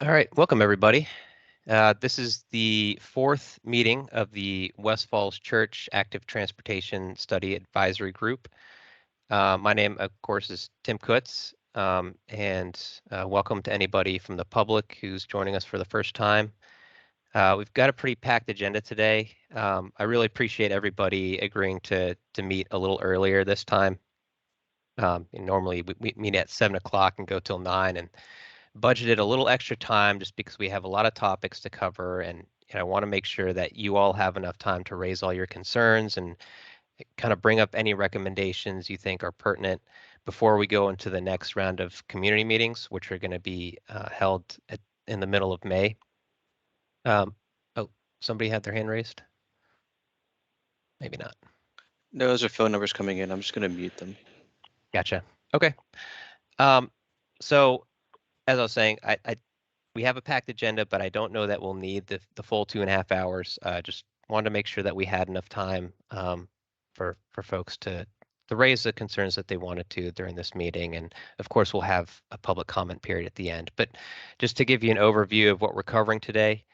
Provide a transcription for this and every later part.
All right, welcome everybody. This is the fourth meeting of the West Falls Church Active Transportation Study Advisory Group. My name, of course, is Tim Kutz, and welcome to anybody from the public who's joining us for the first time. We've got a pretty packed agenda today. I really appreciate everybody agreeing to meet a little earlier this time. Normally we meet at 7 o'clock and go till 9, and budgeted a little extra time just because we have a lot of topics to cover, and I want to make sure that you all have enough time to raise all your concerns and kind of bring up any recommendations you think are pertinent before we go into the next round of community meetings, which are going to be held in the middle of May. Oh, somebody had their hand raised? Maybe not. No, those are phone numbers coming in. I'm just going to mute them. Gotcha. Okay. So as I was saying, we have a packed agenda, but I don't know that we'll need the full 2.5 hours. Just wanted to make sure that we had enough time for folks to raise the concerns that they wanted to during this meeting. And of course, we'll have a public comment period at the end. But just to give you an overview of what we're covering today,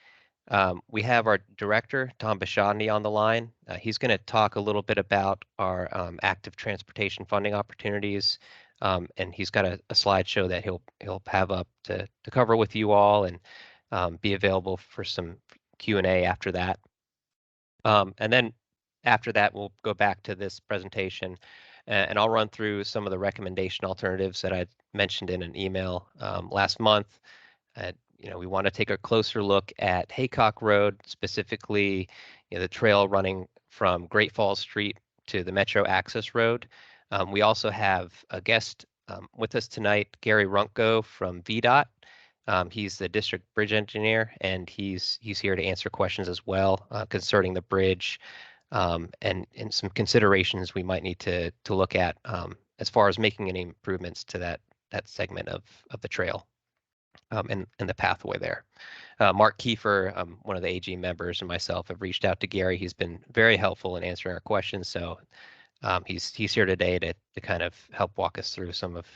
we have our director, Tom Bashadny, on the line. He's going to talk a little bit about our active transportation funding opportunities. And he's got a slideshow that he'll have up to cover with you all, and be available for some Q&A after that. And then after that, we'll go back to this presentation, and I'll run through some of the recommendation alternatives that I mentioned in an email last month. We want to take a closer look at Haycock Road, specifically the trail running from Great Falls Street to the Metro Access Road. We also have a guest with us tonight, Gary Runkgo from VDOT. He's the district bridge engineer, and he's here to answer questions as well concerning the bridge and some considerations we might need to look at as far as making any improvements to that segment of the trail and the pathway there. Mark Kiefer, one of the AG members, and myself have reached out to Gary. He's been very helpful in answering our questions, so he's here today to kind of help walk us through some of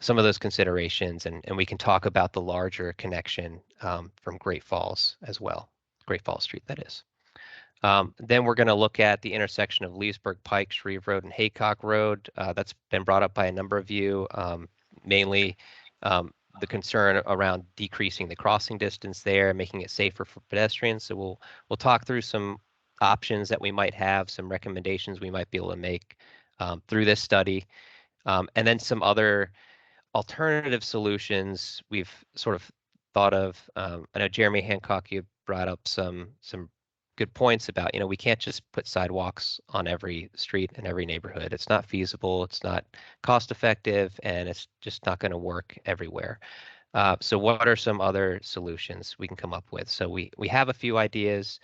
those considerations, and we can talk about the larger connection from Great Falls as well, Great Falls Street, that is. Then we're going to look at the intersection of Leesburg, Pike, Shreve Road, and Haycock Road. That's been brought up by a number of you, mainly the concern around decreasing the crossing distance there, making it safer for pedestrians. So we'll talk through some options that we might have, some recommendations we might be able to make through this study, and then some other alternative solutions we've sort of thought of. I know Jeremy Hancock, you brought up some good points about, we can't just put sidewalks on every street in every neighborhood. It's not feasible, it's not cost effective, and it's just not going to work everywhere. So what are some other solutions we can come up with? So we have a few ideas.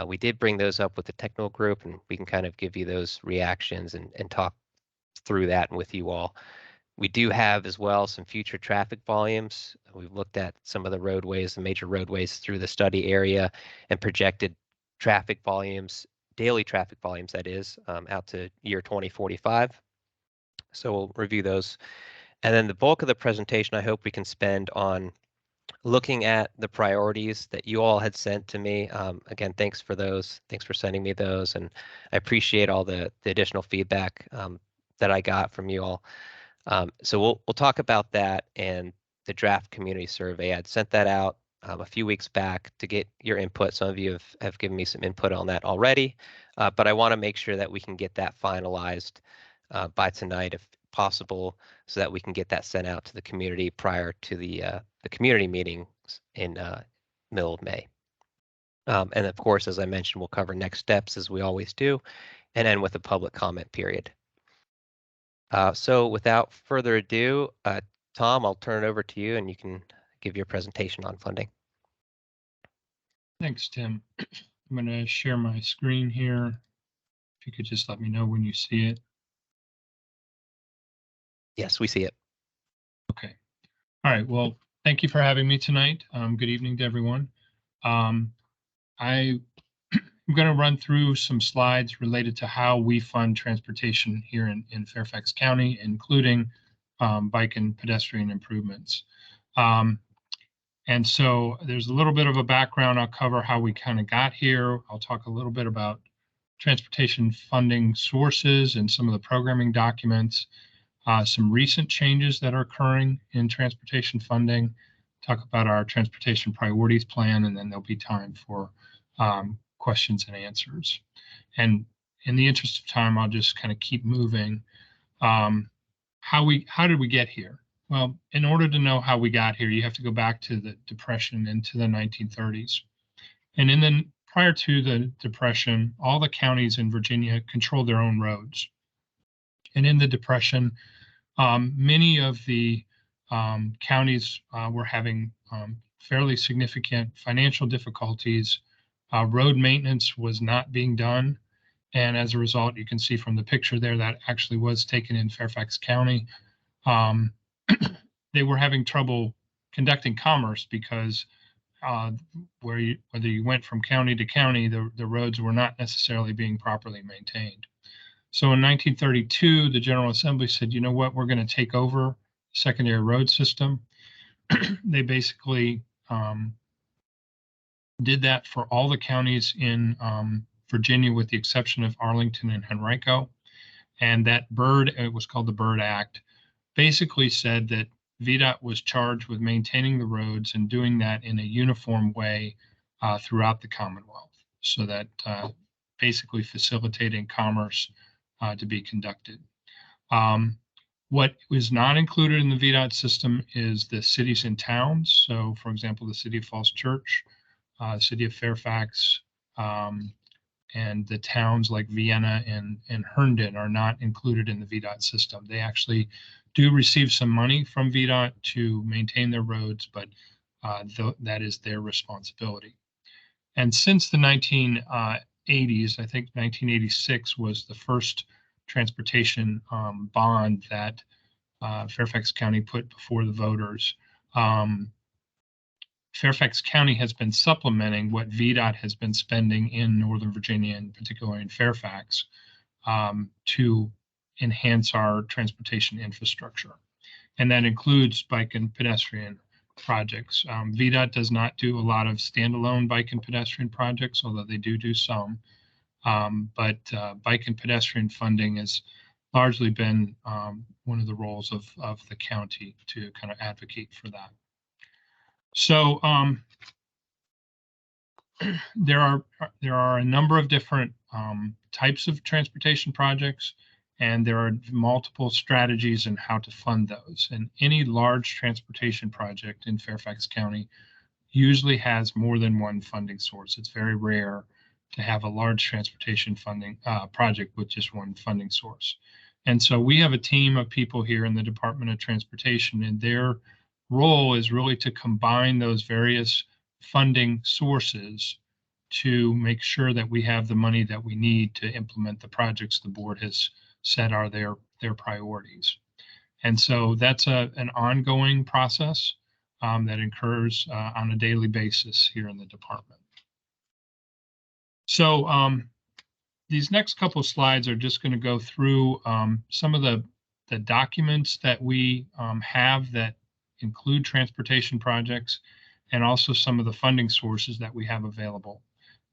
We did bring those up with the technical group, and we can kind of give you those reactions and talk through that with you all. We do have as well some future traffic volumes. We've looked at some of the roadways, the major roadways through the study area, and projected traffic volumes, daily traffic volumes, that is, out to year 2045. So we'll review those. And then the bulk of the presentation, I hope we can spend on looking at the priorities that you all had sent to me. Again, thanks for those. Thanks for sending me those. And I appreciate all the additional feedback that I got from you all. So we'll talk about that and the draft community survey. I'd sent that out a few weeks back to get your input. Some of you have given me some input on that already, but I want to make sure that we can get that finalized by tonight if possible, so that we can get that sent out to the community prior to the community meetings in middle of May. And of course, as I mentioned, we'll cover next steps as we always do, and end with a public comment period. So without further ado, Tom, I'll turn it over to you, and you can give your presentation on funding. Thanks, Tim. I'm going to share my screen here. If you could just let me know when you see it. Yes, we see it. Okay. All right. Well, thank you for having me tonight. Good evening to everyone. I'm going to run through some slides related to how we fund transportation here in Fairfax County, including bike and pedestrian improvements. And so there's a little bit of a background. I'll cover how we kind of got here. I'll talk a little bit about transportation funding sources and some of the programming documents, some recent changes that are occurring in transportation funding, talk about our transportation priorities plan, and then there'll be time for questions and answers. And in the interest of time, I'll just kind of keep moving. How did we get here? Well, in order to know how we got here, you have to go back to the Depression into the 1930s. And prior to the Depression, all the counties in Virginia controlled their own roads. And in the Depression, many of the counties were having fairly significant financial difficulties. Road maintenance was not being done. And as a result, you can see from the picture there that actually was taken in Fairfax County. They were having trouble conducting commerce because whether you went from county to county, the roads were not necessarily being properly maintained. So in 1932, the General Assembly said, you know what, we're going to take over the secondary road system. They basically did that for all the counties in Virginia, with the exception of Arlington and Henrico. And that it was called the Byrd Act, basically said that VDOT was charged with maintaining the roads and doing that in a uniform way throughout the Commonwealth, so that basically facilitating commerce to be conducted. What was not included in the VDOT system is the cities and towns. So, for example, the city of Falls Church, city of Fairfax, and the towns like Vienna and Herndon are not included in the VDOT system. They actually do receive some money from VDOT to maintain their roads, but that is their responsibility. And since the 1980s, I think 1986 was the first transportation bond that Fairfax County put before the voters. Fairfax County has been supplementing what VDOT has been spending in Northern Virginia, and particularly in Fairfax, to enhance our transportation infrastructure. And that includes bike and pedestrian projects. VDOT does not do a lot of standalone bike and pedestrian projects, although they do some. But bike and pedestrian funding has largely been one of the roles of the county to kind of advocate for that. So there are a number of different types of transportation projects, and there are multiple strategies in how to fund those. And any large transportation project in Fairfax County usually has more than one funding source. It's very rare to have a large transportation funding project with just one funding source. And so we have a team of people here in the Department of Transportation, and their role is really to combine those various funding sources to make sure that we have the money that we need to implement the projects the board has said are their priorities. And so that's an ongoing process that occurs on a daily basis here in the department. So these next couple of slides are just going to go through some of the documents that we have that include transportation projects, and also some of the funding sources that we have available.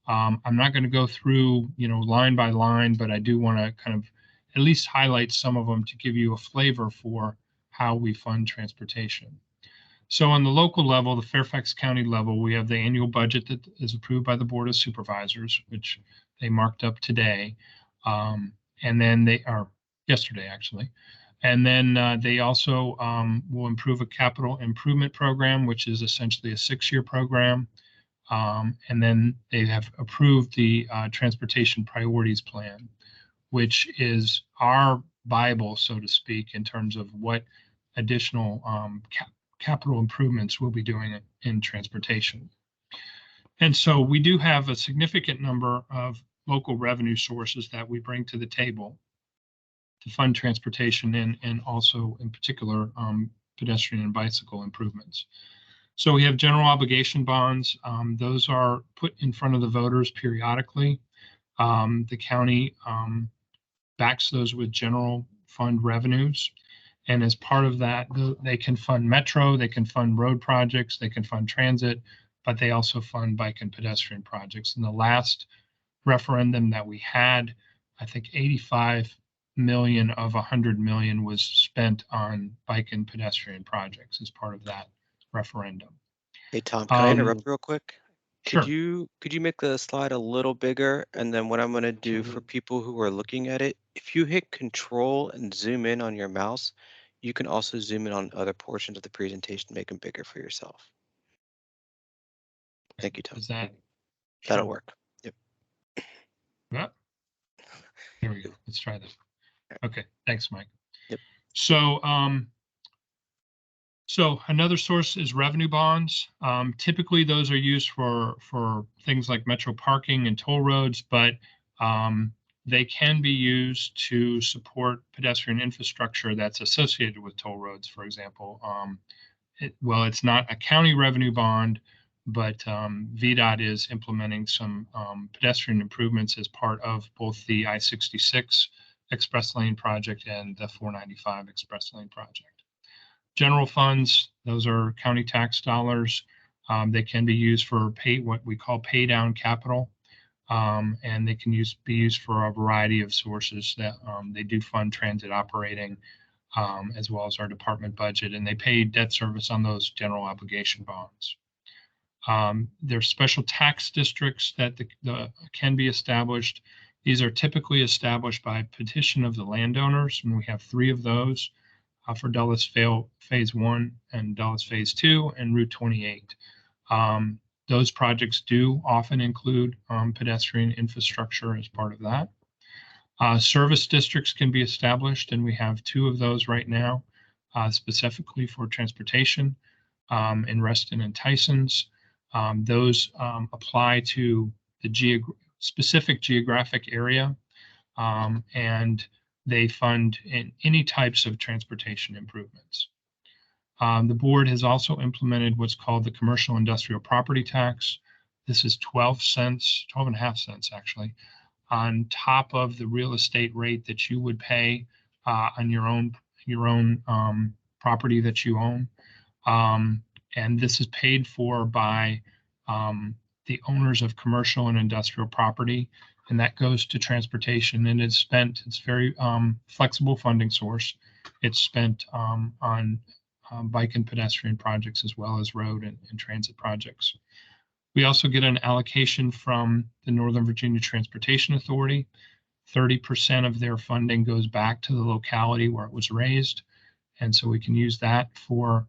I'm not going to go through, line by line, but I do want to kind of at least highlight some of them to give you a flavor for how we fund transportation. So on the local level, the Fairfax County level, we have the annual budget that is approved by the Board of Supervisors, which they marked up today. And then they are yesterday, actually. And then they also will improve a capital improvement program, which is essentially a 6-year program. And then they have approved the transportation priorities plan, which is our Bible, so to speak, in terms of what additional capital improvements we'll be doing in transportation. And so we do have a significant number of local revenue sources that we bring to the table to fund transportation and also in particular pedestrian and bicycle improvements. So we have general obligation bonds. Those are put in front of the voters periodically. The county backs those with general fund revenues. And as part of that, they can fund metro, they can fund road projects, they can fund transit, but they also fund bike and pedestrian projects. In the last referendum that we had, I think 85 million of 100 million was spent on bike and pedestrian projects as part of that referendum. Hey, Tom, can I interrupt real quick? Sure. Could you make the slide a little bigger? And then what I'm going to do for people who are looking at it, if you hit Control and zoom in on your mouse, you can also zoom in on other portions of the presentation, make them bigger for yourself. Thank you, Tom. Is that? That'll Sure. work. Yep. Yep. There we go. Let's try that. Okay. Thanks, Mike. Yep. So another source is revenue bonds. Typically, those are used for things like metro parking and toll roads, but they can be used to support pedestrian infrastructure that's associated with toll roads, for example. It's not a county revenue bond, but VDOT is implementing some pedestrian improvements as part of both the I-66 Express Lane project and the 495 Express Lane project. General funds, those are county tax dollars. They can be used for what we call pay down capital, and they can be used for a variety of sources. That they do fund transit operating, as well as our department budget, and they pay debt service on those general obligation bonds. There's special tax districts that can be established. These are typically established by petition of the landowners, and we have 3 of those. For Dulles Phase 1 and Dulles Phase 2 and Route 28. Those projects do often include pedestrian infrastructure as part of that. Service districts can be established, and we have 2 of those right now, specifically for transportation in Reston and Tysons. Those apply to the specific geographic area, and they fund in any types of transportation improvements. The board has also implemented what's called the commercial industrial property tax. This is 12.5 cents actually, on top of the real estate rate that you would pay on your own property that you own. And this is paid for by the owners of commercial and industrial property, and that goes to transportation, and it's very flexible funding source. It's spent on bike and pedestrian projects as well as road and transit projects. We also get an allocation from the Northern Virginia Transportation Authority. 30% of their funding goes back to the locality where it was raised, and so we can use that for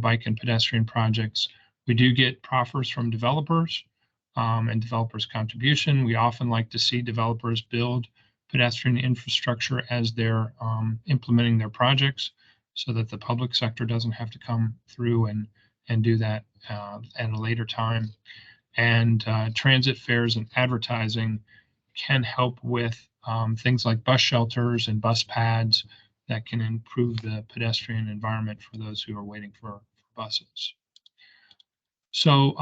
bike and pedestrian projects. We do get proffers from developers and developers' contribution. We often like to see developers build pedestrian infrastructure as they're implementing their projects, so that the public sector doesn't have to come through and do that at a later time. And transit fares and advertising can help with things like bus shelters and bus pads that can improve the pedestrian environment for those who are waiting for buses. So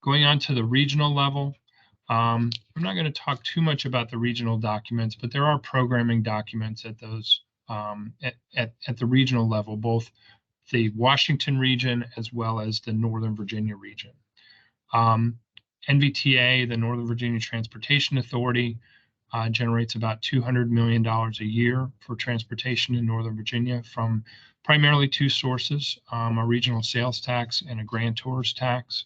going on to the regional level, I'm not going to talk too much about the regional documents, but there are programming documents at those at the regional level, both the Washington region as well as the Northern Virginia region. NVTA, the Northern Virginia Transportation Authority, generates about $200 million a year for transportation in Northern Virginia from primarily 2 sources, a regional sales tax and a grantor's tax.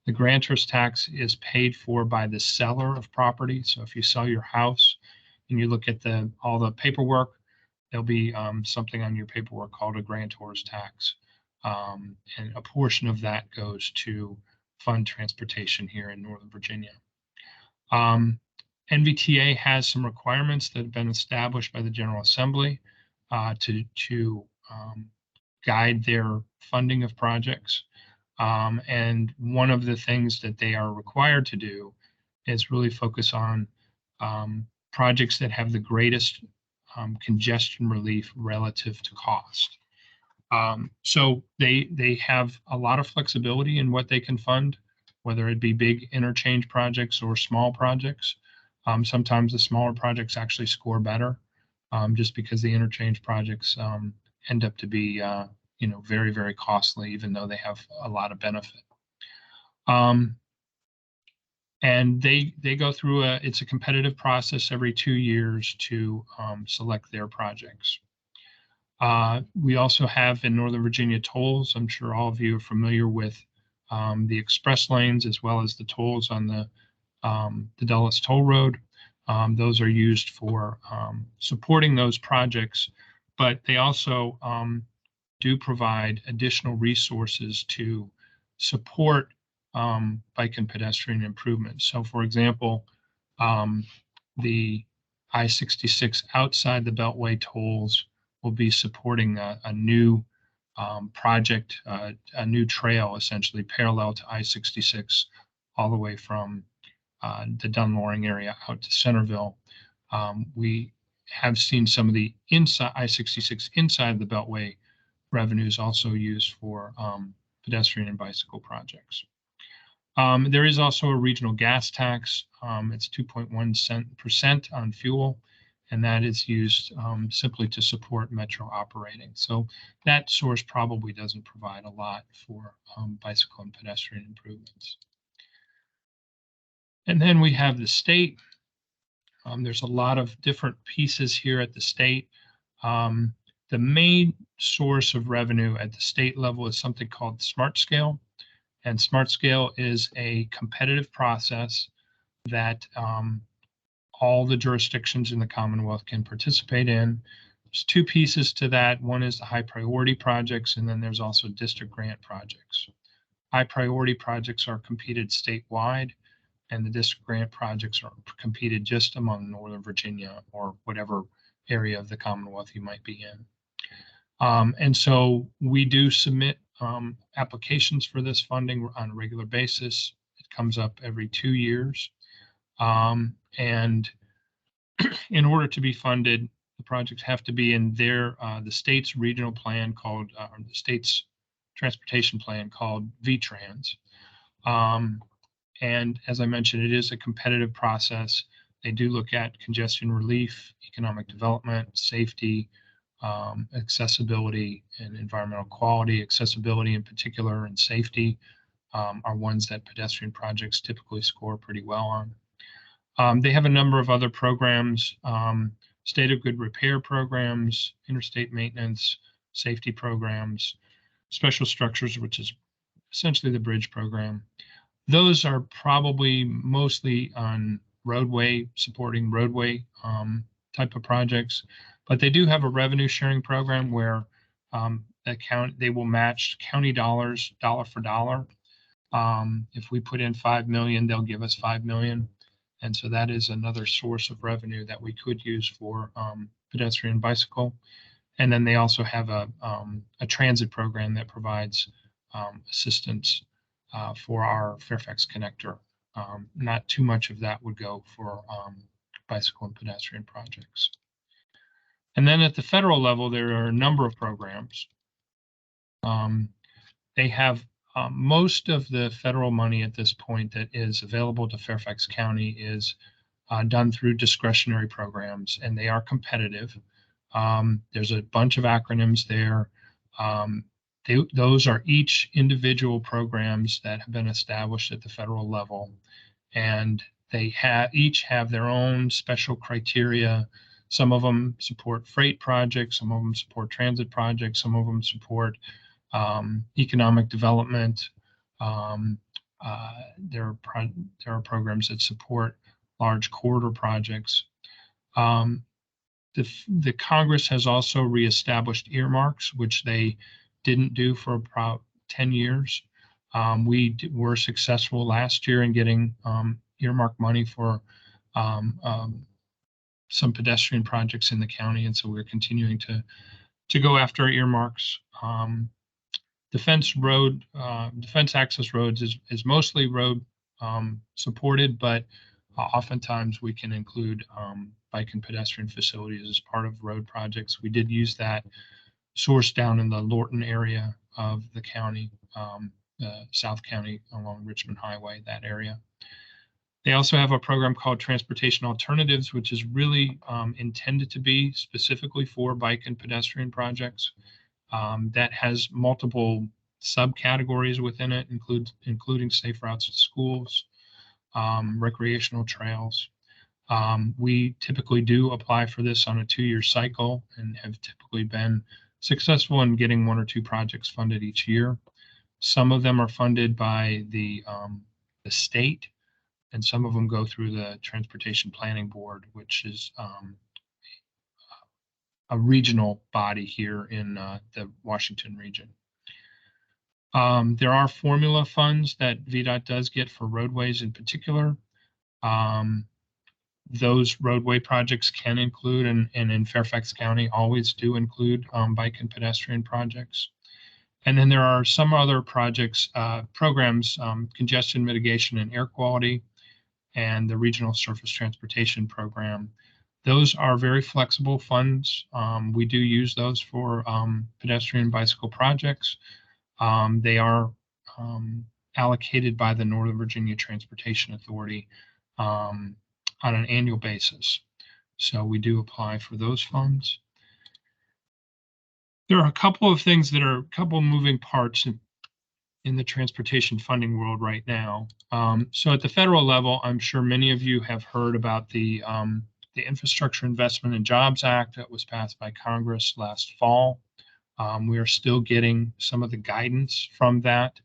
The grantor's tax is paid for by the seller of property. So if you sell your house and you look at all the paperwork, there'll be something on your paperwork called a grantor's tax. And a portion of that goes to fund transportation here in Northern Virginia. NVTA has some requirements that have been established by the General Assembly to guide their funding of projects. And one of the things that they are required to do is really focus on projects that have the greatest congestion relief relative to cost. So they have a lot of flexibility in what they can fund, whether it be big interchange projects or small projects. Sometimes the smaller projects actually score better. just because the interchange projects end up to be very, very costly, even though they have a lot of benefit. And they go through it's a competitive process every 2 years to select their projects. We also have in Northern Virginia tolls. I'm sure all of you are familiar with the express lanes as well as the tolls on the Dulles Toll Road. Those are used for supporting those projects, but they also do provide additional resources to support bike and pedestrian improvements. So, for example, the I-66 outside the Beltway tolls will be supporting a new project, a new trail, essentially parallel to I-66, all the way from the Dunloring area out to Centerville. We have seen some of the inside I-66 inside the Beltway revenues also used for pedestrian and bicycle projects. There is also a regional gas tax. It's 2.1% on fuel, and that is used simply to support metro operating. So that source probably doesn't provide a lot for bicycle and pedestrian improvements. And then we have the state. There's a lot of different pieces here at the state. The main source of revenue at the state level is something called Smart Scale. And Smart Scale is a competitive process that all the jurisdictions in the Commonwealth can participate in. There's two pieces to that. One is the high priority projects, and then there's also district grant projects. High priority projects are competed statewide, and the district grant projects are competed just among Northern Virginia or whatever area of the Commonwealth you might be in. And so we do submit applications for this funding on a regular basis. It comes up every 2 years. And in order to be funded, the projects have to be in the state's regional plan called, or the state's transportation plan called VTrans. And as I mentioned, it is a competitive process. They do look at congestion relief, economic development, safety, accessibility, and environmental quality. Accessibility in particular and safety are ones that pedestrian projects typically score pretty well on. They have a number of other programs, state of good repair programs, interstate maintenance, safety programs, special structures, which is essentially the bridge program. Those are probably mostly on supporting roadway type of projects, but they do have a revenue sharing program where they will match county dollars, dollar for dollar. If we put in 5 million, they'll give us 5 million. And so that is another source of revenue that we could use for pedestrian and bicycle. And then they also have a transit program that provides assistance for our Fairfax connector. Not too much of that would go for bicycle and pedestrian projects. And then at the federal level, there are a number of programs. They have most of the federal money at this point that is available to Fairfax County is done through discretionary programs, and they are competitive. There's a bunch of acronyms there. Those are each individual programs that have been established at the federal level, and they each have their own special criteria. Some of them support freight projects, some of them support transit projects, some of them support economic development. There are programs that support large corridor projects. The Congress has also reestablished earmarks, which they didn't do for about 10 years. We were successful last year in getting earmark money for some pedestrian projects in the county, and so we're continuing to go after earmarks. Defense access roads is mostly road supported, but oftentimes we can include bike and pedestrian facilities as part of road projects. We did use that source down in the Lorton area of the county, South County along Richmond Highway, that area. They also have a program called Transportation Alternatives, which is really intended to be specifically for bike and pedestrian projects. That has multiple subcategories within it, including safe routes to schools, recreational trails. We typically do apply for this on a 2-year cycle and have typically been successful in getting 1 or 2 projects funded each year. Some of them are funded by the state, and some of them go through the Transportation Planning Board, which is a regional body here in the Washington region. There are formula funds that VDOT does get for roadways in particular. Those roadway projects can include, and in Fairfax County always do include, bike and pedestrian projects. And then there are some other projects, programs, congestion mitigation and air quality, and the Regional Surface Transportation Program. Those are very flexible funds. We do use those for pedestrian bicycle projects. They are allocated by the Northern Virginia Transportation Authority on an annual basis. So we do apply for those funds. There are a couple of things that are a couple moving parts in the transportation funding world right now. So at the federal level, I'm sure many of you have heard about the Infrastructure Investment and Jobs Act that was passed by Congress last fall. We are still getting some of the guidance from that,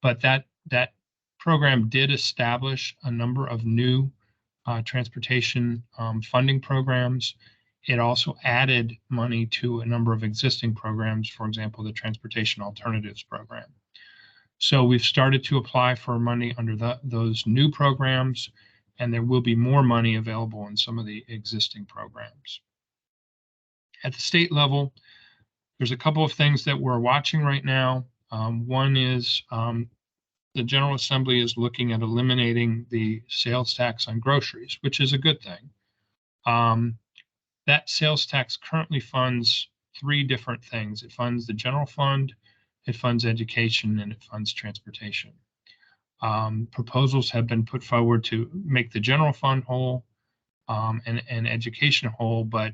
but that program did establish a number of new transportation funding programs. It also added money to a number of existing programs, for example, the Transportation Alternatives Program. So we've started to apply for money under those new programs, and there will be more money available in some of the existing programs. At the state level, there's a couple of things that we're watching right now. One is the General Assembly is looking at eliminating the sales tax on groceries, which is a good thing. That sales tax currently funds 3 different things. It funds the general fund, it funds education, and it funds transportation. Proposals have been put forward to make the general fund whole and education whole, but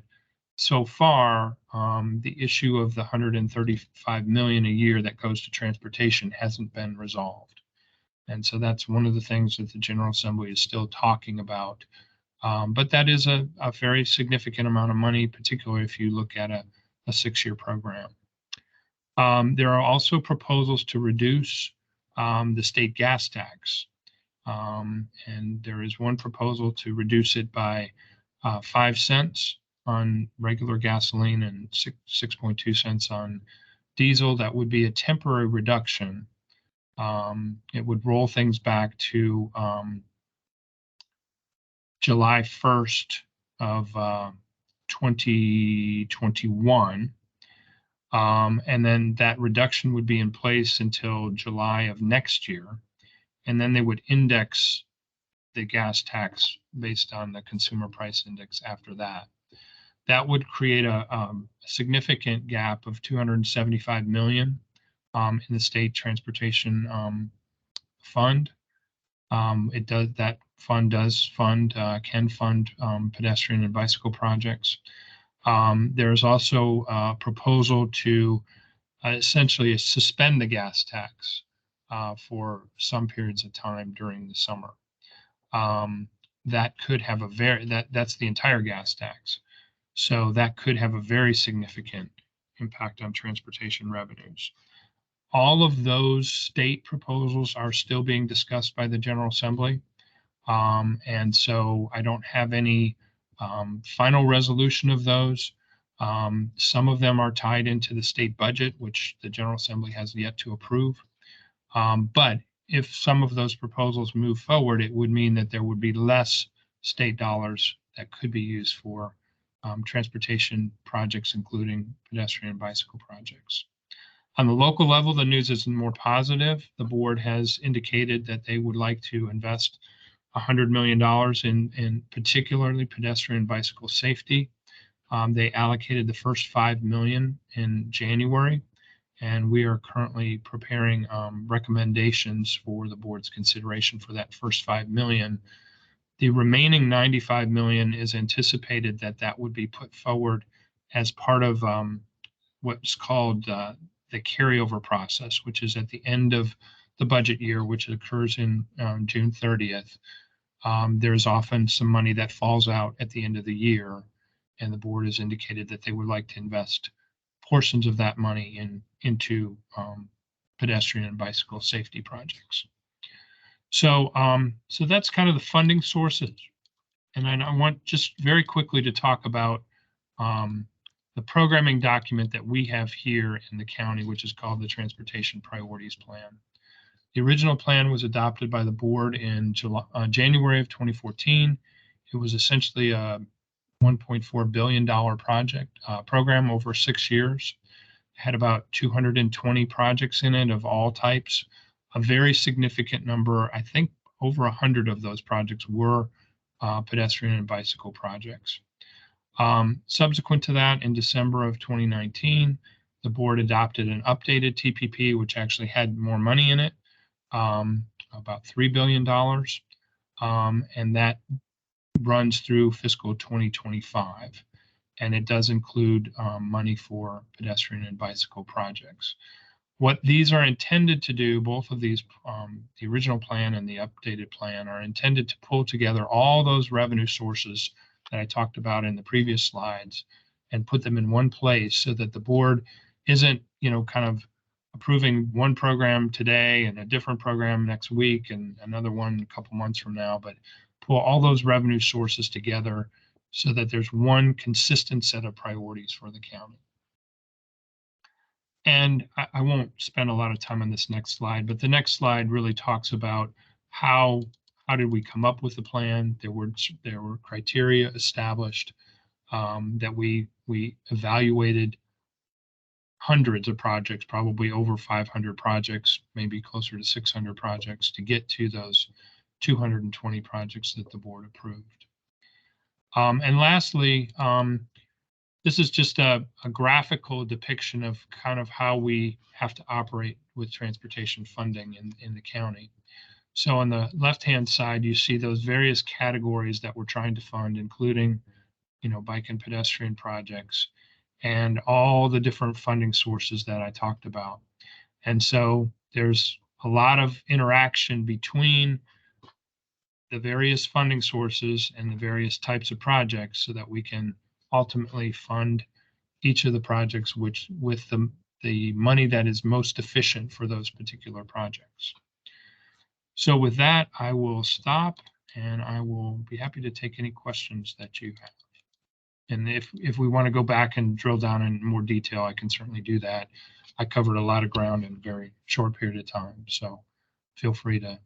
so far, the issue of the $135 million a year that goes to transportation hasn't been resolved. And so that's one of the things that the General Assembly is still talking about. But that is a very significant amount of money, particularly if you look at a 6-year program. There are also proposals to reduce the state gas tax. And there is one proposal to reduce it by 5 cents on regular gasoline and 6.2 cents on diesel. That would be a temporary reduction. It would roll things back to July 1st of 2021. And then that reduction would be in place until July of next year. And then they would index the gas tax based on the consumer price index after that. That would create a significant gap of $275 million in the state transportation fund. That fund can fund pedestrian and bicycle projects. There's also a proposal to essentially suspend the gas tax for some periods of time during the summer. That could have that's the entire gas tax. So that could have a very significant impact on transportation revenues. All of those state proposals are still being discussed by the General Assembly. And so I don't have any final resolution of those. Some of them are tied into the state budget, which the General Assembly has yet to approve. But if some of those proposals move forward, it would mean that there would be less state dollars that could be used for transportation projects, including pedestrian and bicycle projects. On the local level, the news is more positive. The board has indicated that they would like to invest $100 million in particularly pedestrian and bicycle safety. They allocated the first $5 million in January, and we are currently preparing recommendations for the board's consideration for that first $5 million. The remaining 95 million is anticipated that would be put forward as part of what's called the carryover process, which is at the end of the budget year, which occurs in June 30th. There's often some money that falls out at the end of the year, and the board has indicated that they would like to invest portions of that money into pedestrian and bicycle safety projects. So that's kind of the funding sources. And I want just very quickly to talk about the programming document that we have here in the county, which is called the Transportation Priorities Plan. The original plan was adopted by the board in January of 2014. It was essentially a $1.4 billion program over 6 years. It had about 220 projects in it of all types. A very significant number, I think over 100 of those projects were pedestrian and bicycle projects. Subsequent to that, in December of 2019, the board adopted an updated TPP, which actually had more money in it, about $3 billion, and that runs through fiscal 2025. And it does include money for pedestrian and bicycle projects. What these are intended to do, both of these, the original plan and the updated plan, are intended to pull together all those revenue sources that I talked about in the previous slides and put them in one place so that the board isn't, kind of approving one program today and a different program next week and another one a couple months from now, but pull all those revenue sources together so that there's one consistent set of priorities for the county. And I won't spend a lot of time on this next slide, but the next slide really talks about how did we come up with the plan. There were criteria established that we evaluated hundreds of projects, probably over 500 projects, maybe closer to 600 projects to get to those 220 projects that the board approved. And lastly, this is just a graphical depiction of kind of how we have to operate with transportation funding in the county. So on the left-hand side, you see those various categories that we're trying to fund, including, bike and pedestrian projects and all the different funding sources that I talked about. And so there's a lot of interaction between the various funding sources and the various types of projects so that we can ultimately fund each of the projects with the money that is most efficient for those particular projects. So with that, I will stop and I will be happy to take any questions that you have. And if we want to go back and drill down in more detail, I can certainly do that. I covered a lot of ground in a very short period of time, so feel free to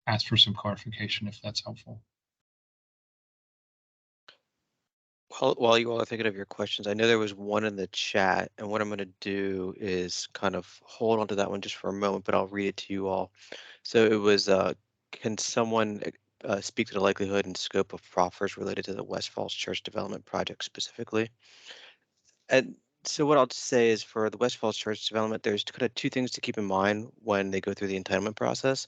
ask for some clarification if that's helpful. While you all are thinking of your questions, I know there was one in the chat, and what I'm going to do is kind of hold on to that one just for a moment, but I'll read it to you all. So it was, can someone speak to the likelihood and scope of proffers related to the West Falls Church development project specifically? And so what I'll say is for the West Falls Church development, there's kind of two things to keep in mind when they go through the entitlement process.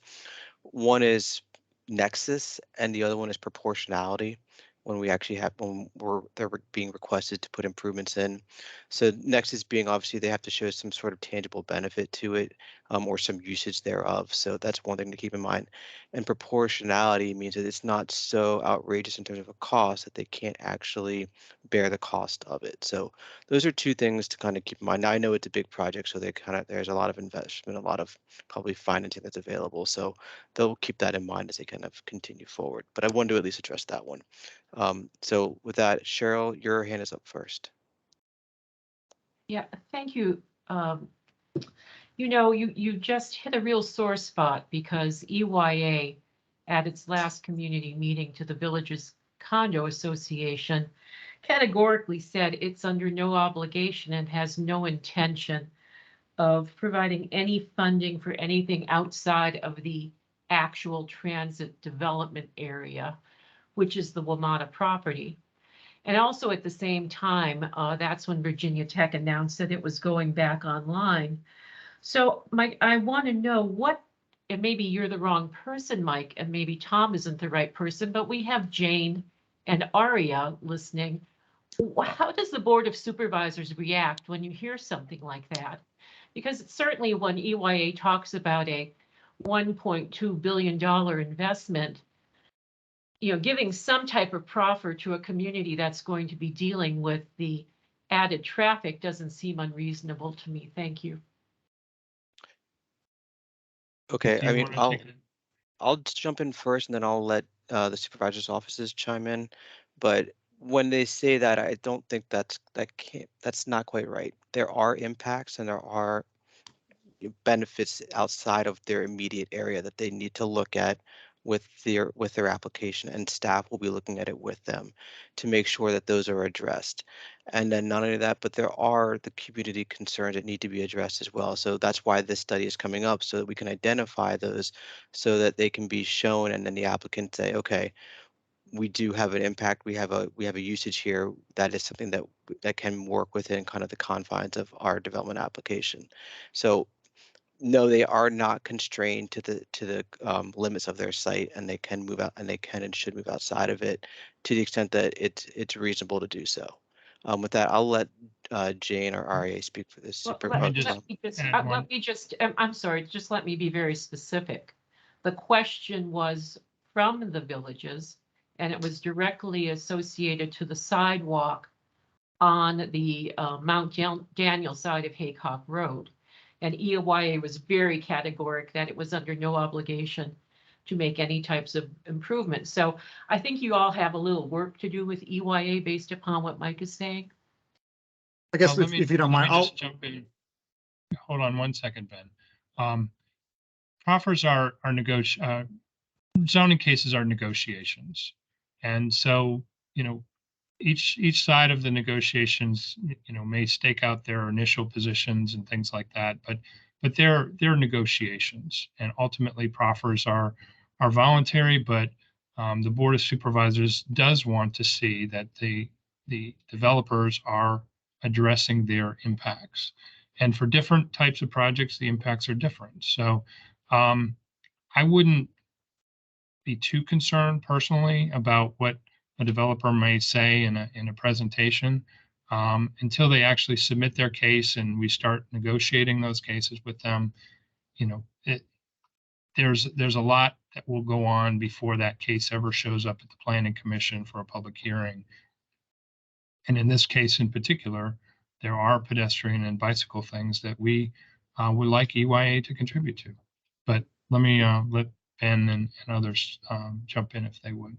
One is nexus, and the other one is proportionality. When they're being requested to put improvements in. So nexus being obviously they have to show some sort of tangible benefit to it or some usage thereof. So that's one thing to keep in mind. And proportionality means that it's not so outrageous in terms of a cost that they can't actually bear the cost of it. So those are two things to kind of keep in mind. Now I know it's a big project, so there's a lot of investment, a lot of probably financing that's available. So they'll keep that in mind as they kind of continue forward. But I wanted to at least address that one. So with that, Cheryl, your hand is up first. Yeah, thank you. You just hit a real sore spot because EYA at its last community meeting to the Villages Condo Association categorically said it's under no obligation and has no intention of providing any funding for anything outside of the actual transit development area, which is the WMATA property. And also at the same time, that's when Virginia Tech announced that it was going back online. So I want to know what and maybe you're the wrong person, Mike, and maybe Tom isn't the right person, but we have Jane and Aria listening. How does the Board of Supervisors react when you hear something like that? Because certainly when EYA talks about a $1.2 billion investment, giving some type of proffer to a community that's going to be dealing with the added traffic doesn't seem unreasonable to me. Thank you. Okay, Do I you mean, want to take it? I'll just jump in first, and then I'll let the supervisors' offices chime in. But when they say that, I don't think that's not quite right. There are impacts and there are benefits outside of their immediate area that they need to look at with their application, and staff will be looking at it with them to make sure that those are addressed. And then not only that, but there are the community concerns that need to be addressed as well. So that's why this study is coming up, so that we can identify those, so that they can be shown, and then the applicant say, okay, we do have an impact. We have a usage here that is something that can work within kind of the confines of our development application. So no, they are not constrained to the limits of their site, and they can move out, and they can and should move outside of it to the extent that it's reasonable to do so. With that, I'll let Jane or RA speak for this. Well, Let me just add one. I'm sorry, just let me be very specific. The question was from the villages, and it was directly associated to the sidewalk on the Mount Daniel side of Haycock Road. And EYA was very categoric that it was under no obligation to make any types of improvements. So I think you all have a little work to do with EYA based upon what Mike is saying. I guess Let me- if you don't let mind, me I'll, just jump in. Hold on one second, Ben. Proffers are zoning cases are negotiations. And so, each side of the negotiations, may stake out their initial positions and things like that, but they're negotiations, and ultimately proffers are voluntary, but the Board of Supervisors does want to see that the developers are addressing their impacts. And for different types of projects, the impacts are different. So I wouldn't be too concerned personally about what a developer may say in a presentation until they actually submit their case and we start negotiating those cases with them. There's a lot that will go on before that case ever shows up at the Planning Commission for a public hearing. And in this case in particular, there are pedestrian and bicycle things that we would like EYA to contribute to. But let me let Ben and others jump in if they would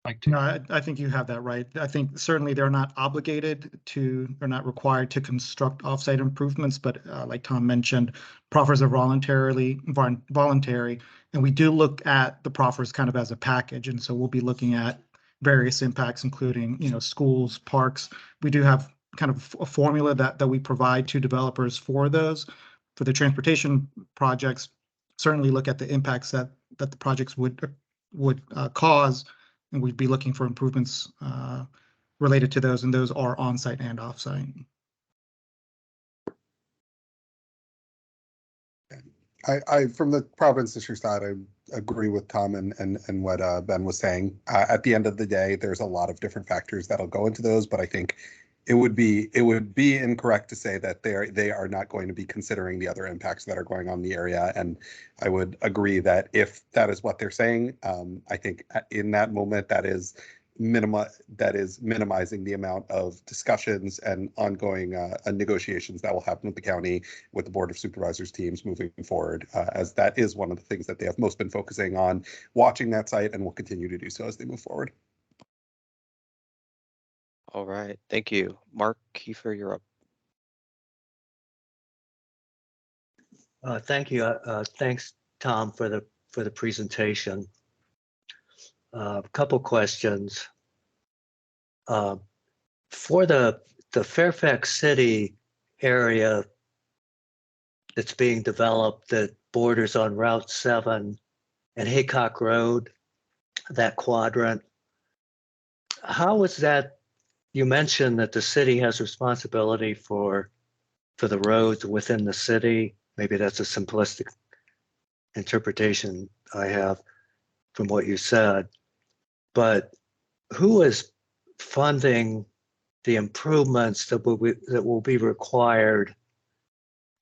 like to. no, I think you have that right. I think certainly they're not they're not required to construct offsite improvements, but like Tom mentioned, proffers are voluntary, and we do look at the proffers kind of as a package. And so we'll be looking at various impacts, including, schools, parks. We do have kind of a formula that we provide to developers for those. For the transportation projects, certainly look at the impacts that the projects would cause, and we'd be looking for improvements related to those, and those are on-site and off-site. I from the province issue side, I agree with Tom and what Ben was saying. At the end of the day, there's a lot of different factors that'll go into those, but I think it would be incorrect to say that they are not going to be considering the other impacts that are going on in the area. And I would agree that if that is what they're saying, I think in that moment that is minimizing the amount of discussions and ongoing negotiations that will happen with the county, with the Board of Supervisors teams moving forward, as that is one of the things that they have most been focusing on, watching that site, and will continue to do so as they move forward. All right, thank you. Mark Kiefer, you're up. Thank you. Thanks, Tom, for the presentation. A couple questions. For the Fairfax City area that's being developed that borders on Route 7 and Haycock Road, that quadrant, how is that? You mentioned that the city has responsibility for the roads within the city. Maybe that's a simplistic interpretation I have from what you said. But who is funding the improvements that will be required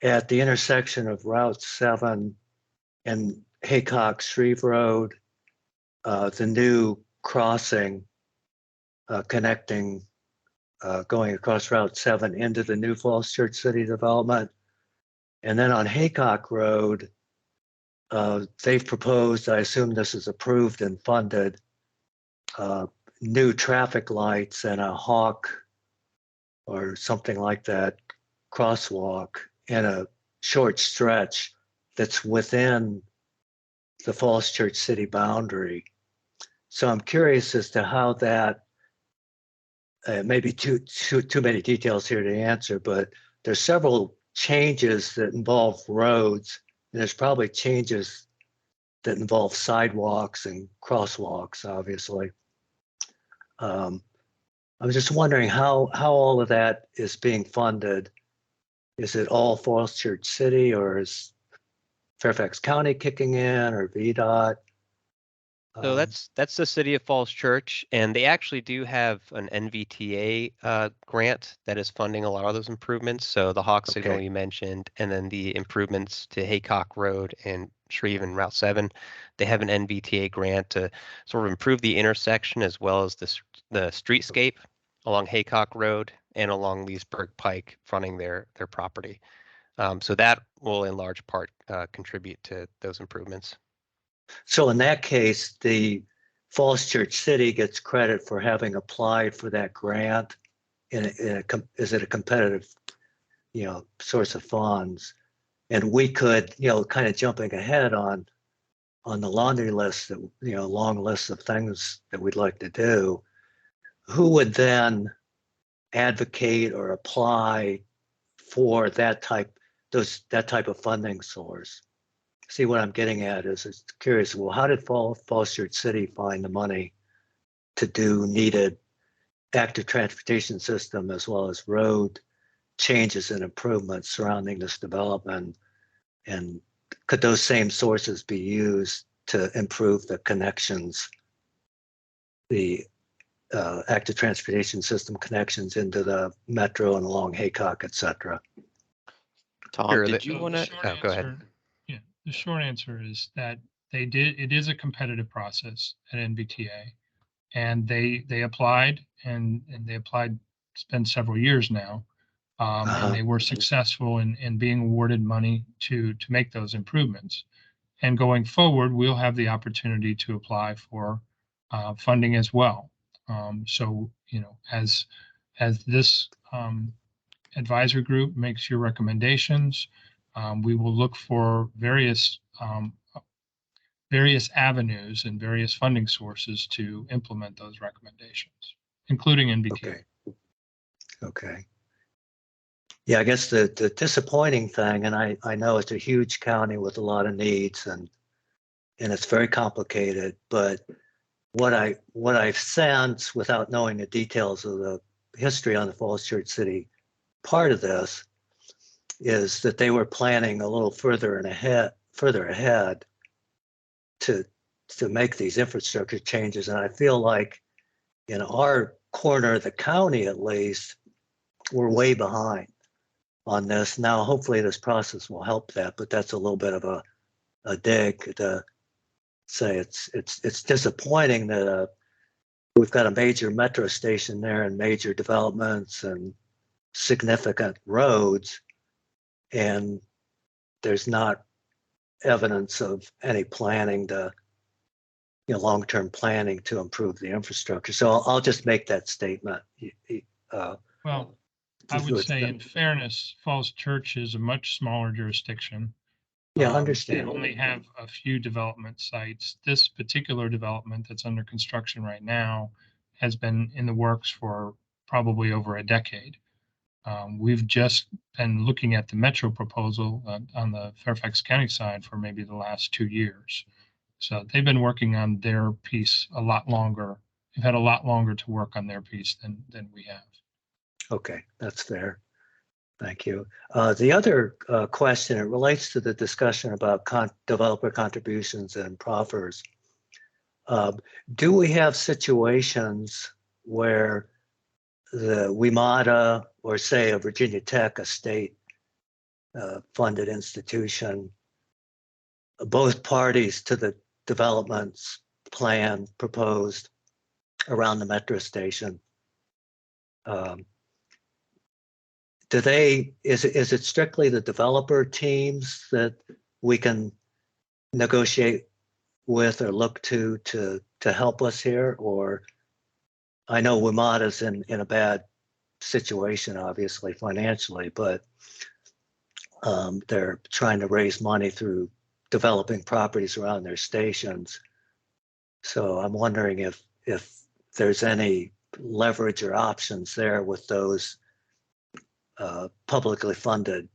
at the intersection of Route 7 and Haycock Shreve Road, the new crossing connecting, going across Route 7 into the new Falls Church City development? And then on Haycock Road, they've proposed, I assume this is approved and funded, new traffic lights and a hawk or something like that crosswalk in a short stretch that's within the Falls Church City boundary. So I'm curious as to how that, maybe too many details here to answer, but there's several changes that involve roads, and there's probably changes that involve sidewalks and crosswalks, obviously. I was just wondering how all of that is being funded. Is it all Falls Church City, or is Fairfax County kicking in, or VDOT? So that's the City of Falls Church, and they actually do have an NVTA grant that is funding a lot of those improvements. So the Hawk signal Okay. you mentioned, and then the improvements to Haycock Road and Shreve and Route 7, they have an NVTA grant to sort of improve the intersection as well as the streetscape along Haycock Road and along Leesburg Pike, fronting their property. So that will in large part contribute to those improvements. So in that case, the Falls Church City gets credit for having applied for that grant. Is it a competitive, source of funds? And we could, kind of jumping ahead on the laundry list, that, long list of things that we'd like to do. Who would then advocate or apply for that type of funding source? See, what I'm getting at is, it's curious, well, how did Falls Church City find the money to do needed active transportation system as well as road changes and improvements surrounding this development? And could those same sources be used to improve the connections, the active transportation system connections into the metro and along Haycock, et cetera? Tom, Sure, did the- you So want the to? short Oh, go ahead. answer- Yeah, the short answer is that it is a competitive process at NBTA, and they applied and they applied, it's been several years now. And they were successful in being awarded money to make those improvements. And going forward, we'll have the opportunity to apply for funding as well. So, as this advisory group makes your recommendations, we will look for various avenues and various funding sources to implement those recommendations, including NBTA. Okay. Yeah, I guess the disappointing thing, and I know it's a huge county with a lot of needs, and it's very complicated, but what I've sensed, without knowing the details of the history on the Falls Church City part of this, is that they were planning a little further ahead to make these infrastructure changes. And I feel like in our corner of the county, at least, we're way behind on this. Now, hopefully this process will help that, but that's a little bit of a dig to say it's disappointing that we've got a major metro station there and major developments and significant roads, and there's not evidence of any planning to, long-term planning to improve the infrastructure. So I'll just make that statement. Well, I would say, in fairness, Falls Church is a much smaller jurisdiction. Yeah, They understand. only have a few development sites. This particular development that's under construction right now has been in the works for probably over a decade. We've just been looking at the metro proposal on the Fairfax County side for maybe the last 2 years. So they've been working on their piece a lot longer. They've had a lot longer to work on their piece than we have. Okay, that's fair. Thank you. The other question, it relates to the discussion about developer contributions and proffers. Do we have situations where the WMATA or say a Virginia Tech, a state funded institution, both parties to the developments plan proposed around the metro station, is it strictly the developer teams that we can negotiate with or look to help us here? Or I know WMATA's in a bad situation, obviously financially, but they're trying to raise money through developing properties around their stations. So I'm wondering if there's any leverage or options there with those publicly funded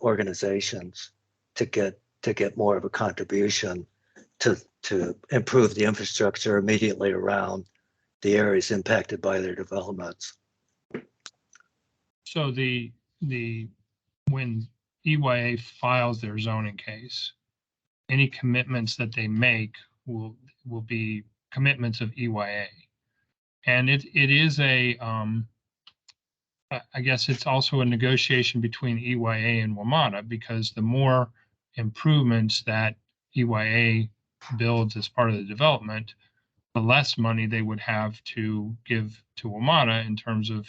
organizations to get more of a contribution to improve the infrastructure immediately around the areas impacted by their developments. So when EYA files their zoning case, any commitments that they make will be commitments of EYA. And it is I guess it's also a negotiation between EYA and WMATA, because the more improvements that EYA builds as part of the development, the less money they would have to give to WMATA in terms of,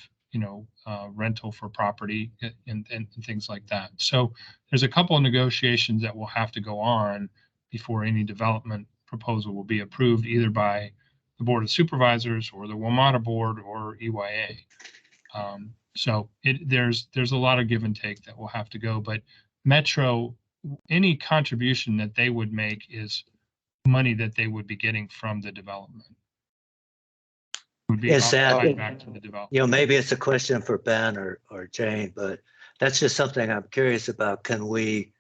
rental for property and things like that. So there's a couple of negotiations that will have to go on before any development proposal will be approved, either by the Board of Supervisors or the WMATA board or EYA. So there's a lot of give and take that will have to go, but Metro, any contribution that they would make is money that they would be getting from the development. Would be tied back to the development. Maybe it's a question for Ben or Jane, but that's just something I'm curious about. Can we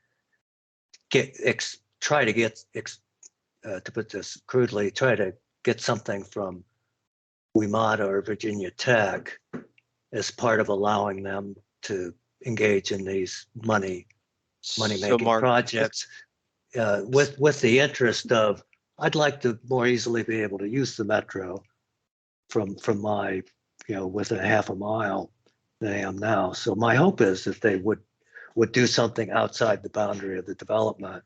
try to get, to put this crudely, try to get something from WMATA or Virginia Tech as part of allowing them to engage in these money-making projects, with the interest of, I'd like to more easily be able to use the metro from my, within a half a mile than I am now. So my hope is that they would do something outside the boundary of the development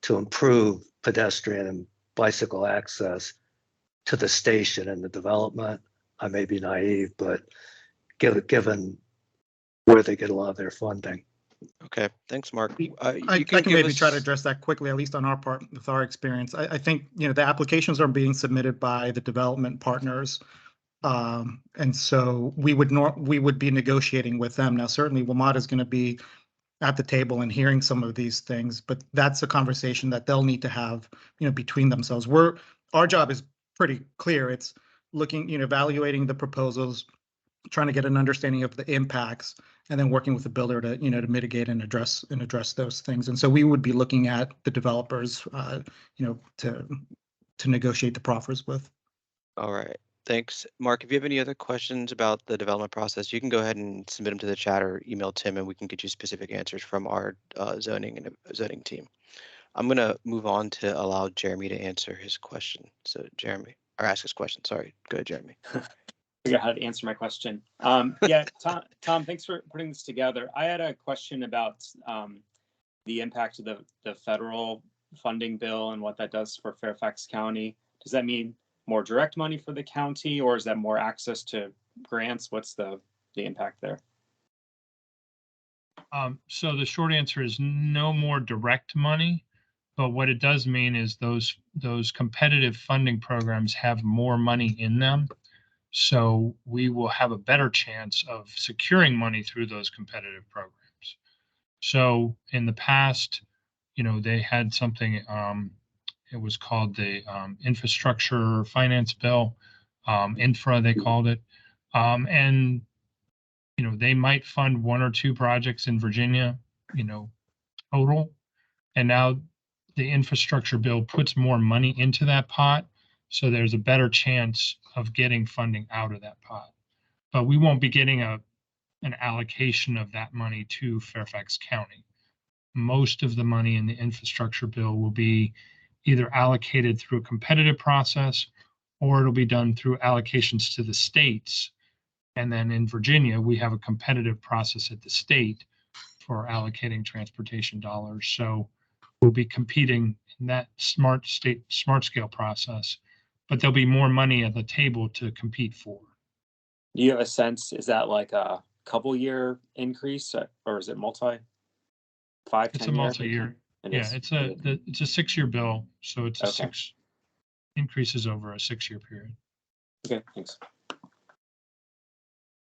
to improve pedestrian and bicycle access to the station and the development. I may be naive, but given where they get a lot of their funding. Okay, thanks, Mark. I can maybe try to address that quickly, at least on our part, with our experience. I think, the applications are being submitted by the development partners. And so we would be negotiating with them. Now, certainly WMATA is going to be at the table and hearing some of these things, but that's a conversation that they'll need to have, between themselves. Our job is pretty clear. It's looking, evaluating the proposals, trying to get an understanding of the impacts, and then working with the builder to, to mitigate and address those things. And so we would be looking at the developers, to negotiate the proffers with. All right. Thanks, Mark. If you have any other questions about the development process, you can go ahead and submit them to the chat or email Tim, and we can get you specific answers from our zoning team. I'm going to move on to allow Jeremy to answer his question. So Jeremy, or ask his question. Sorry. Go ahead, Jeremy. Figure out how to answer my question. Yeah, Tom, thanks for putting this together. I had a question about the impact of the federal funding bill and what that does for Fairfax County. Does that mean more direct money for the county, or is that more access to grants? What's the impact there? So the short answer is no more direct money, but what it does mean is those competitive funding programs have more money in them. So we will have a better chance of securing money through those competitive programs. So in the past, they had something, it was called the Infrastructure Finance Bill, infra they called it. And, they might fund one or two projects in Virginia, total. And now the infrastructure bill puts more money into that pot. So there's a better chance of getting funding out of that pot. But we won't be getting a an allocation of that money to Fairfax County. Most of the money in the infrastructure bill will be either allocated through a competitive process, or it'll be done through allocations to the states. And then in Virginia, we have a competitive process at the state for allocating transportation dollars. So we'll be competing in that smart scale process, but there'll be more money at the table to compete for. Do you have a sense, is that like a couple year increase or is it multi? 5, It's 10 a year? multi-year. Yeah, is. it's a 6-year bill, so it's a Okay. 6 increases over a 6-year period. Okay, thanks.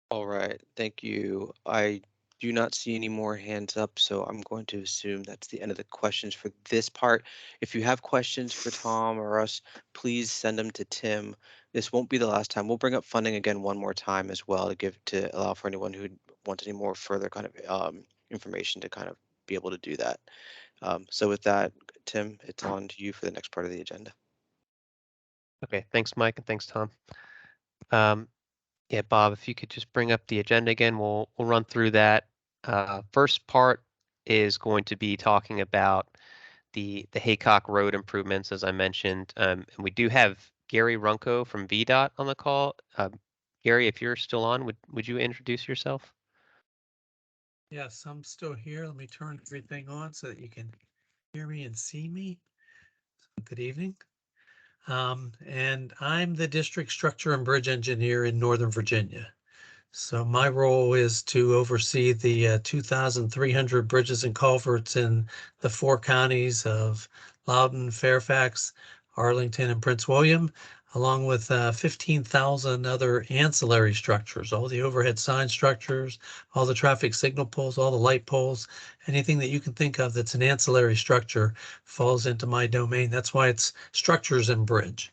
All right, thank you. I do not see any more hands up, so I'm going to assume that's the end of the questions for this part. If you have questions for Tom or us, please send them to Tim. This won't be the last time. We'll bring up funding again one more time as well to allow for anyone who wants any more further kind of information to kind of be able to do that. So with that, Tim, it's on to you for the next part of the agenda. Okay, thanks, Mike, and thanks, Tom. Yeah, Bob, if you could just bring up the agenda again, we'll run through that. First part is going to be talking about the Haycock Road improvements, as I mentioned, and we do have Gary Runco from VDOT on the call. Gary, if you're still on, would you introduce yourself? Yes, I'm still here. Let me turn everything on so that you can hear me and see me. Good evening. And I'm the district structure and bridge engineer in Northern Virginia. So my role is to oversee the 2,300 bridges and culverts in the 4 counties of Loudoun, Fairfax, Arlington, and Prince William, along with 15,000 other ancillary structures, all the overhead sign structures, all the traffic signal poles, all the light poles, anything that you can think of that's an ancillary structure falls into my domain. That's why it's structures and bridge.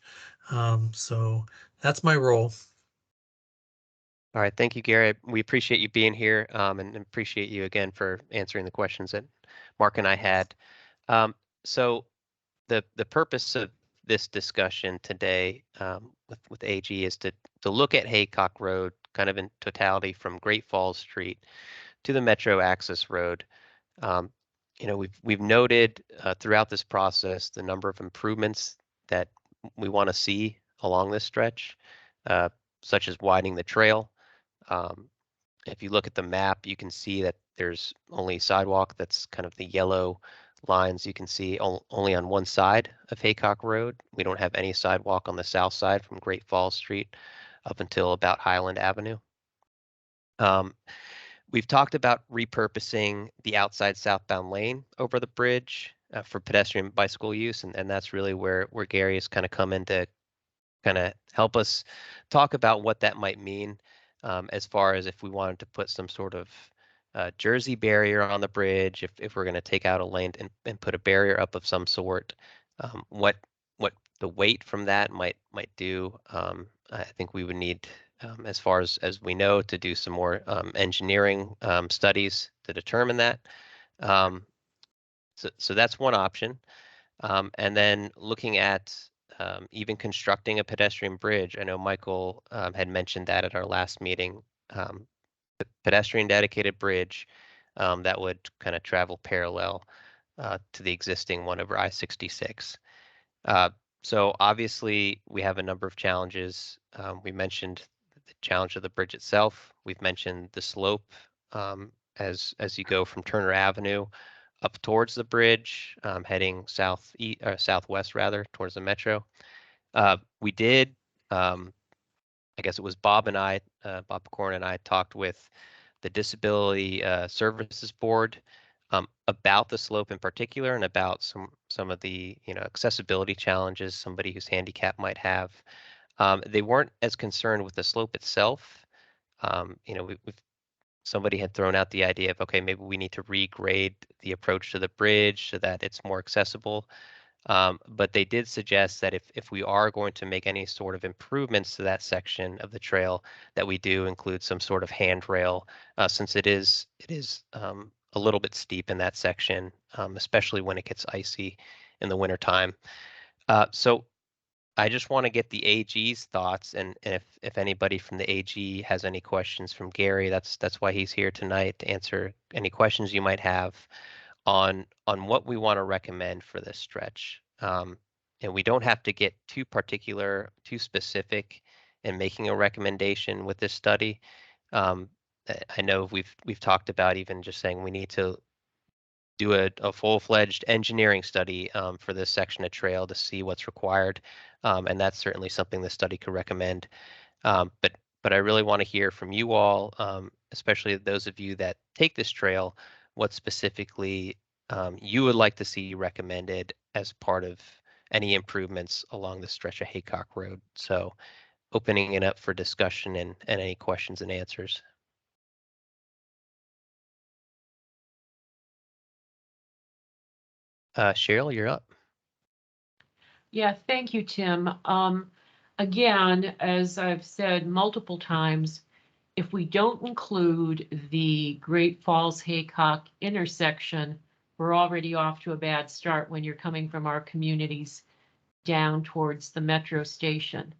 So that's my role. All right, thank you, Gary. We appreciate you being here, and appreciate you again for answering the questions that Mark and I had. So the purpose of this discussion today with AG is to look at Haycock Road kind of in totality from Great Falls Street to the Metro Access Road. You know, we've noted throughout this process the number of improvements that we want to see along this stretch, such as widening the trail. If you look at the map, you can see that there's only sidewalk. That's kind of the yellow lines you can see only on one side of Haycock Road. We don't have any sidewalk on the south side from Great Falls Street up until about Highland Avenue. We've talked about repurposing the outside southbound lane over the bridge for pedestrian and bicycle use, and that's really where Gary has kind of come in to kind of help us talk about what that might mean, as far as if we wanted to put some sort of Jersey barrier on the bridge, if we're going to take out a lane and put a barrier up of some sort, what the weight from that might do. I think we would need, as far as we know, to do some more engineering studies to determine that. So that's one option. And then looking at even constructing a pedestrian bridge. I know Michael had mentioned that at our last meeting. The pedestrian dedicated bridge that would kind of travel parallel to the existing one over I-66. So obviously we have a number of challenges. We mentioned the challenge of the bridge itself. We've mentioned the slope as you go from Turner Avenue up towards the bridge, heading southwest rather, towards the metro. We did, I guess it was Bob Corn and I talked with the Disability Services Board about the slope in particular and about some of the accessibility challenges somebody who's handicapped might have. They weren't as concerned with the slope itself. Somebody had thrown out the idea of, okay, maybe we need to regrade the approach to the bridge so that it's more accessible. But they did suggest that if we are going to make any sort of improvements to that section of the trail, that we do include some sort of handrail, since it is a little bit steep in that section, especially when it gets icy in the wintertime. So I just want to get the AG's thoughts, and if anybody from the AG has any questions from Gary, that's why he's here tonight, to answer any questions you might have on what we want to recommend for this stretch. And we don't have to get too particular, too specific in making a recommendation with this study. I know we've talked about even just saying we need to do a full-fledged engineering study for this section of trail to see what's required. And that's certainly something the study could recommend. But I really want to hear from you all, especially those of you that take this trail, what specifically you would like to see recommended as part of any improvements along the stretch of Haycock Road. So opening it up for discussion and any questions and answers. Cheryl, you're up. Yeah, thank you, Tim. Again, as I've said multiple times, if we don't include the Great Falls Haycock intersection, we're already off to a bad start when you're coming from our communities down towards the metro station.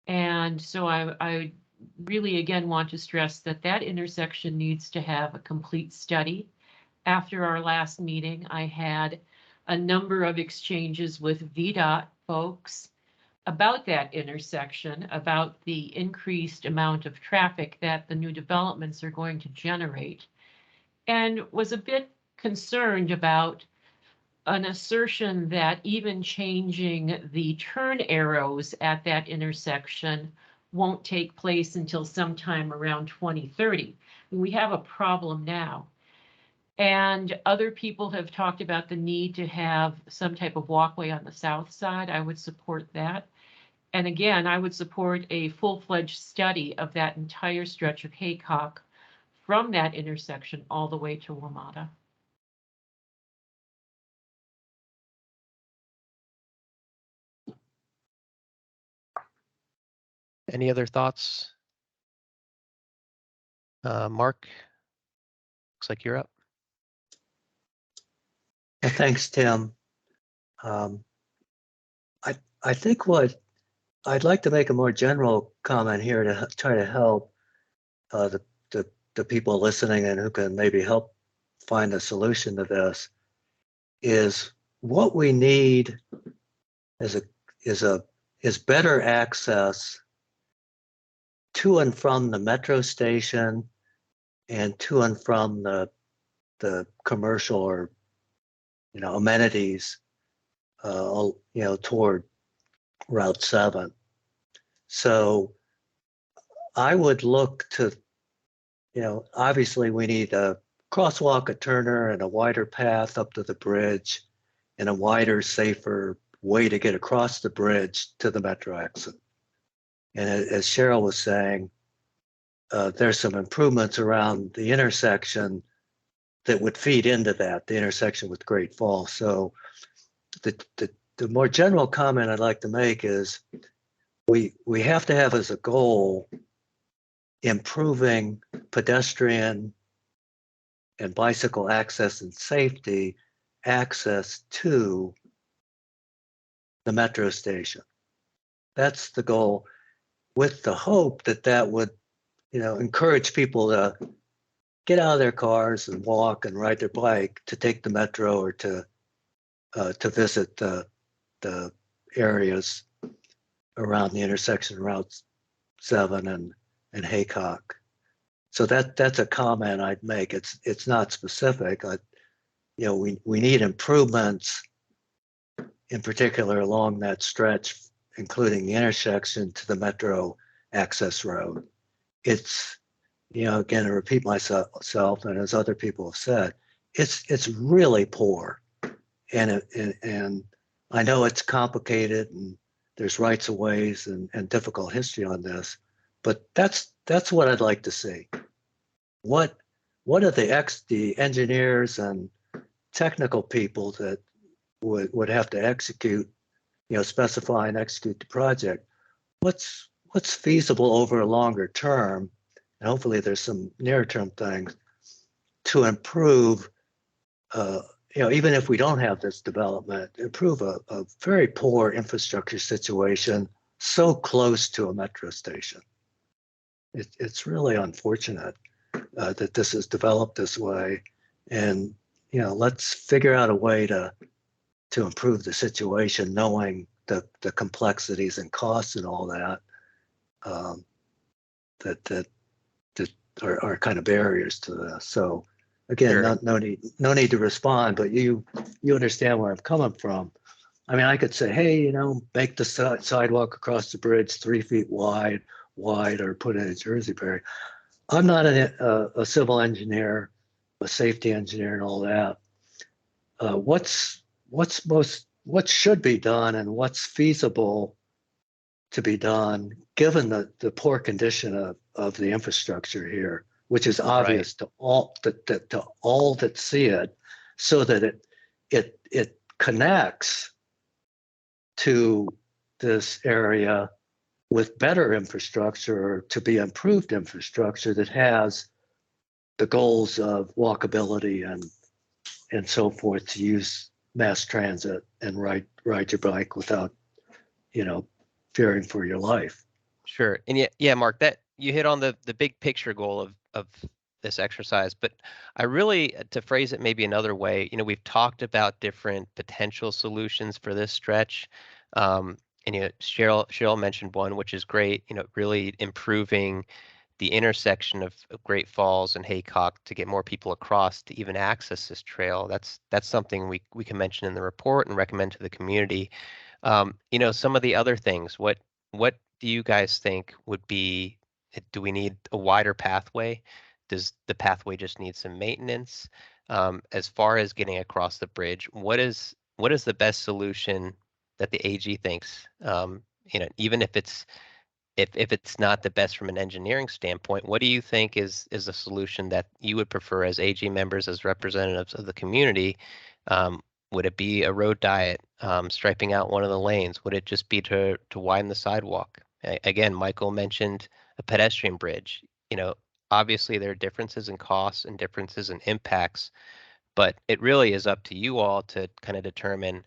And so I really, again, want to stress that that intersection needs to have a complete study. After our last meeting, I had a number of exchanges with VDOT folks about that intersection, about the increased amount of traffic that the new developments are going to generate, and was a bit concerned about an assertion that even changing the turn arrows at that intersection won't take place until sometime around 2030. We have a problem now. And other people have talked about the need to have some type of walkway on the south side. I would support that. And again, I would support a full-fledged study of that entire stretch of Haycock from that intersection all the way to WMATA. Any other thoughts? Mark, looks like you're up. Well, thanks, Tim. I think what I'd like to make a more general comment here to try to help the people listening and who can maybe help find a solution to this is what we need is better access to and from the metro station and to and from the commercial or amenities toward Route 7. So I would look to, obviously we need a crosswalk, a turner, and a wider path up to the bridge, and a wider, safer way to get across the bridge to the metro exit. And as Cheryl was saying, there's some improvements around the intersection that would feed into that, the intersection with Great Falls. So the more general comment I'd like to make is we have to have as a goal improving pedestrian and bicycle access and safety access to the metro station. That's the goal, with the hope that that would encourage people to get out of their cars and walk and ride their bike to take the metro or to visit the areas around the intersection Route 7 and Haycock. So that's a comment I'd make. It's not specific. We need improvements, in particular along that stretch, including the intersection to the metro access road. It's again, to repeat myself, and as other people have said, it's really poor, and I know it's complicated and there's rights of ways and difficult history on this, but that's what I'd like to see. What are the engineers and technical people that would have to execute, specify and execute the project? What's feasible over a longer term? And hopefully there's some near-term things to improve even if we don't have this development, improve a very poor infrastructure situation so close to a metro station. It's really unfortunate that this is developed this way, and let's figure out a way to improve the situation, knowing the complexities and costs and all that that are kind of barriers to this. So again, Sure. no need to respond, but you understand where I'm coming from. I mean, I could say, hey, make the sidewalk across the bridge 3 feet wide, or put in a Jersey barrier. I'm not a civil engineer, a safety engineer, and all that. What should be done and what's feasible to be done, given the poor condition of the infrastructure here, which is obvious to all that see it, so that it connects to this area with better infrastructure, or to be improved infrastructure that has the goals of walkability and so forth, to use mass transit and ride your bike without, fearing for your life. Sure. And yeah, Mark, that you hit on the big picture goal of this exercise, but I really, to phrase it maybe another way, we've talked about different potential solutions for this stretch. And Cheryl mentioned one, which is great, really improving the intersection of Great Falls and Haycock to get more people across to even access this trail. That's something we can mention in the report and recommend to the community. Some of the other things, what do you guys think would be, do we need a wider pathway? Does the pathway just need some maintenance? As far as getting across the bridge, what is the best solution that the AG thinks? Even if it's not the best from an engineering standpoint, what do you think is a solution that you would prefer as AG members, as representatives of the community? Would it be a road diet, striping out one of the lanes? Would it just be to widen the sidewalk? Again, Michael mentioned a pedestrian bridge. Obviously there are differences in costs and differences in impacts, but it really is up to you all to kind of determine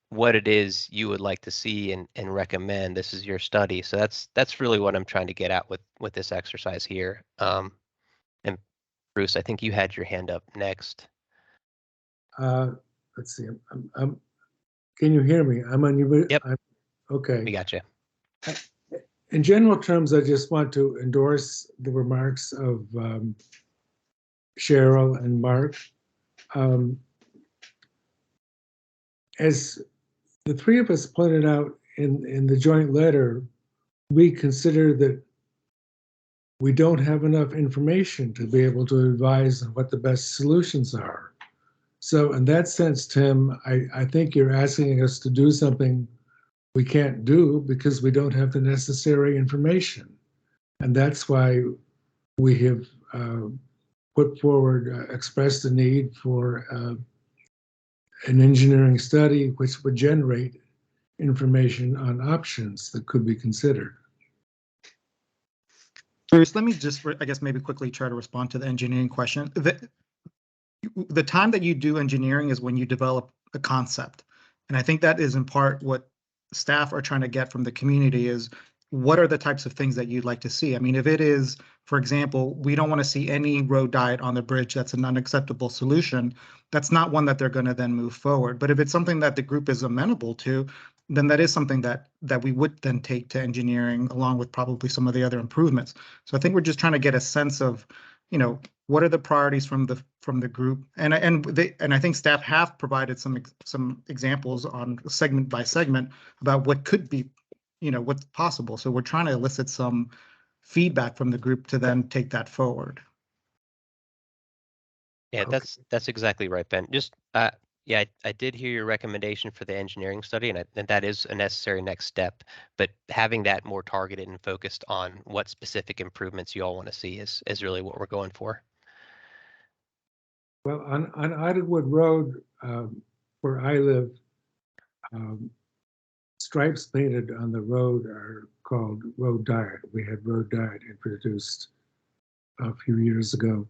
what it is you would like to see and recommend. This is your study. So that's really what I'm trying to get at with this exercise here. And Bruce, I think you had your hand up next. Let's see. Can you hear me? I'm on you. Yep. Okay. We got you. In general terms, I just want to endorse the remarks of Cheryl and Mark. As the three of us pointed out in the joint letter, we consider that we don't have enough information to be able to advise on what the best solutions are. So in that sense, Tim, I think you're asking us to do something we can't do because we don't have the necessary information. And that's why we have put forward, expressed the need for an engineering study which would generate information on options that could be considered. Bruce, let me just, I guess, maybe quickly try to respond to the engineering question. The time that you do engineering is when you develop a concept. And I think that is in part what staff are trying to get from the community is, what are the types of things that you'd like to see? I mean, if it is, for example, we don't want to see any road diet on the bridge, that's an unacceptable solution, that's not one that they're going to then move forward. But if it's something that the group is amenable to, then that is something that we would then take to engineering, along with probably some of the other improvements. So I think we're just trying to get a sense of, what are the priorities from the group, and I think staff have provided some examples on segment by segment about what could be, what's possible. So we're trying to elicit some feedback from the group to then take that forward. Yeah, Okay. that's exactly right, Ben. Just yeah, I did hear your recommendation for the engineering study, and that is a necessary next step. But having that more targeted and focused on what specific improvements you all want to see is really what we're going for. Well, on Idlewood Road, where I live, stripes painted on the road are called road diet. We had road diet introduced a few years ago.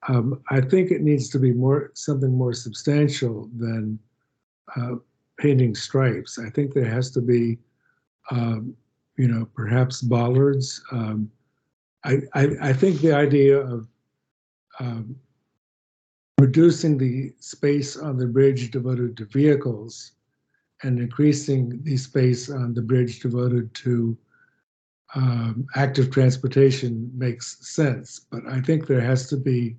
I think it needs to be something more substantial than painting stripes. I think there has to be, perhaps bollards. I think the idea of reducing the space on the bridge devoted to vehicles and increasing the space on the bridge devoted to active transportation makes sense. But I think there has to be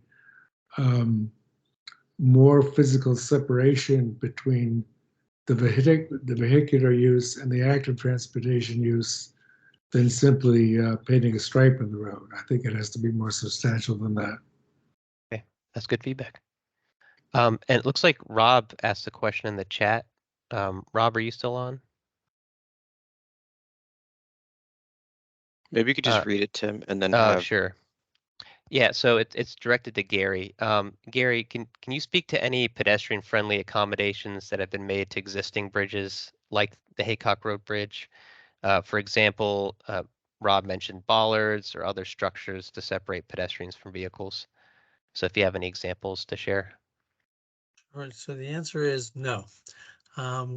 more physical separation between the vehicular use and the active transportation use than simply painting a stripe in the road. I think it has to be more substantial than that. Okay, that's good feedback. And it looks like Rob asked a question in the chat. Rob, are you still on? Maybe you could just read it, Tim, and then Oh, have. sure. Yeah, so it's directed to Gary. Gary, can you speak to any pedestrian-friendly accommodations that have been made to existing bridges like the Haycock Road Bridge? For example, Rob mentioned bollards or other structures to separate pedestrians from vehicles. So if you have any examples to share. All right, so the answer is no.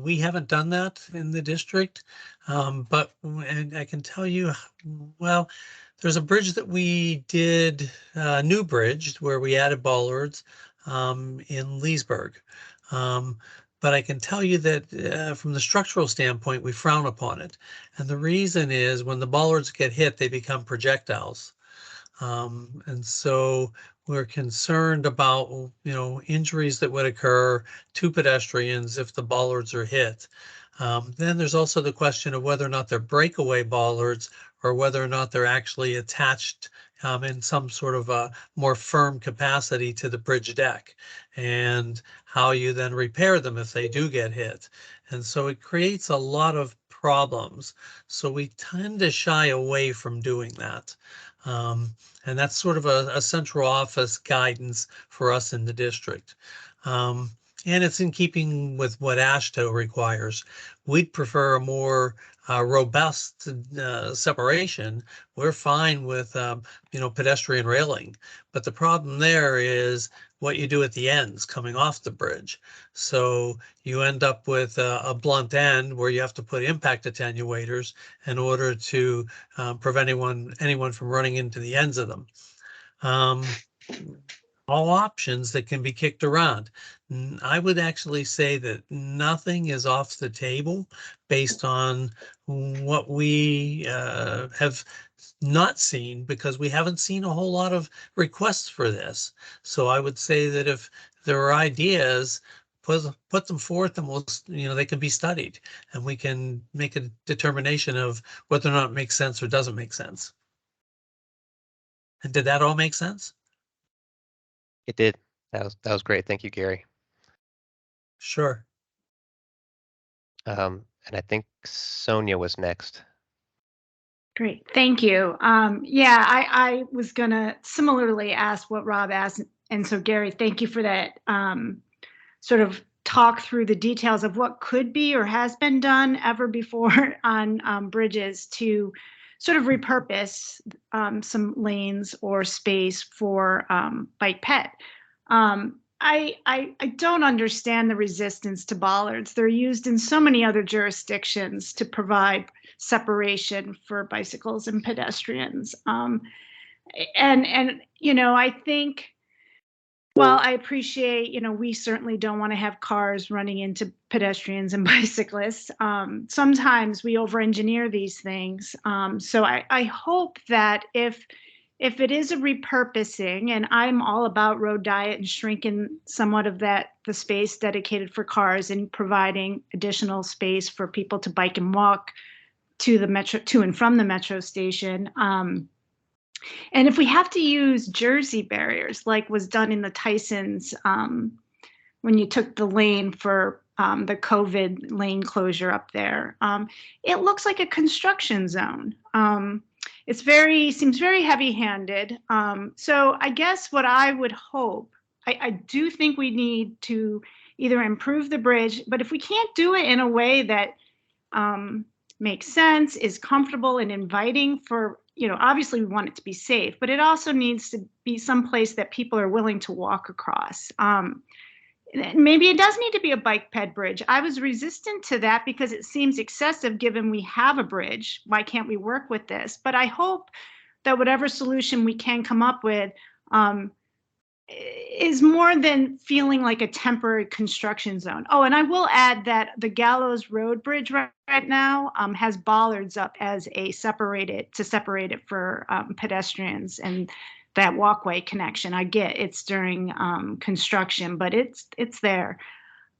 We haven't done that in the district, but and I can tell you, well, there's a bridge that we did, new bridge, where we added bollards in Leesburg. But I can tell you that from the structural standpoint, we frown upon it. And the reason is when the bollards get hit, they become projectiles. And so we're concerned about, injuries that would occur to pedestrians if the bollards are hit. Then there's also the question of whether or not they're breakaway bollards or whether or not they're actually attached in some sort of a more firm capacity to the bridge deck, and how you then repair them if they do get hit. And so it creates a lot of problems. So we tend to shy away from doing that. And that's sort of a central office guidance for us in the district. And it's in keeping with what AASHTO requires. We'd prefer a more robust separation. We're fine with, pedestrian railing, but the problem there is what you do at the ends coming off the bridge. So you end up with a blunt end where you have to put impact attenuators in order to prevent anyone from running into the ends of them. All options that can be kicked around. I would actually say that nothing is off the table based on what we have not seen, because we haven't seen a whole lot of requests for this. So I would say that if there are ideas, put them forth, and they can be studied, and we can make a determination of whether or not it makes sense or doesn't make sense. And did that all make sense? It did. That was great. Thank you, Gary. Sure. And I think Sonia was next. Great, thank you. Yeah, I was gonna similarly ask what Rob asked, and so Gary, thank you for that sort of talk through the details of what could be or has been done ever before on bridges to sort of repurpose some lanes or space for bike ped. I don't understand the resistance to bollards. They're used in so many other jurisdictions to provide separation for bicycles and pedestrians. And I think, well, I appreciate, we certainly don't want to have cars running into pedestrians and bicyclists. Sometimes we over-engineer these things. So I hope that if it is a repurposing, and I'm all about road diet and shrinking somewhat of the space dedicated for cars and providing additional space for people to bike and walk to and from the metro station. And if we have to use Jersey barriers, like was done in the Tysons, when you took the lane for the COVID lane closure up there, it looks like a construction zone. It seems very heavy-handed. So I guess what I would hope, I do think we need to either improve the bridge, but if we can't do it in a way that makes sense, is comfortable and inviting for obviously we want it to be safe, but it also needs to be someplace that people are willing to walk across. Maybe it does need to be a bike ped bridge. I was resistant to that because it seems excessive given we have a bridge. Why can't we work with this? But I hope that whatever solution we can come up with is more than feeling like a temporary construction zone. Oh, and I will add that the Gallows Road Bridge right now has bollards up as to separate it for pedestrians and that walkway connection. I get it's during construction, but it's there.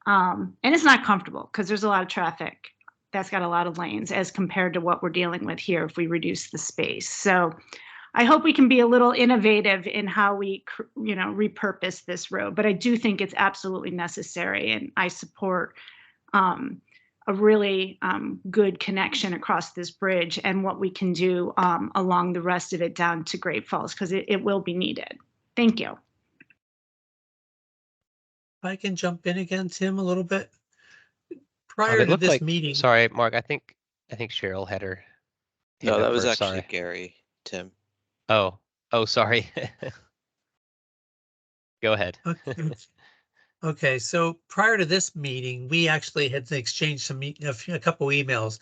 And it's not comfortable because there's a lot of traffic that's got a lot of lanes as compared to what we're dealing with here if we reduce the space. So I hope we can be a little innovative in how we, repurpose this road, but I do think it's absolutely necessary, and I support a really good connection across this bridge and what we can do along the rest of it down to Great Falls, because it will be needed. Thank you. If I can jump in again, Tim, a little bit. Prior to this meeting. Sorry, Mark, I think Cheryl had her. No, that was first, actually sorry. Gary, Tim. Oh, sorry. Go ahead. Okay, so prior to this meeting, we actually had exchanged a couple emails,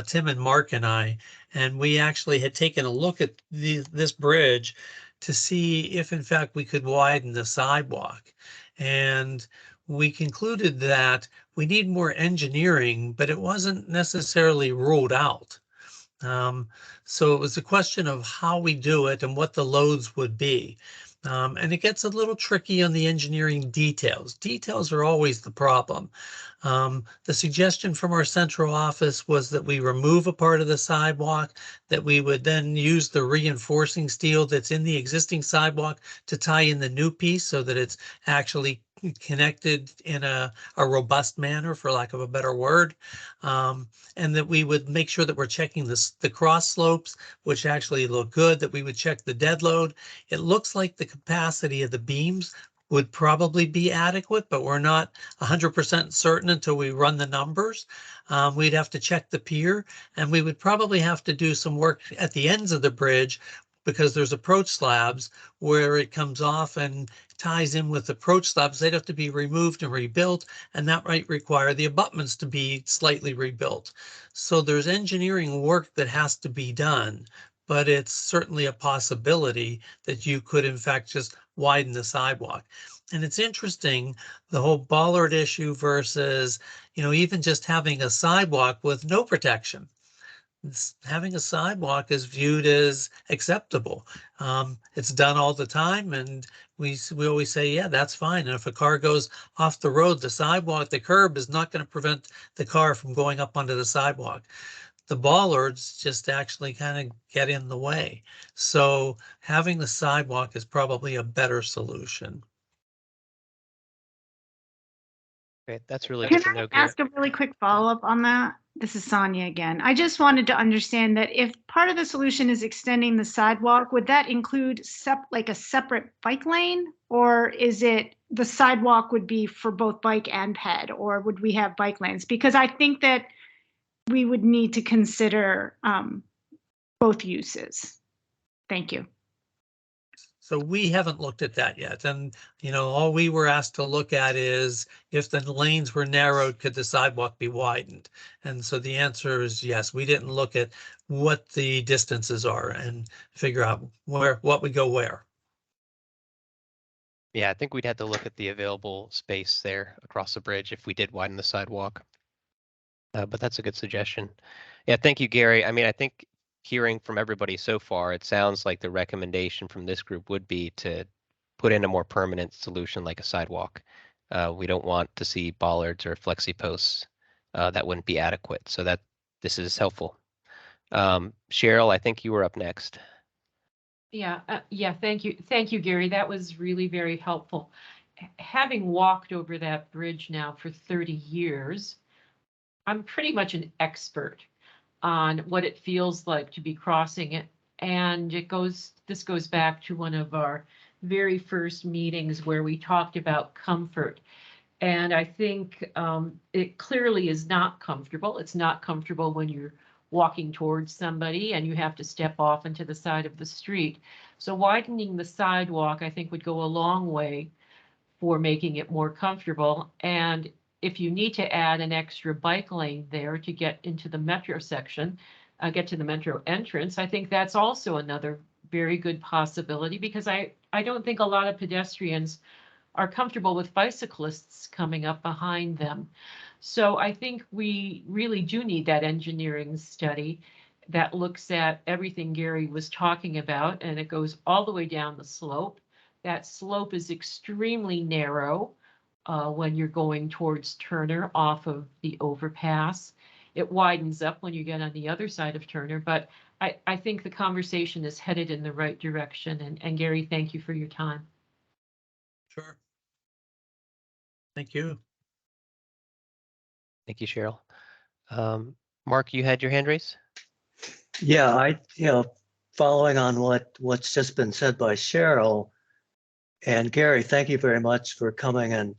Tim and Mark and I, and we actually had taken a look at this bridge to see if in fact we could widen the sidewalk. And we concluded that we need more engineering, but it wasn't necessarily ruled out. So it was a question of how we do it and what the loads would be. And it gets a little tricky on the engineering details. Details are always the problem. The suggestion from our central office was that we remove a part of the sidewalk, that we would then use the reinforcing steel that's in the existing sidewalk to tie in the new piece so that it's actually connected in a robust manner, for lack of a better word, and that we would make sure that we're checking the cross slopes, which actually look good, that we would check the dead load. It looks like the capacity of the beams would probably be adequate, but we're not 100% certain until we run the numbers. We'd have to check the pier, and we would probably have to do some work at the ends of the bridge because there's approach slabs where it comes off and ties in with approach slabs. They'd have to be removed and rebuilt, and that might require the abutments to be slightly rebuilt. So there's engineering work that has to be done, but it's certainly a possibility that you could in fact just widen the sidewalk. And it's interesting, the whole bollard issue versus, even just having a sidewalk with no protection. Having a sidewalk is viewed as acceptable. It's done all the time, and we always say, yeah, that's fine. And if a car goes off the road, the sidewalk, the curb is not going to prevent the car from going up onto the sidewalk. The bollards just actually kind of get in the way. So having the sidewalk is probably a better solution. Okay, that's really good to know. Can I ask a really quick follow-up on that? This is Sonia again. I just wanted to understand that if part of the solution is extending the sidewalk, would that include like a separate bike lane? Or is it the sidewalk would be for both bike and ped, or would we have bike lanes? Because I think that we would need to consider both uses. Thank you. So we haven't looked at that yet. And, all we were asked to look at is if the lanes were narrowed, could the sidewalk be widened? And so the answer is yes. We didn't look at what the distances are and figure out what would go where. Yeah, I think we'd have to look at the available space there across the bridge if we did widen the sidewalk. But that's a good suggestion. Yeah, thank you, Gary. I mean, I think hearing from everybody so far, it sounds like the recommendation from this group would be to put in a more permanent solution like a sidewalk. We don't want to see bollards or flexi posts. That wouldn't be adequate. So that this is helpful. Cheryl, I think you were up next. Yeah, thank you, Gary. That was really very helpful. Having walked over that bridge now for 30 years, I'm pretty much an expert on what it feels like to be crossing it. And this goes back to one of our very first meetings where we talked about comfort. And I think it clearly is not comfortable. It's not comfortable when you're walking towards somebody and you have to step off into the side of the street. So widening the sidewalk, I think, would go a long way for making it more comfortable. And if you need to add an extra bike lane there to get into the metro section, get to the metro entrance, I think that's also another very good possibility, because I don't think a lot of pedestrians are comfortable with bicyclists coming up behind them. So I think we really do need that engineering study that looks at everything Gary was talking about, and it goes all the way down the slope. That slope is extremely narrow when you're going towards Turner off of the overpass. It widens up when you get on the other side of Turner, but I think the conversation is headed in the right direction. And Gary, thank you for your time. Sure. Thank you. Thank you, Cheryl. Mark, you had your hand raised? Yeah, following on what's just been said by Cheryl and Gary, thank you very much for coming and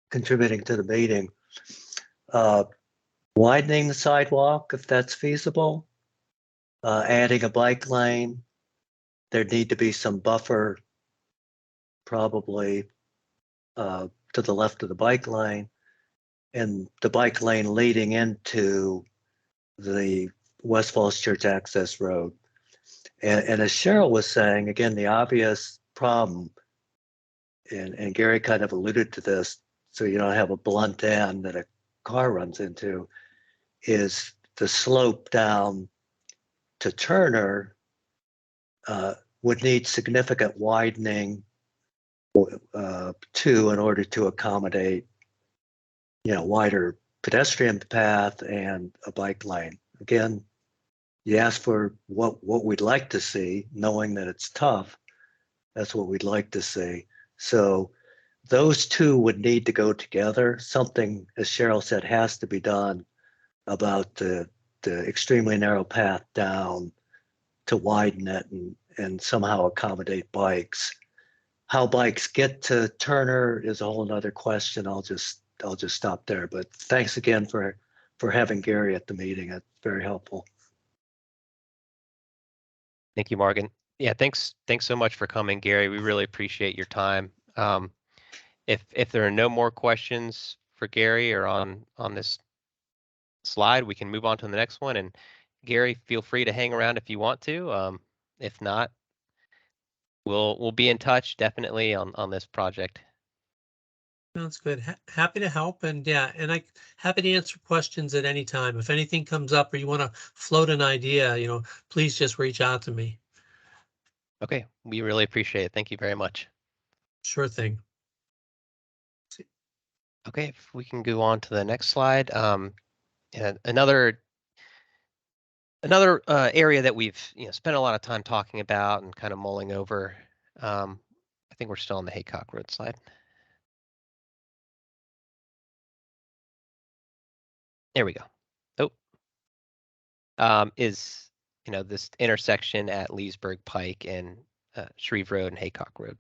contributing to the meeting. Widening the sidewalk, if that's feasible, adding a bike lane. There need to be some buffer, probably to the left of the bike lane, and the bike lane leading into the West Falls Church access road. And as Cheryl was saying, again, the obvious problem, and Gary kind of alluded to this, so you don't have a blunt end that a car runs into, is the slope down to Turner would need significant widening in order to accommodate, wider pedestrian path and a bike lane. Again, you ask for what we'd like to see, knowing that it's tough. That's what we'd like to see. So those two would need to go together. Something, as Cheryl said, has to be done about the extremely narrow path down to widen it and somehow accommodate bikes. How bikes get to Turner is a whole nother question. I'll just stop there. But thanks again for having Gary at the meeting. It's very helpful. Thank you, Morgan. Yeah, thanks so much for coming, Gary. We really appreciate your time. If there are no more questions for Gary or on this slide, we can move on to the next one. And Gary, feel free to hang around if you want to. If not, we'll be in touch definitely on this project. Sounds good. Happy to help, and I'm happy to answer questions at any time. If anything comes up or you want to float an idea, please just reach out to me. Okay, we really appreciate it. Thank you very much. Sure thing. Okay, if we can go on to the next slide. Another area that we've spent a lot of time talking about and kind of mulling over. I think we're still on the Haycock Road slide. There we go. Is this intersection at Leesburg, Pike, and Shreve Road and Haycock Road.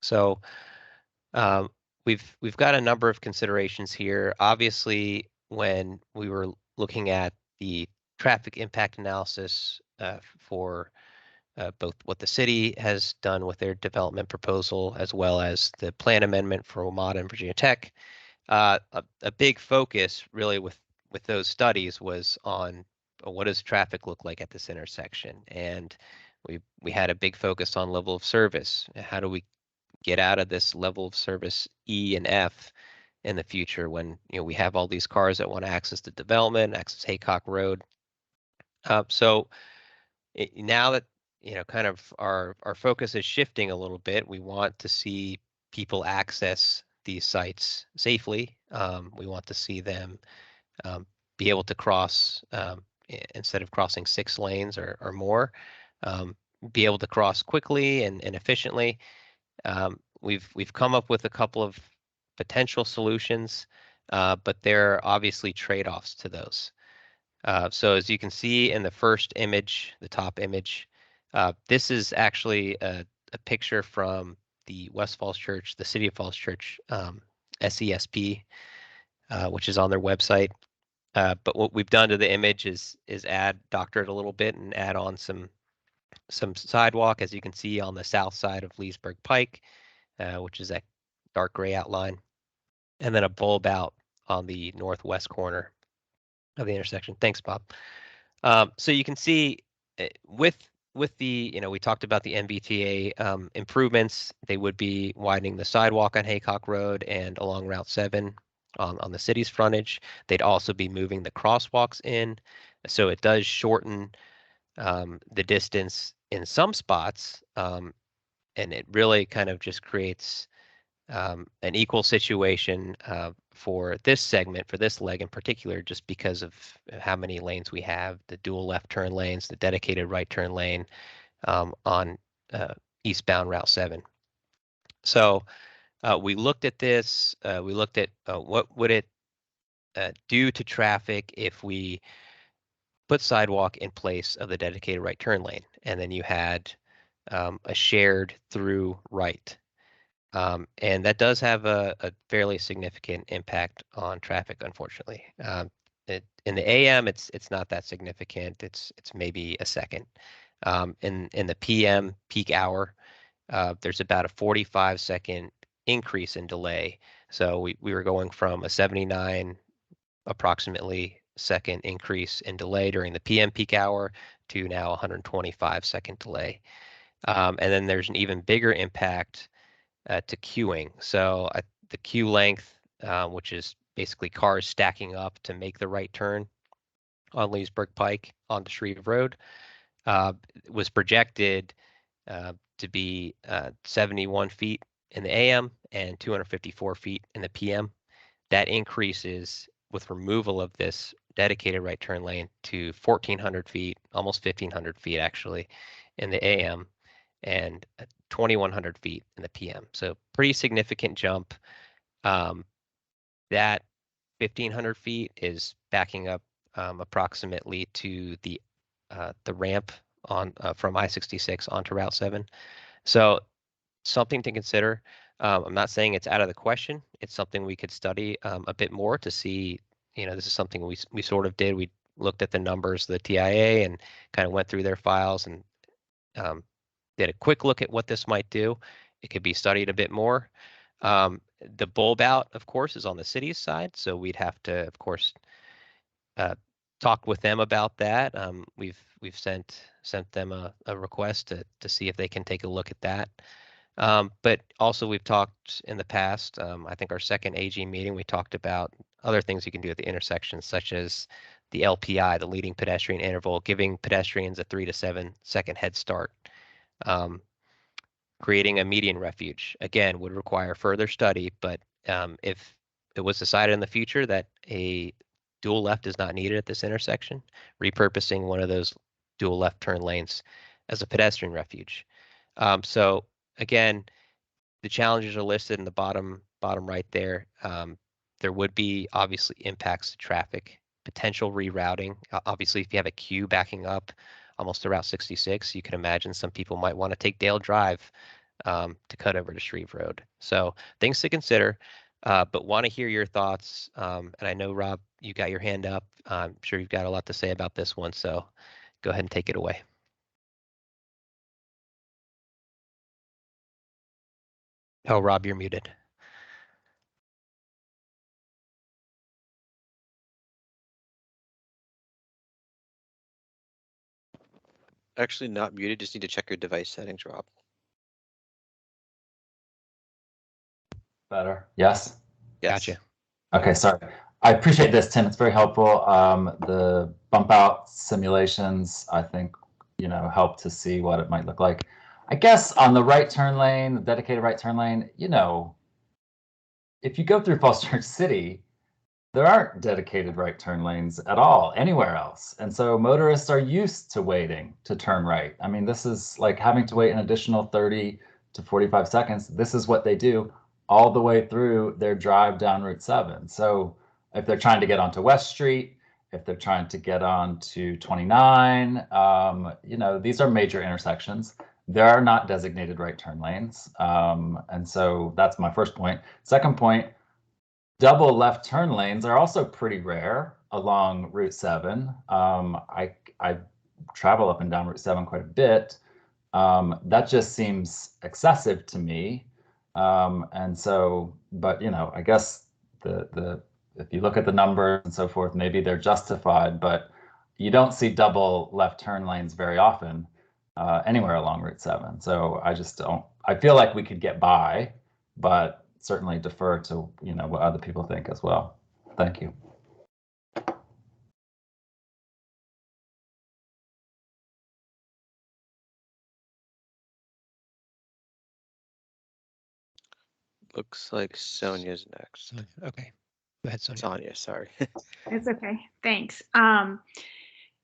So we've got a number of considerations here. Obviously, when we were looking at the traffic impact analysis for both what the city has done with their development proposal, as well as the plan amendment for WMATA and Virginia Tech, a big focus really with those studies was on what does traffic look like at this intersection, and we had a big focus on level of service. How do we get out of this level of service E and F in the future when we have all these cars that want to access the development, access Haycock Road? So now that kind of our focus is shifting a little bit, we want to see people access these sites safely. We want to see them be able to cross instead of crossing 6 lanes or more, be able to cross quickly and efficiently. We've come up with a couple of potential solutions, but there are obviously trade-offs to those. So as you can see in the first image, the top image, this is actually a picture from the West Falls Church, the City of Falls Church SESP, which is on their website. But what we've done to the image is doctor it a little bit and add on some sidewalk, as you can see on the south side of Leesburg Pike, which is that dark gray outline, and then a bulb out on the northwest corner of the intersection. Thanks, Bob. So you can see with the, we talked about the MBTA improvements. They would be widening the sidewalk on Haycock Road and along Route 7 on the city's frontage. They'd also be moving the crosswalks in, so it does shorten the distance in some spots, and it really kind of just creates an equal situation for this segment, for this leg in particular, just because of how many lanes we have, the dual left turn lanes, the dedicated right turn lane on eastbound Route 7. So we looked at this, we looked at what would it do to traffic if we put sidewalk in place of the dedicated right turn lane, and then you had a shared through right. And that does have a fairly significant impact on traffic, unfortunately. In the AM, it's not that significant. It's maybe a second. In the PM peak hour, there's about a 45-second increase in delay. So we were going from a 79 approximately second increase in delay during the PM peak hour to now 125-second delay. And then there's an even bigger impact to queuing. So the queue length, which is basically cars stacking up to make the right turn on Leesburg Pike onto Shreve Road, was projected to be 71 feet in the AM and 254 feet in the PM. That increases with removal of this dedicated right turn lane to 1,400 feet, almost 1,500 feet actually, in the AM, and 2,100 feet in the PM. So pretty significant jump. That 1,500 feet is backing up approximately to the ramp on from I-66 onto Route 7. So something to consider. I'm not saying it's out of the question. It's something we could study a bit more to see. This is something we sort of did. We looked at the numbers, the TIA, and kind of went through their files and did a quick look at what this might do. It could be studied a bit more. The bulb out, of course, is on the city's side, so we'd have to, of course, talk with them about that. We've sent them a request to see if they can take a look at that. But also we've talked in the past, I think our second AG meeting, we talked about other things you can do at the intersections, such as the LPI, the leading pedestrian interval, giving pedestrians a 3 to 7 second head start. Creating a median refuge, again, would require further study, but if it was decided in the future that a dual left is not needed at this intersection, repurposing one of those dual left turn lanes as a pedestrian refuge. So again, the challenges are listed in the bottom right there. There would be obviously impacts to traffic, potential rerouting. Obviously, if you have a queue backing up almost to Route 66, you can imagine some people might want to take Dale Drive to cut over to Shreve Road. So things to consider, but want to hear your thoughts. And I know, Rob, you got your hand up. I'm sure you've got a lot to say about this one, so go ahead and take it away. Oh, Rob, you're muted. Actually not muted, just need to check your device settings, Rob. Better. Yes. Yes. Gotcha. Okay, sorry. I appreciate this, Tim. It's very helpful. The bump out simulations, I think, help to see what it might look like. I guess on the right turn lane, the dedicated right turn lane, if you go through Falls Church City, there aren't dedicated right turn lanes at all anywhere else. And so motorists are used to waiting to turn right. I mean, this is like having to wait an additional 30 to 45 seconds. This is what they do all the way through their drive down Route 7. So if they're trying to get onto West Street, if they're trying to get on to 29, these are major intersections. There are not designated right turn lanes. And so that's my first point. Second point, double left turn lanes are also pretty rare. along Route 7. I travel up and down Route 7 quite a bit. That just seems excessive to me. And so, but you know, I guess if you look at the numbers and so forth, maybe they're justified, but you don't see double left turn lanes very often anywhere along Route 7. So I just don't, I feel like we could get by, but certainly defer to, you know, what other people think as well. Thank you. Looks like Sonia's next. Okay. Go ahead, Sonia. Sonia, sorry. It's okay. Thanks.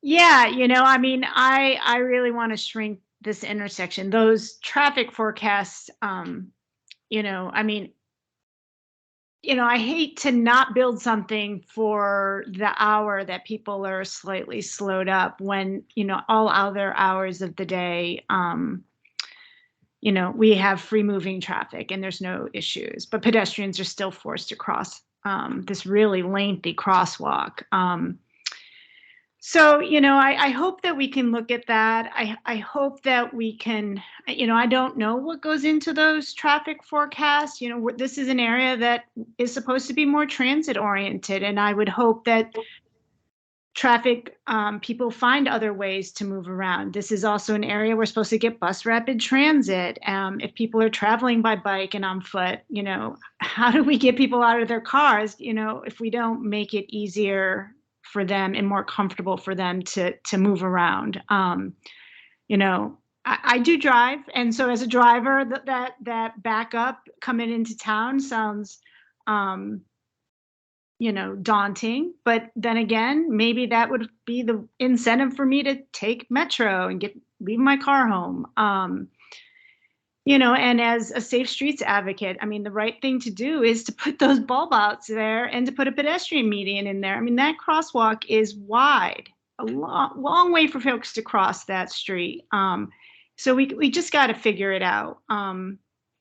Yeah, you know, I mean, I really want to shrink this intersection. Those traffic forecasts, you know, I mean, you know, I hate to not build something for the hour that people are slightly slowed up when, you know, all other hours of the day, you know, we have free moving traffic and there's no issues, but pedestrians are still forced to cross this really lengthy crosswalk. So, you know, I hope that we can look at that. I hope that we can, you know, I don't know what goes into those traffic forecasts. You know, this is an area that is supposed to be more transit oriented. And I would hope that traffic people find other ways to move around. This is also an area we're supposed to get bus rapid transit. If people are traveling by bike and on foot, you know, how do we get people out of their cars, you know, if we don't make it easier for them and more comfortable for them to move around. You know, I do drive, and so as a driver, that backup coming into town sounds, you know, daunting. But then again, maybe that would be the incentive for me to take Metro and leave my car home. You know, and as a safe streets advocate, I mean, the right thing to do is to put those bulb outs there and to put a pedestrian median in there. I mean, that crosswalk is wide, a long way for folks to cross that street. So we just got to figure it out.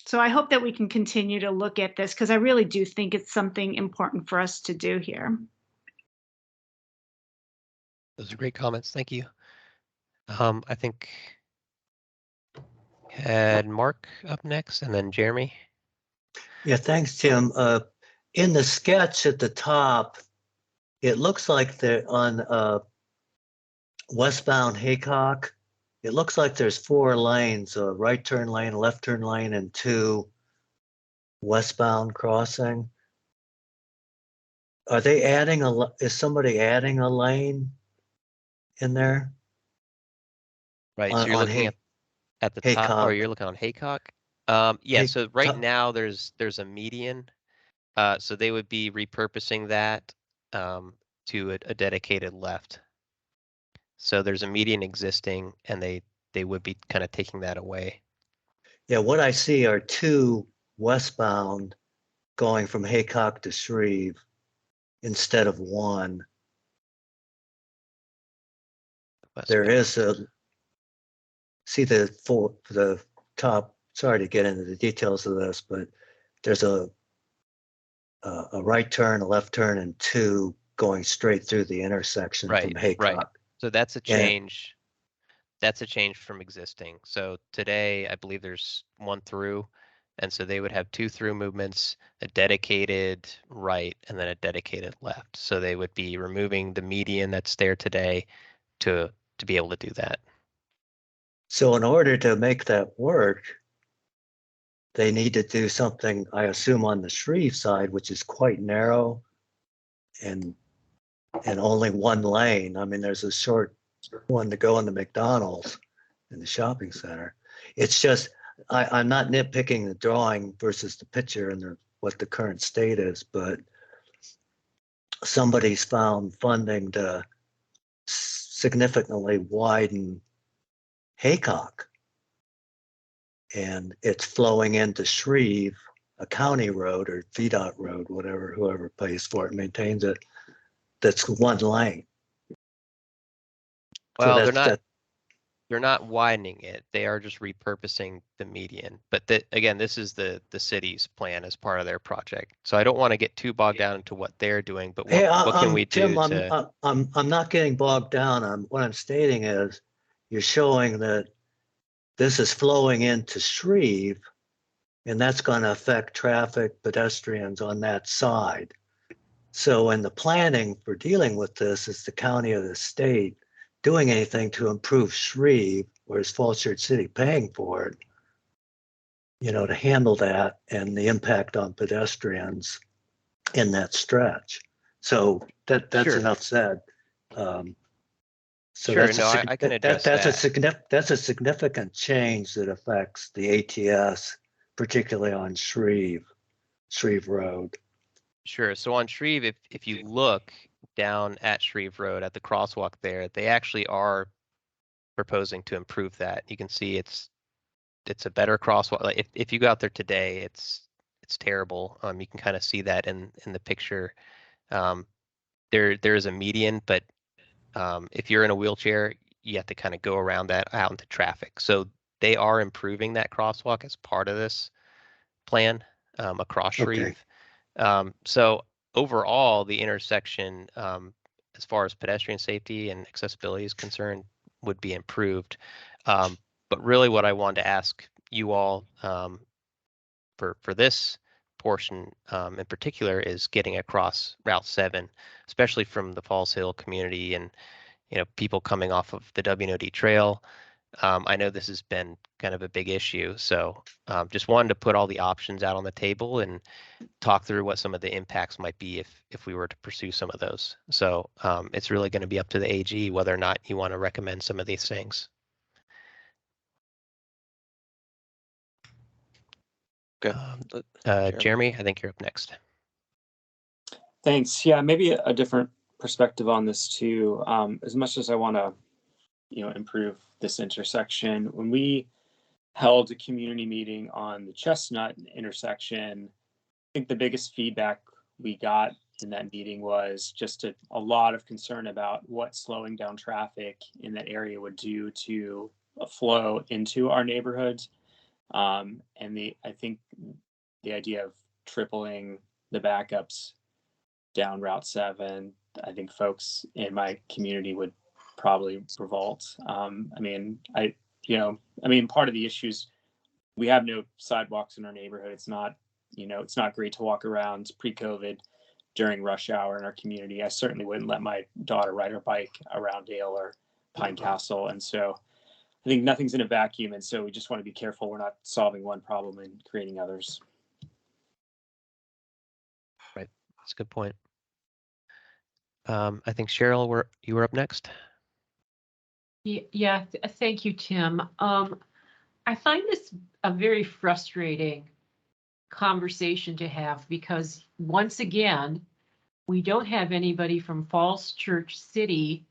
So I hope that we can continue to look at this because I really do think it's something important for us to do here. Those are great comments. Thank you. I think had Mark up next and then Jeremy. Yeah, thanks, Tim. In the sketch at the top, it looks like they're on westbound Haycock. It looks like there's 4 lanes, a right turn lane, left turn lane, and 2 westbound crossing. Are they adding is somebody adding a lane in there? Right, so you're looking at the top, or Haycock. you're looking on Haycock. Yeah, so right top. now there's a median. So they would be repurposing that to a dedicated left. So there's a median existing, and they would be kind of taking that away. Yeah, what I see are 2 westbound going from Haycock to Shreve instead of 1. There is see the top, sorry to get into the details of this, but there's a right turn, a left turn, and 2 going straight through the intersection from Haycock. Right. So that's a change. That's a change from existing. So today, I believe there's 1 through, and so they would have 2 through movements, a dedicated right, and then a dedicated left. So they would be removing the median that's there today to be able to do that. So in order to make that work, they need to do something, I assume, on the Shreve side, which is quite narrow and only 1 lane. I mean, there's a short one to go in the McDonald's in the shopping center. It's just, I'm not nitpicking the drawing versus the picture and what the current state is, but somebody's found funding to significantly widen Haycock. And it's flowing into Shreve, a county road or VDOT road, whatever, whoever pays for it, maintains it. That's 1 lane. Well, So they're not. they're not widening it. They are just repurposing the median. But again, this is the city's plan as part of their project. So I don't want to get too bogged down into what they're doing, but Hey, what can we do Tim, to? I'm not getting bogged down. What I'm stating is you're showing that this is flowing into Shreve, and that's going to affect traffic, pedestrians on that side. So in the planning for dealing with this, is the county or the state doing anything to improve Shreve, or is Falls Church City paying for it, to handle that and the impact on pedestrians in that stretch? So that's Sure. enough said. So Sure, that's no, I can address that's that. that's a significant change that affects the ATS, particularly on Shreve Road. Sure. So on Shreve, if you look down at Shreve Road at the crosswalk there, they actually are proposing to improve that. You can see it's a better crosswalk. Like if you go out there today, it's terrible. You can kind of see that in the picture. There is a median, but if you're in a wheelchair, you have to kind of go around that out into traffic. So they are improving that crosswalk as part of this plan across Shreve. So overall, the intersection, as far as pedestrian safety and accessibility is concerned, would be improved. But really what I wanted to ask you all for this portion in particular is getting across Route 7, especially from the Falls Hill community and people coming off of the WNOD trail. I know this has been kind of a big issue, so just wanted to put all the options out on the table and talk through what some of the impacts might be if we were to pursue some of those. So it's really going to be up to the AG whether or not you want to recommend some of these things. Okay. Jeremy, I think you're up next. Thanks. Yeah, maybe a different perspective on this too. As much as I want to, improve this intersection, when we held a community meeting on the Chestnut intersection, I think the biggest feedback we got in that meeting was just a lot of concern about what slowing down traffic in that area would do to a flow into our neighborhoods. And I think the idea of tripling the backups down Route 7, I think folks in my community would probably revolt. Part of the issues, we have no sidewalks in our neighborhood. It's not great to walk around pre-COVID during rush hour in our community. I certainly wouldn't let my daughter ride her bike around Dale or Pine Castle. And so I think nothing's in a vacuum. And so we just want to be careful we're not solving one problem and creating others. Right. That's a good point. I think Cheryl, you were up next. Yeah, thank you, Tim. I find this a very frustrating conversation to have because once again, we don't have anybody from Falls Church City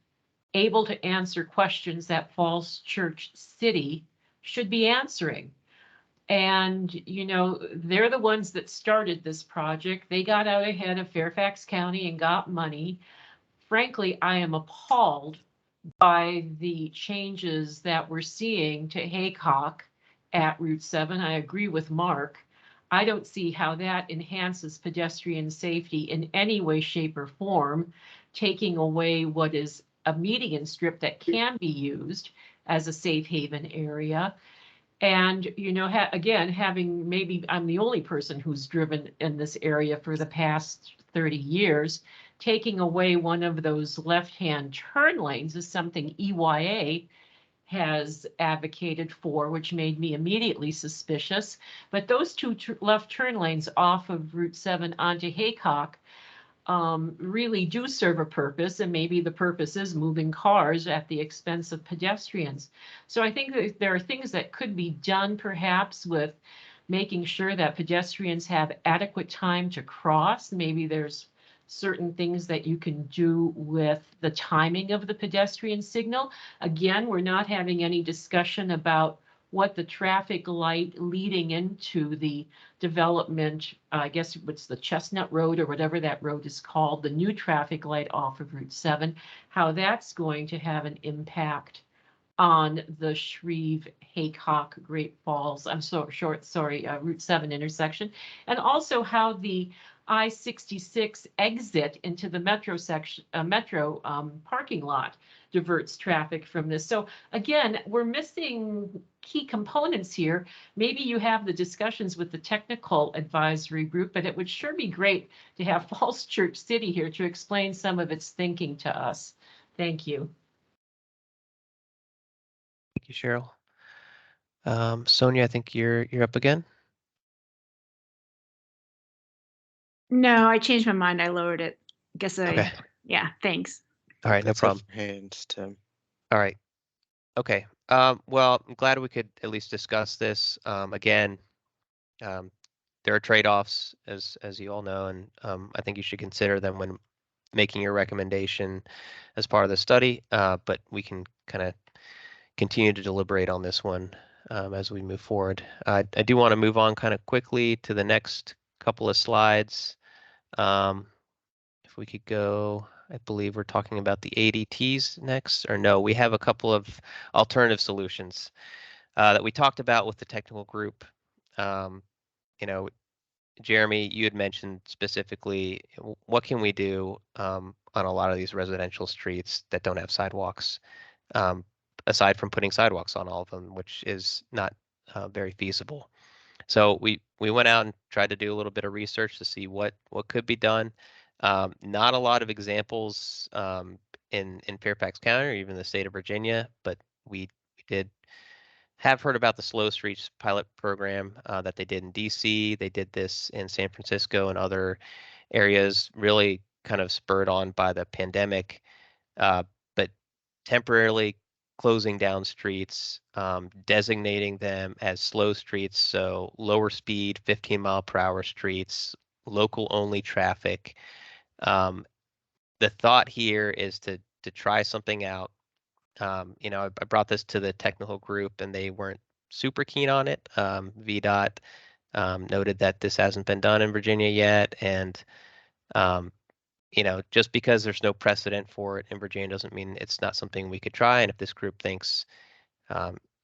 able to answer questions that Falls Church City should be answering. And, they're the ones that started this project. They got out ahead of Fairfax County and got money. Frankly, I am appalled by the changes that we're seeing to Haycock at Route 7. I agree with Mark. I don't see how that enhances pedestrian safety in any way, shape, or form, taking away what is a median strip that can be used as a safe haven area. And, again, having maybe I'm the only person who's driven in this area for the past 30 years, taking away one of those left-hand turn lanes is something EYA has advocated for, which made me immediately suspicious. But those two left turn lanes off of Route 7 onto Haycock really do serve a purpose, and maybe the purpose is moving cars at the expense of pedestrians. So I think that there are things that could be done perhaps with making sure that pedestrians have adequate time to cross. Maybe there's certain things that you can do with the timing of the pedestrian signal. Again, we're not having any discussion about what the traffic light leading into the development, I guess it's the Chestnut Road or whatever that road is called, the new traffic light off of Route 7, how that's going to have an impact on the Shreve, Haycock, Great Falls, Route 7 intersection, and also how the I-66 exit into the metro parking lot diverts traffic from this. So again, we're missing key components here. Maybe you have the discussions with the technical advisory group, but it would sure be great to have Falls Church City here to explain some of its thinking to us. Thank you. Thank you, Cheryl. Sonia, I think you're up again. No, I changed my mind. I lowered it. Okay. Yeah, thanks. All right, no That's up problem. for hands, Tim. All right. Okay. Well, I'm glad we could at least discuss this. Again, there are trade-offs, as you all know, and I think you should consider them when making your recommendation as part of the study. But we can kind of continue to deliberate on this one as we move forward. I do want to move on kind of quickly to the next couple of slides. If we could go, I believe we're talking about the ADTs next, or no, we have a couple of alternative solutions that we talked about with the technical group. You know, Jeremy, you had mentioned specifically, what can we do on a lot of these residential streets that don't have sidewalks, aside from putting sidewalks on all of them, which is not very feasible. So we went out and tried to do a little bit of research to see what could be done. Not a lot of examples in Fairfax County or even the state of Virginia, but we did have heard about the Slow Streets pilot program that they did in DC. They did this in San Francisco and other areas, really kind of spurred on by the pandemic, but temporarily closing down streets, designating them as slow streets, so lower speed, 15-mile-per-hour streets, local only traffic. The thought here is to try something out. You know, I brought this to the technical group and they weren't super keen on it. VDOT noted that this hasn't been done in Virginia yet, and you know, just because there's no precedent for it in Virginia doesn't mean it's not something we could try. And if this group thinks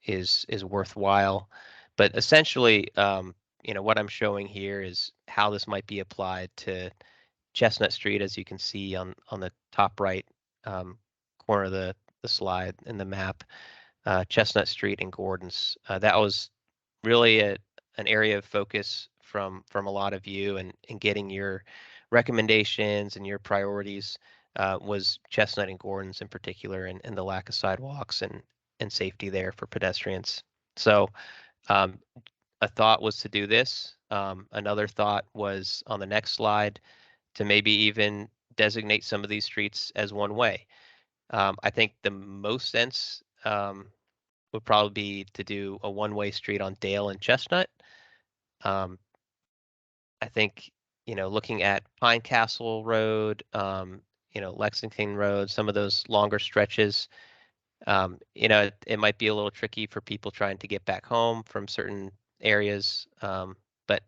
is worthwhile, but essentially, you know, what I'm showing here is how this might be applied to Chestnut Street, as you can see on the top right corner of the slide in the map, Chestnut Street and Gordon's. That was really an area of focus from a lot of you, and getting your recommendations and your priorities was Chestnut and Gordon's in particular, and the lack of sidewalks and safety there for pedestrians. So a thought was to do this. Another thought was on the next slide to maybe even designate some of these streets as one way. I think the most sense would probably be to do a one-way street on Dale and Chestnut. I think, you know, looking at Pine Castle Road, you know, Lexington Road, some of those longer stretches, you know, it might be a little tricky for people trying to get back home from certain areas, but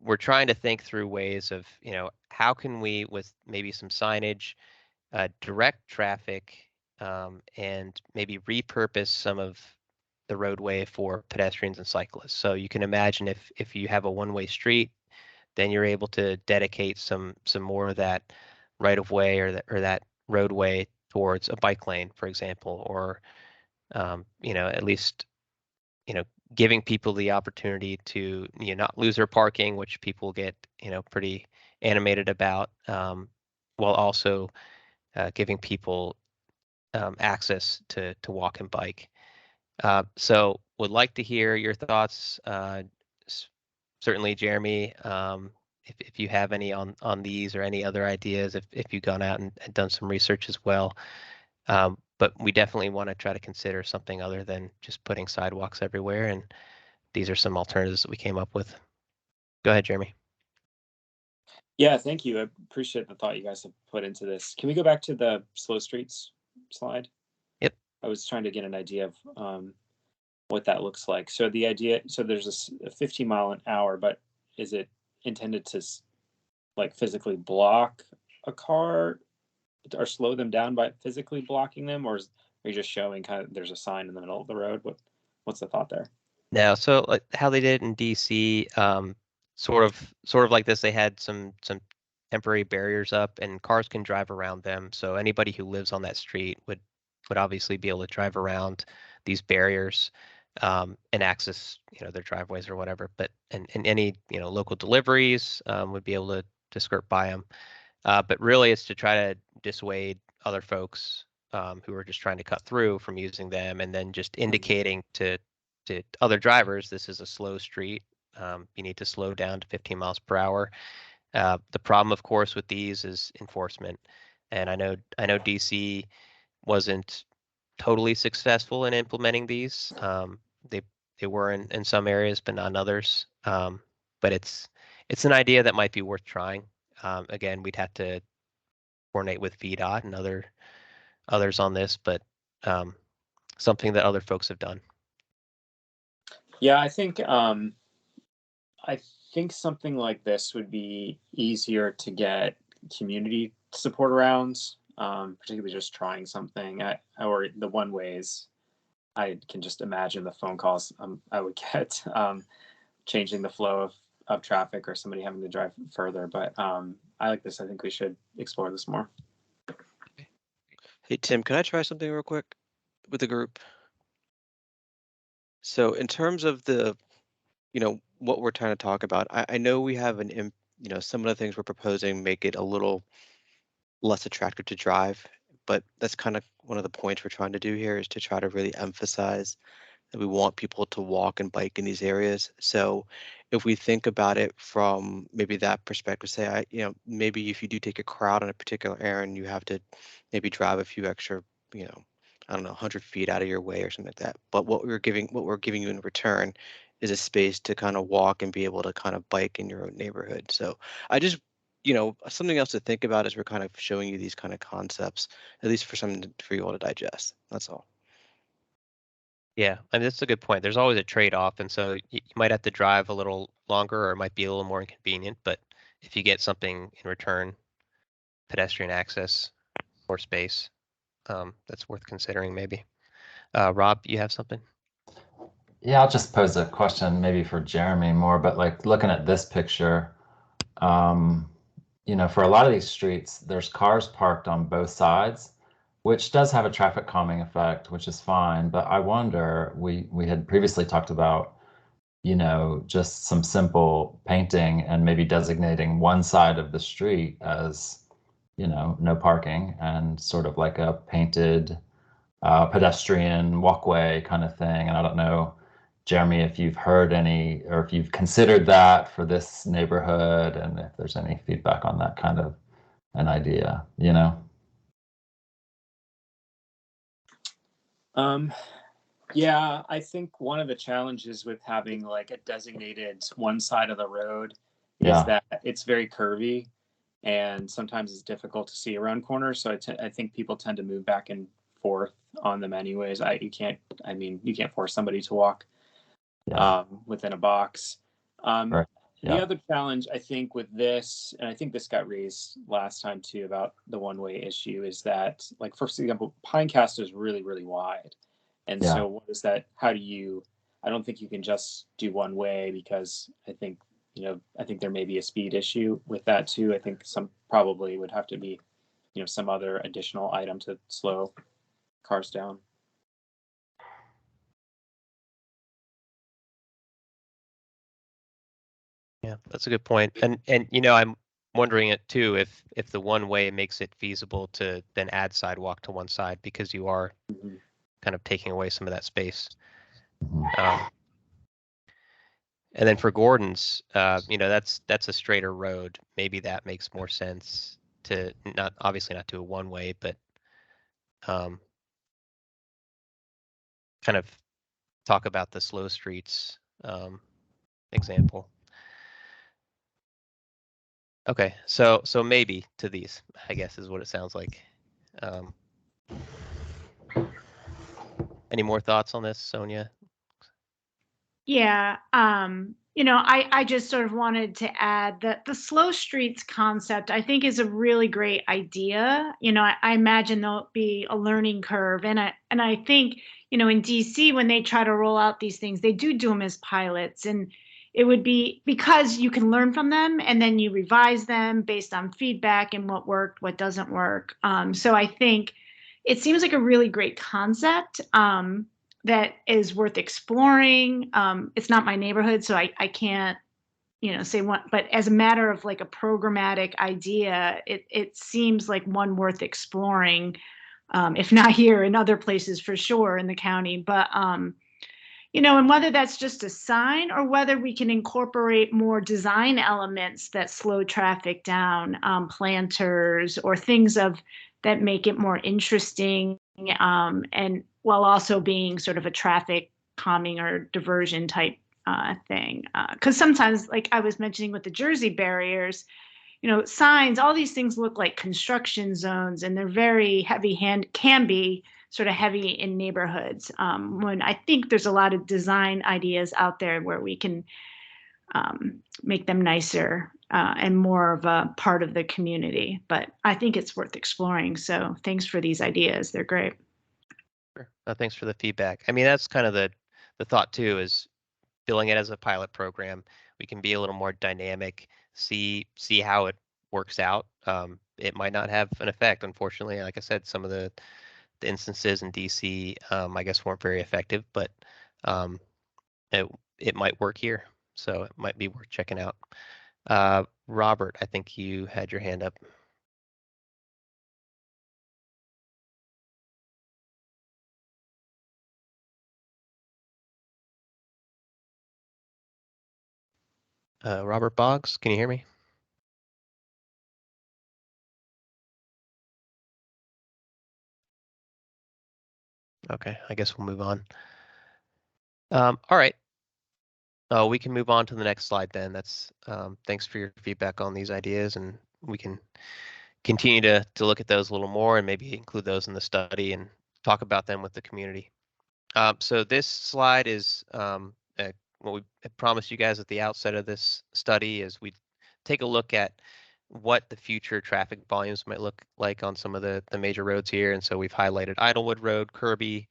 we're trying to think through ways of, you know, how can we, with maybe some signage, direct traffic, and maybe repurpose some of the roadway for pedestrians and cyclists. So you can imagine if you have a one-way street, then you're able to dedicate some more of that right of way or that roadway towards a bike lane, for example, or you know, at least, you know, giving people the opportunity to, you know, not lose their parking, which people get, you know, pretty animated about, while also giving people access to walk and bike. So would like to hear your thoughts. Certainly, Jeremy, if you have any on these or any other ideas, if you've gone out and done some research as well. But we definitely want to try to consider something other than just putting sidewalks everywhere. And these are some alternatives that we came up with. Go ahead, Jeremy. Yeah, thank you. I appreciate the thought you guys have put into this. Can we go back to the slow streets slide? Yep. I was trying to get an idea of what that looks like. So the idea, so there's a 50 mile an hour, but is it intended to like physically block a car or slow them down by physically blocking them, or is Are you just showing kind of there's a sign in the middle of the road? What's the thought there? No, so like how they did it in DC, sort of like this. They had some temporary barriers up, and cars can drive around them. So anybody who lives on that street would obviously be able to drive around these barriers and access their driveways or whatever. But and any local deliveries would be able to skirt by them. But really, it's to try to dissuade other folks who are just trying to cut through from using them, and then just indicating to other drivers, this is a slow street. You need to slow down to 15 miles per hour. The problem, of course, with these is enforcement. And I know DC wasn't totally successful in implementing these. They were in some areas, but not in others. But it's an idea that might be worth trying. Again, we'd have to coordinate with VDOT and others on this, but something that other folks have done. Yeah, I think something like this would be easier to get community support around, particularly just trying something. Or the one ways, I can just imagine the phone calls I would get, changing the flow of traffic or somebody having to drive further. But I like this. I think we should explore this more. Hey, Tim, can I try something real quick with the group? So in terms of the, what we're trying to talk about, I know we have some of the things we're proposing make it a little less attractive to drive, but that's kind of one of the points we're trying to do here, is to try to really emphasize that we want people to walk and bike in these areas. So if we think about it from maybe that perspective, say, maybe if you do take a crowd on a particular errand, you have to maybe drive a few extra, I don't know, 100 feet out of your way or something like that. But what we're giving you in return is a space to kind of walk and be able to kind of bike in your own neighborhood. So I just, something else to think about as we're kind of showing you these kind of concepts, at least for something for you all to digest. That's all. Yeah, I mean, that's a good point. There's always a trade-off, and so you might have to drive a little longer, or it might be a little more inconvenient. But if you get something in return, pedestrian access or space, that's worth considering maybe. Rob, you have something? Yeah, I'll just pose a question maybe for Jeremy more, but like looking at this picture, for a lot of these streets, there's cars parked on both sides, which does have a traffic calming effect, which is fine. But I wonder, we had previously talked about, just some simple painting and maybe designating one side of the street as, no parking, and sort of like a painted pedestrian walkway kind of thing. And I don't know, Jeremy, if you've heard any, or if you've considered that for this neighborhood, and if there's any feedback on that kind of an idea, Yeah, I think one of the challenges with having like a designated one side of the road is that it's very curvy, and sometimes it's difficult to see around corners. So I think people tend to move back and forth on them anyways. You can't force somebody to walk within a box. Right. The other challenge I think with this, and I think this got raised last time too about the one-way issue, is that, like, for example, Pinecast is really, really wide. And so what is that? I don't think you can just do one way, because I think there may be a speed issue with that too. I think some probably would have to be, some other additional item to slow cars down. Yeah, that's a good point. And I'm wondering it too, if the one way makes it feasible to then add sidewalk to one side, because you are kind of taking away some of that space. And then for Gordon's, that's a straighter road. Maybe that makes more sense to not do a one way, but kind of talk about the slow streets example. Okay, so maybe to these, I guess, is what it sounds like. Any more thoughts on this, Sonia? Yeah, I just sort of wanted to add that the slow streets concept, I think, is a really great idea. I imagine there'll be a learning curve. And I think, in DC, when they try to roll out these things, they do them as pilots. And it would be because you can learn from them and then you revise them based on feedback and what worked, what doesn't work. So I think it seems like a really great concept. That is worth exploring. It's not my neighborhood, so I can't, say what, but as a matter of like a programmatic idea, it seems like one worth exploring, if not here, in other places for sure in the county. But, and whether that's just a sign or whether we can incorporate more design elements that slow traffic down, planters or things that make it more interesting, and while also being sort of a traffic calming or diversion type thing. Because sometimes, like I was mentioning with the Jersey barriers, signs, all these things look like construction zones, and they're very can be sort of heavy in neighborhoods. When I think there's a lot of design ideas out there where we can make them nicer and more of a part of the community. But I think it's worth exploring. So thanks for these ideas. They're great. Sure. Thanks for the feedback. I mean, that's kind of the thought too, is billing it as a pilot program. We can be a little more dynamic, see how it works out. It might not have an effect, unfortunately. Like I said, some of the instances in DC, I guess, weren't very effective, but it might work here. So it might be worth checking out. Robert, I think you had your hand up. Robert Boggs, can you hear me? Okay, I guess we'll move on. All right. We can move on to the next slide then. That's thanks for your feedback on these ideas, and we can continue to look at those a little more and maybe include those in the study and talk about them with the community. So this slide is what we promised you guys at the outset of this study is we take a look at what the future traffic volumes might look like on some of the major roads here. And so we've highlighted Idlewood Road, Kirby,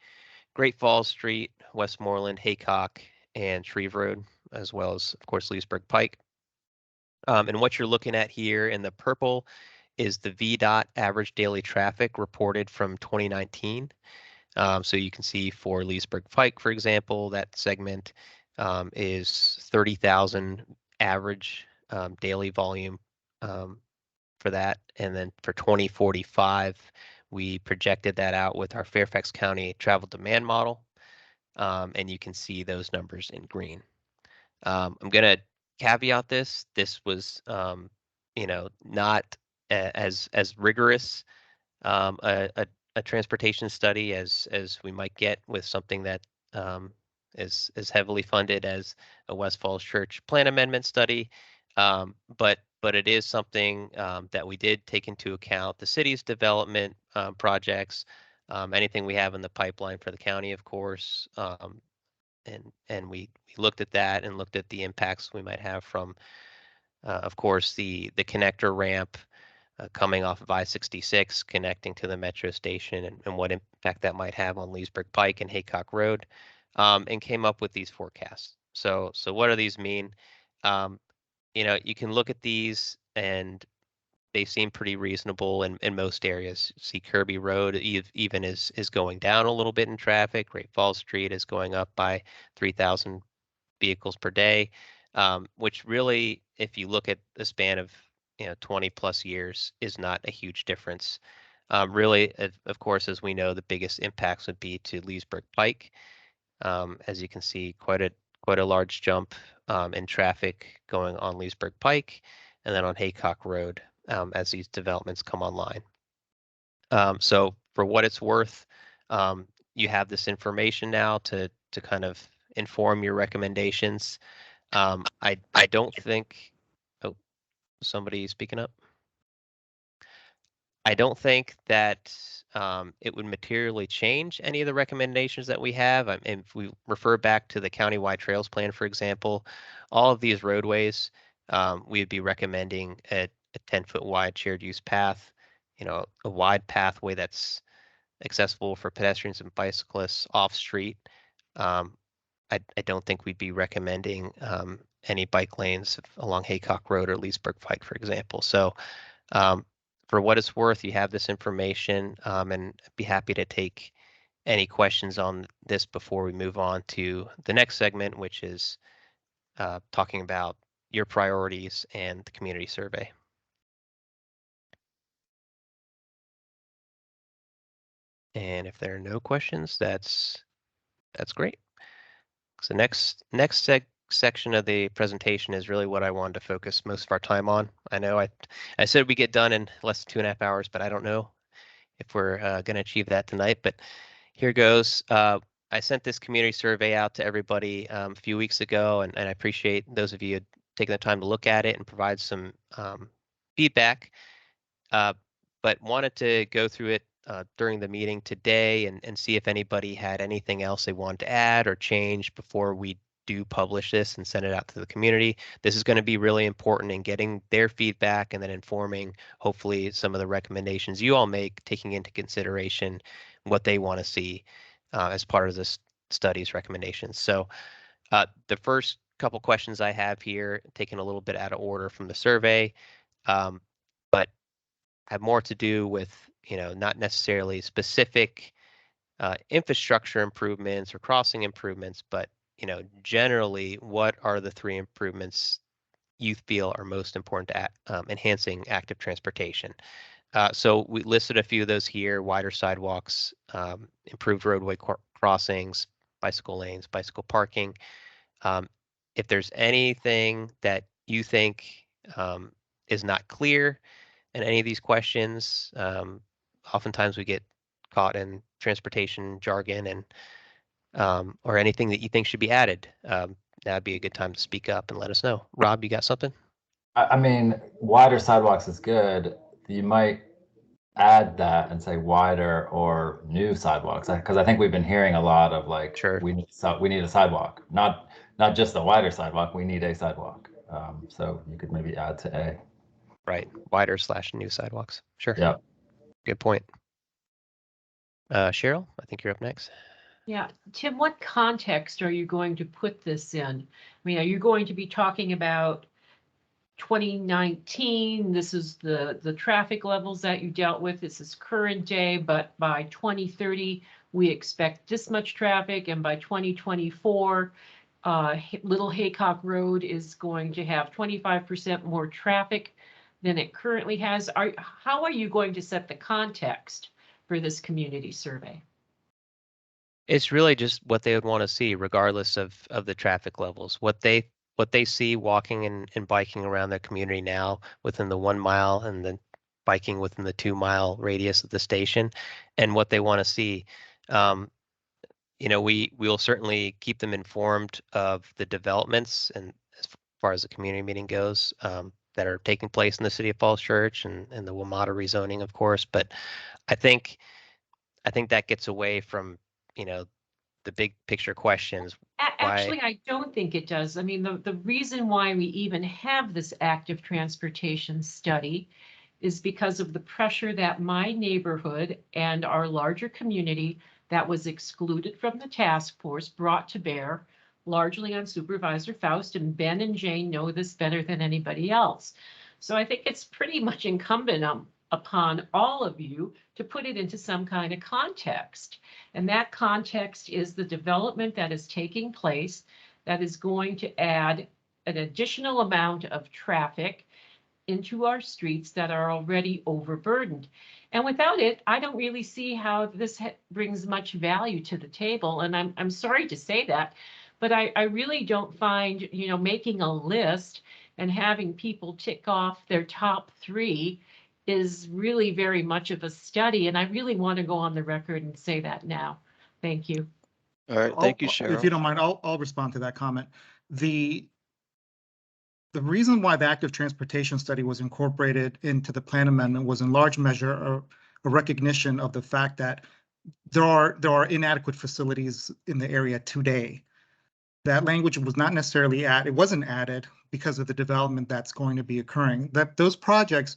Great Falls Street, Westmoreland, Haycock, and Shreve Road, as well as, of course, Leesburg Pike. And what you're looking at here in the purple is the VDOT average daily traffic reported from 2019. So you can see for Leesburg Pike, for example, that segment is 30,000 average daily volume for that. And then for 2045, we projected that out with our Fairfax County travel demand model. And you can see those numbers in green. I'm going to caveat this. This was, not as rigorous a transportation study as we might get with something that is as heavily funded as a West Falls Church plan amendment study. But it is something that we did take into account the city's development projects, anything we have in the pipeline for the county, of course. And we looked at that and looked at the impacts we might have from, of course, the connector ramp coming off of I-66, connecting to the metro station, and what impact that might have on Leesburg Pike and Haycock Road, and came up with these forecasts. So what do these mean? You can look at these and they seem pretty reasonable in most areas. See Kirby Road even is going down a little bit in traffic. Great Falls Street is going up by 3,000 vehicles per day, which really, if you look at the span of 20 plus years, is not a huge difference. Really, of course, as we know, the biggest impacts would be to Leesburg Pike. As you can see, quite a large jump in traffic going on Leesburg Pike, and then on Haycock Road as these developments come online. So for what it's worth, you have this information now to kind of inform your recommendations. I don't think. Oh, somebody speaking up. I don't think that it would materially change any of the recommendations that we have. And if we refer back to the countywide trails plan, for example, all of these roadways, we'd be recommending a 10-foot wide shared use path, a wide pathway that's accessible for pedestrians and bicyclists off street. I don't think we'd be recommending any bike lanes along Haycock Road or Leesburg Pike, for example. So for what it's worth, you have this information, and I'd be happy to take any questions on this before we move on to the next segment, which is talking about your priorities and the community survey. And if there are no questions, that's great. So next section of the presentation is really what I wanted to focus most of our time on. I know I said we get done in less than 2.5 hours, but I don't know if we're going to achieve that tonight. But here goes. I sent this community survey out to everybody a few weeks ago, and I appreciate those of you taking the time to look at it and provide some feedback. But wanted to go through it during the meeting today and see if anybody had anything else they wanted to add or change before we do publish this and send it out to the community. This is going to be really important in getting their feedback and then informing, hopefully, some of the recommendations you all make, taking into consideration what they want to see as part of this study's recommendations. So the first couple questions I have here, taken a little bit out of order from the survey, but have more to do with, not necessarily specific infrastructure improvements or crossing improvements, but, generally, what are the 3 improvements you feel are most important to enhancing active transportation? So we listed a few of those here: wider sidewalks, improved roadway crossings, bicycle lanes, bicycle parking. If there's anything that you think is not clear in any of these questions, oftentimes we get caught in transportation jargon and or anything that you think should be added. That'd be a good time to speak up and let us know. Rob, you got something? I mean, wider sidewalks is good. You might add that and say wider or new sidewalks, because I think we've been hearing a lot of like, Sure. we need a sidewalk, not just a wider sidewalk. We need a sidewalk. So you could maybe add to A. Right, wider / new sidewalks. Sure. Yeah. Good point. Cheryl, I think you're up next. Yeah, Tim, what context are you going to put this in? I mean, are you going to be talking about 2019? This is the traffic levels that you dealt with. This is current day, but by 2030, we expect this much traffic, and by 2024, Little Haycock Road is going to have 25% more traffic than it currently has. How are you going to set the context for this community survey? It's really just what they would want to see, regardless of the traffic levels. What they see walking and biking around their community now within the 1 mile, and then biking within the 2-mile radius of the station, and what they want to see. We will certainly keep them informed of the developments, and as far as the community meeting goes, that are taking place in the city of Falls Church and the WMATA rezoning, of course. But I think that gets away from, the big picture questions. Actually, I don't think it does. I mean, the reason why we even have this active transportation study is because of the pressure that my neighborhood and our larger community that was excluded from the task force brought to bear, largely on Supervisor Faust, and Ben and Jane know this better than anybody else. So I think it's pretty much incumbent upon all of you to put it into some kind of context. And that context is the development that is taking place that is going to add an additional amount of traffic into our streets that are already overburdened. And without it, I don't really see how this brings much value to the table. And I'm sorry to say that, but I really don't find, making a list and having people tick off their top 3 is really very much of a study. And I really want to go on the record and say that now. Thank you. All right, thank you, Cheryl. If you don't mind, I'll respond to that comment. the reason why the active transportation study was incorporated into the plan amendment was in large measure a recognition of the fact that there are inadequate facilities in the area today. That language was not necessarily it wasn't added because of the development that's going to be occurring. That those projects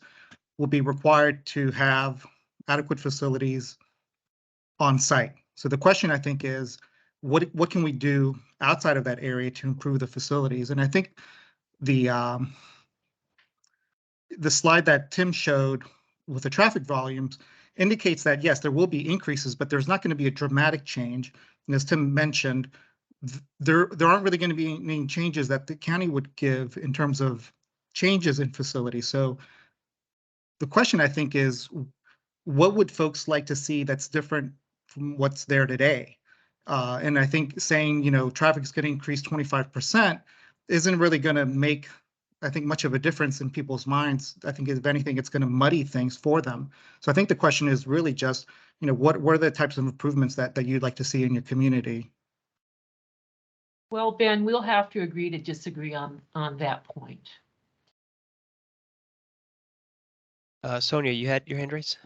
will be required to have adequate facilities on site. So the question, I think, is what can we do outside of that area to improve the facilities? And I think the slide that Tim showed with the traffic volumes indicates that, yes, there will be increases, but there's not going to be a dramatic change. And as Tim mentioned, there aren't really going to be any changes that the county would give in terms of changes in facilities. So the question, I think, is what would folks like to see that's different from what's there today? And I think saying, traffic is going to increase 25% isn't really going to make, I think, much of a difference in people's minds. I think if anything, it's going to muddy things for them. So I think the question is really just, what are the types of improvements that you'd like to see in your community? Well, Ben, we'll have to agree to disagree on that point. Sonia, you had your hand raised?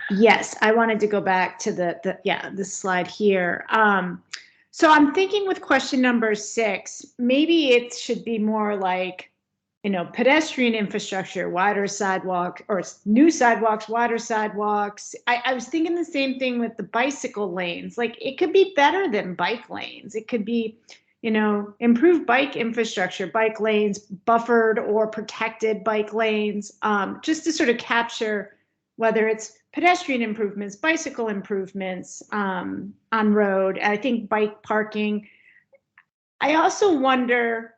Yes, I wanted to go back to the slide here. So I'm thinking with question number 6, maybe it should be more like, pedestrian infrastructure, wider sidewalk, or new sidewalks, wider sidewalks. I was thinking the same thing with the bicycle lanes. Like, it could be better than bike lanes. It could be, improved bike infrastructure, bike lanes, buffered or protected bike lanes, just to sort of capture whether it's pedestrian improvements, bicycle improvements on road. I think bike parking. I also wonder,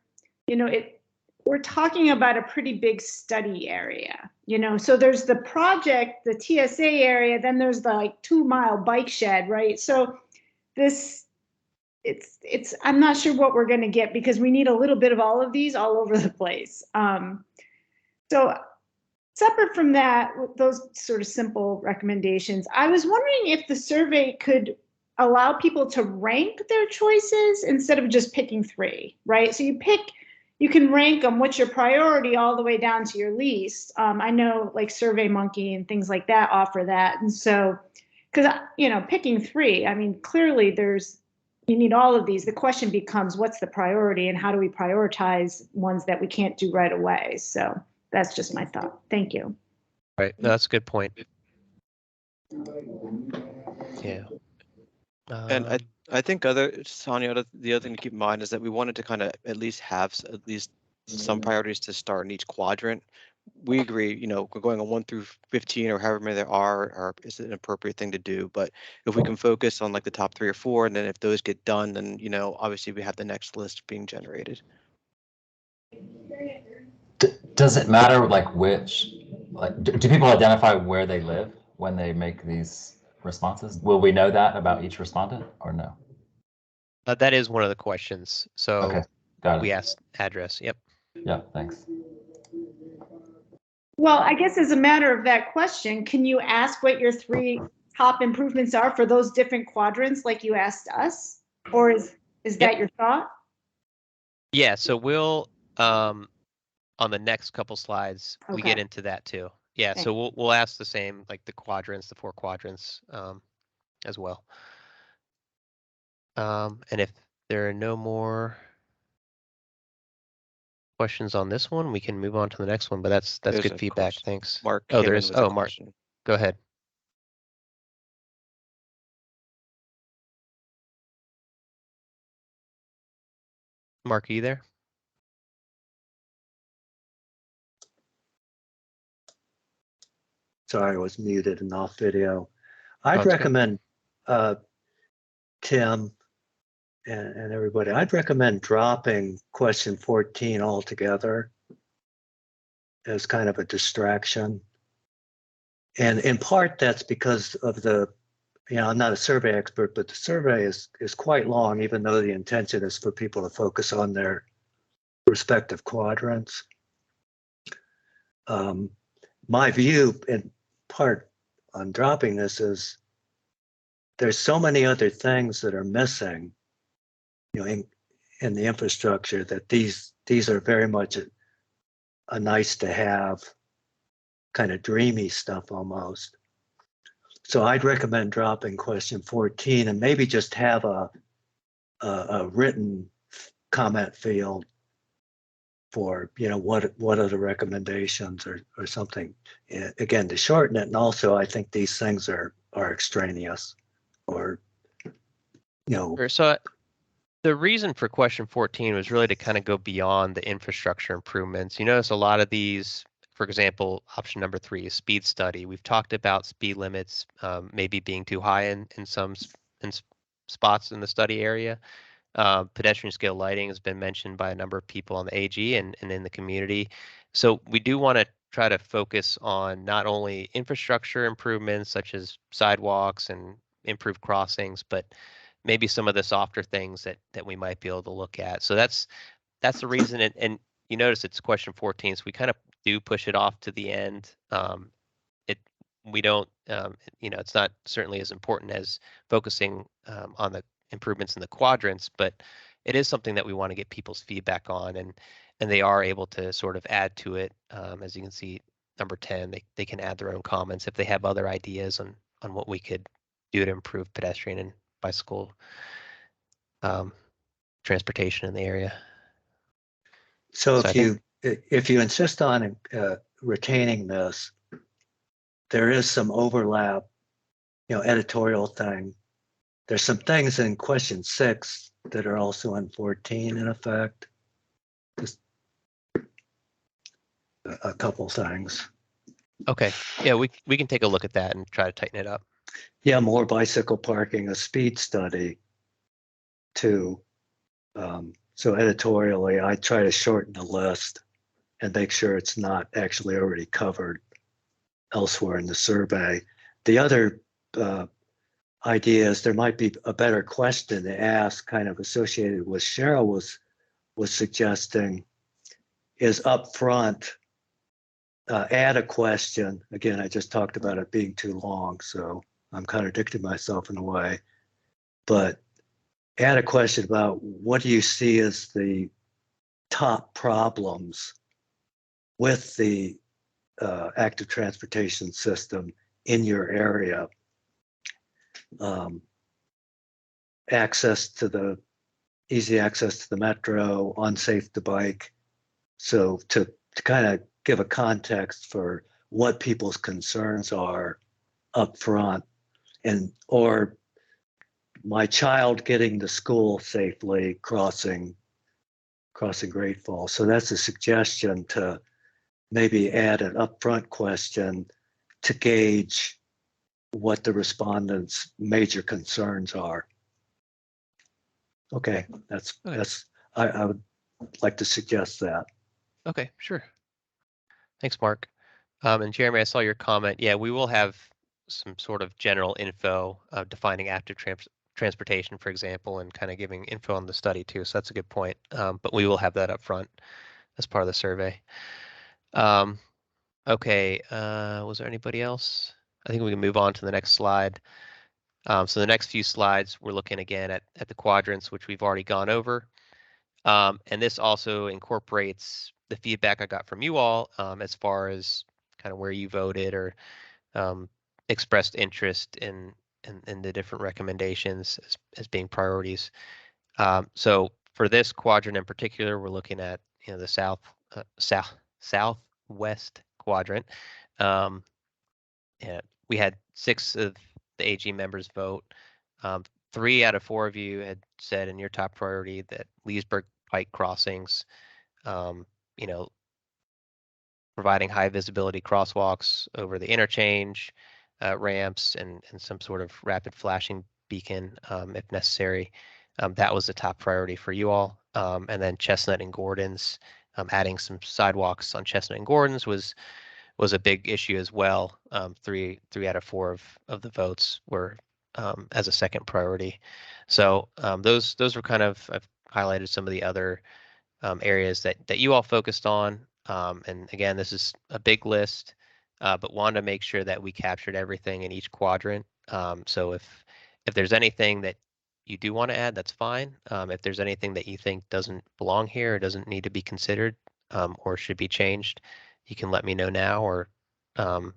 we're talking about a pretty big study area, so there's the project, the TSA area, then there's the 2-mile bike shed, right? So I'm not sure what we're going to get because we need a little bit of all of these all over the place. So separate from that, those sort of simple recommendations, I was wondering if the survey could allow people to rank their choices instead of just picking 3, right? So you can rank them, what's your priority, all the way down to your least. I know like SurveyMonkey and things like that offer that. And so, because, picking 3, I mean, clearly you need all of these. The question becomes, what's the priority and how do we prioritize ones that we can't do right away? So that's just my thought. Thank you. Right. No, that's a good point. Yeah. And I think Sonia, the other thing to keep in mind is that we wanted to kind of at least have at least some priorities to start in each quadrant. We agree, we're going on 1 through 15 or however many there are is an appropriate thing to do. But if we can focus on like the top 3 or 4, and then if those get done, then, obviously we have the next list being generated. Does it matter do people identify where they live when they make these responses? Will we know that about each respondent or no? That is one of the questions. So okay, got it. We asked address. Yep. Yeah, thanks. Well, I guess as a matter of that question, can you ask what your 3 top improvements are for those different quadrants like you asked us? Or is that your thought? Yeah, so we'll on the next couple slides, we get into that too. Yeah, Thanks. so we'll ask the same, like the quadrants, the 4 quadrants as well. And if there are no more questions on this one, we can move on to the next one, but that's good feedback. Thanks. Mark. Oh, there is. Oh, Mark. Go ahead. Mark, are you there? Sorry, I was muted and off video. I'd okay. recommend, Tim and everybody, I'd recommend dropping question 14 altogether as kind of a distraction. And in part, that's because of I'm not a survey expert, but the survey is quite long, even though the intention is for people to focus on their respective quadrants. My view in part on dropping this is there's so many other things that are missing, in the infrastructure, that these are very much a nice to have, kind of dreamy stuff almost. So I'd recommend dropping question 14 and maybe just have a written comment field for, you know, what are the recommendations or something, again, to shorten it. And also, I think these things are extraneous, or, you know. So the reason for question 14 was really to kind of go beyond the infrastructure improvements. You notice a lot of these, for example, option number 3 is speed study. We've talked about speed limits maybe being too high in some spots in the study area. Pedestrian scale lighting has been mentioned by a number of people on the AG and in the community. So we do want to try to focus on not only infrastructure improvements such as sidewalks and improved crossings, but maybe some of the softer things that we might be able to look at. So that's the reason. And you notice it's question 14, so we kind of do push it off to the end. We don't, you know, it's not certainly as important as focusing on the improvements in the quadrants, but it is something that we want to get people's feedback on, and they are able to sort of add to it. As you can see, number 10, they can add their own comments if they have other ideas on what we could do to improve pedestrian and bicycle transportation in the area. So So if you insist on retaining this, there is some overlap, you know, editorial thing. There's some things in question 6 that are also in 14 in effect. Just a couple things. Okay, yeah, we can take a look at that and try to tighten it up. Yeah, more bicycle parking, a speed study too. So editorially, I try to shorten the list and make sure it's not actually already covered elsewhere in the survey. The other idea is there might be a better question to ask, kind of associated with Cheryl was suggesting, is up front, add a question. Again, I just talked about it being too long, so I'm contradicting myself in a way, but add a question about what do you see as the top problems with the active transportation system in your area. Easy access to the metro, unsafe to bike. So to kind of give a context for what people's concerns are up front, or my child getting to school safely crossing Great Falls. So that's a suggestion to maybe add an upfront question to gauge what the respondents' major concerns are. Okay, I would like to suggest that. Okay, sure. Thanks, Mark. And Jeremy, I saw your comment. Yeah, we will have some sort of general info defining active transportation, for example, and kind of giving info on the study too. So that's a good point. But we will have that up front as part of the survey. Okay, was there anybody else? I think we can move on to the next slide. So the next few slides, we're looking again at the quadrants, which we've already gone over. And this also incorporates the feedback I got from you all as far as kind of where you voted or expressed interest in the different recommendations as being priorities. So for this quadrant in particular, we're looking at, you know, the southwest quadrant. Yeah, we had 6 of the AG members vote. 3 out of 4 of you had said in your top priority that Leesburg Pike crossings, you know, providing high visibility crosswalks over the interchange, ramps, and some sort of rapid flashing beacon if necessary. That was the top priority for you all. And then Chestnut and Gordon's, adding some sidewalks on Chestnut and Gordon's was a big issue as well. 3 out of 4 of the votes were as a second priority. So those were kind of, I've highlighted some of the other areas that you all focused on. And again, this is a big list, but wanted to make sure that we captured everything in each quadrant. So if there's anything that you do want to add, that's fine. If there's anything that you think doesn't belong here, or doesn't need to be considered, or should be changed, you can let me know now, or I'll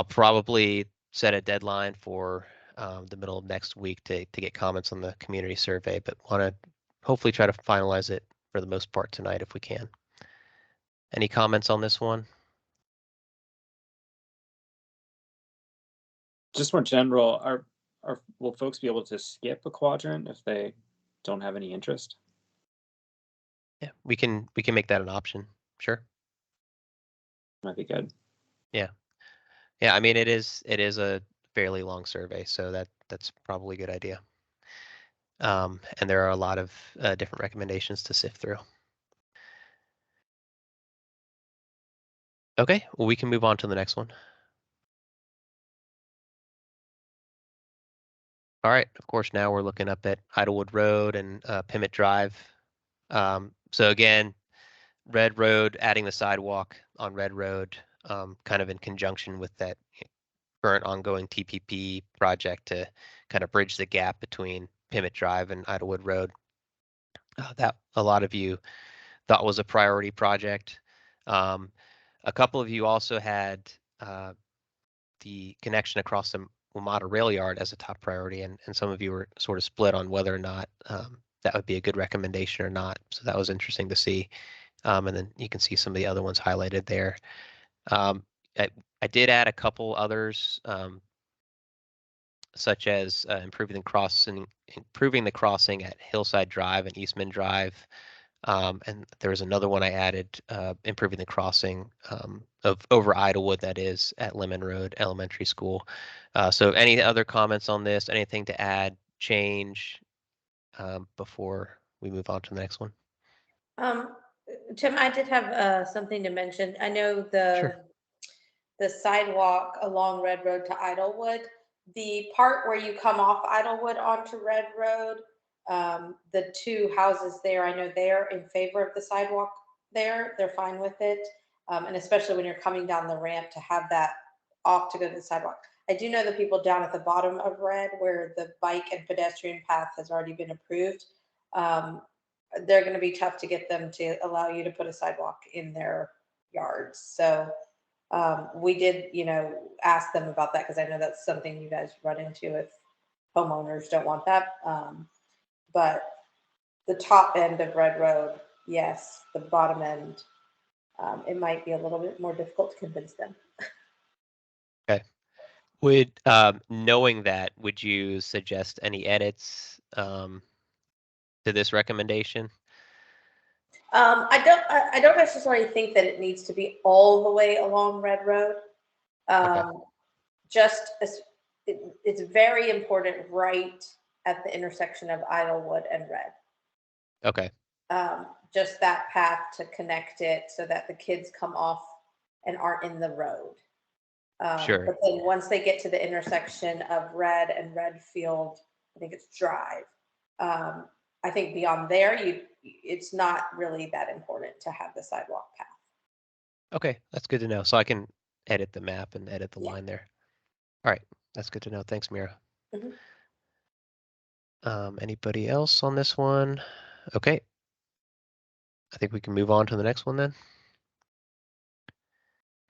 probably set a deadline for the middle of next week to get comments on the community survey, but want to hopefully try to finalize it for the most part tonight if we can. Any comments on this one? Just more general, will folks be able to skip a quadrant if they don't have any interest? Yeah, we can make that an option. Sure. Might be good. Yeah. Yeah, I mean, it is a fairly long survey, so that's probably a good idea. And there are a lot of different recommendations to sift through. Okay, well, we can move on to the next one. All right, of course, now we're looking up at Idlewood Road and Piment Drive. So again, Red Road, adding the sidewalk on Red Road, kind of in conjunction with that current ongoing TPP project to kind of bridge the gap between Piment Drive and Idlewood Road. That a lot of you thought was a priority project. A couple of you also had the connection across the WMATA rail yard as a top priority, and some of you were sort of split on whether or not that would be a good recommendation or not. So that was interesting to see. And then you can see some of the other ones highlighted there. I did add a couple others, such as improving the crossing at Hillside Drive and Eastman Drive. And there was another one I added, improving the crossing of over Idlewood, that is, at Lemon Road Elementary School. So any other comments on this? Anything to add, change before we move on to the next one? Tim, I did have something to mention. I know Sure. the sidewalk along Red Road to Idlewood, the part where you come off Idlewood onto Red Road, the two houses there, I know they're in favor of the sidewalk there. They're fine with it. And especially when you're coming down the ramp to have that off to go to the sidewalk. I do know the people down at the bottom of Red where the bike and pedestrian path has already been approved. They're going to be tough to get them to allow you to put a sidewalk in their yards. So we did, ask them about that because I know that's something you guys run into if homeowners don't want that. But the top end of Red Road, yes. The bottom end, it might be a little bit more difficult to convince them. Okay. Would knowing that, would you suggest any edits to this recommendation? I don't necessarily think that it needs to be all the way along Red Road. Okay. Just as it's very important right at the intersection of Idlewood and Red. Okay. Just that path to connect it so that the kids come off and aren't in the road. Sure. But then once they get to the intersection of Red and Redfield, I think it's Drive. I think beyond there, it's not really that important to have the sidewalk path. Okay, that's good to know. So I can edit the map and edit the Yeah. line there. All right, that's good to know. Thanks, Mira. Mhm. Anybody else on this one? Okay. I think we can move on to the next one then.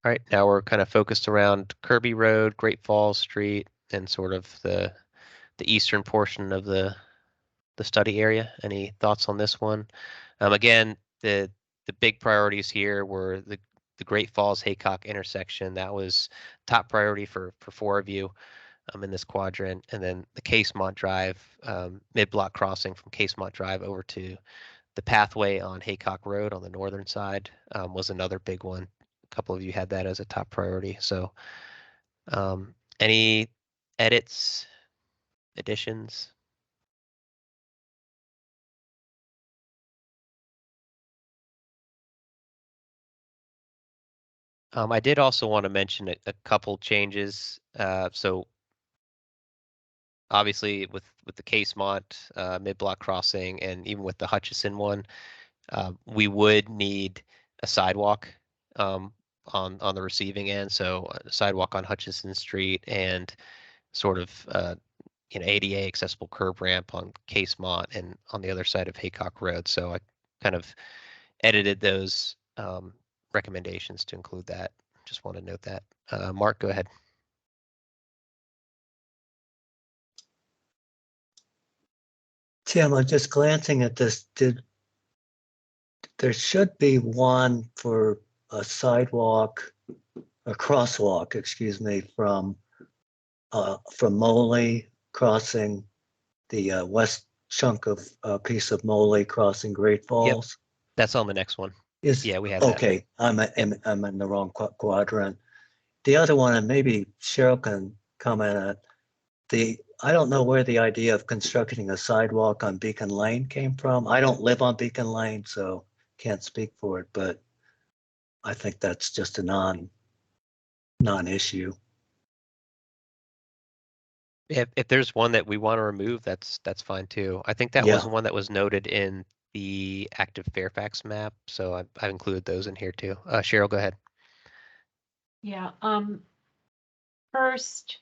All right, now we're kind of focused around Kirby Road, Great Falls Street, and sort of the eastern portion of the study area. Any thoughts on this one? Again, the big priorities here were the Great Falls Haycock intersection. That was top priority for 4 of you in this quadrant, and then the Casemont Drive mid-block crossing from Casemont Drive over to the pathway on Haycock Road on the northern side was another big one. A couple of you had that as a top priority. So any edits, additions? I did also want to mention a couple changes. So obviously with the Casemont mid-block crossing and even with the Hutchison one, we would need a sidewalk on the receiving end. So a sidewalk on Hutchison Street and sort of ADA accessible curb ramp on Casemont and on the other side of Haycock Road. So I kind of edited those recommendations to include that. Just want to note that. Mark, go ahead. Tim, I'm just glancing at this. There should be one for a sidewalk, a crosswalk, excuse me, from Moley crossing the west chunk of piece of Moley crossing Great Falls. That's on the next one. Yeah, we have okay. I'm in the wrong quadrant. The other one, and maybe Cheryl can comment on it. I don't know where the idea of constructing a sidewalk on Beacon Lane came from. I don't live on Beacon Lane, so can't speak for it, but I think that's just a non-issue. If there's one that we want to remove, that's fine too. I think that was one that was noted in the active Fairfax map, so I've included those in here too. Cheryl, go ahead. Yeah. First,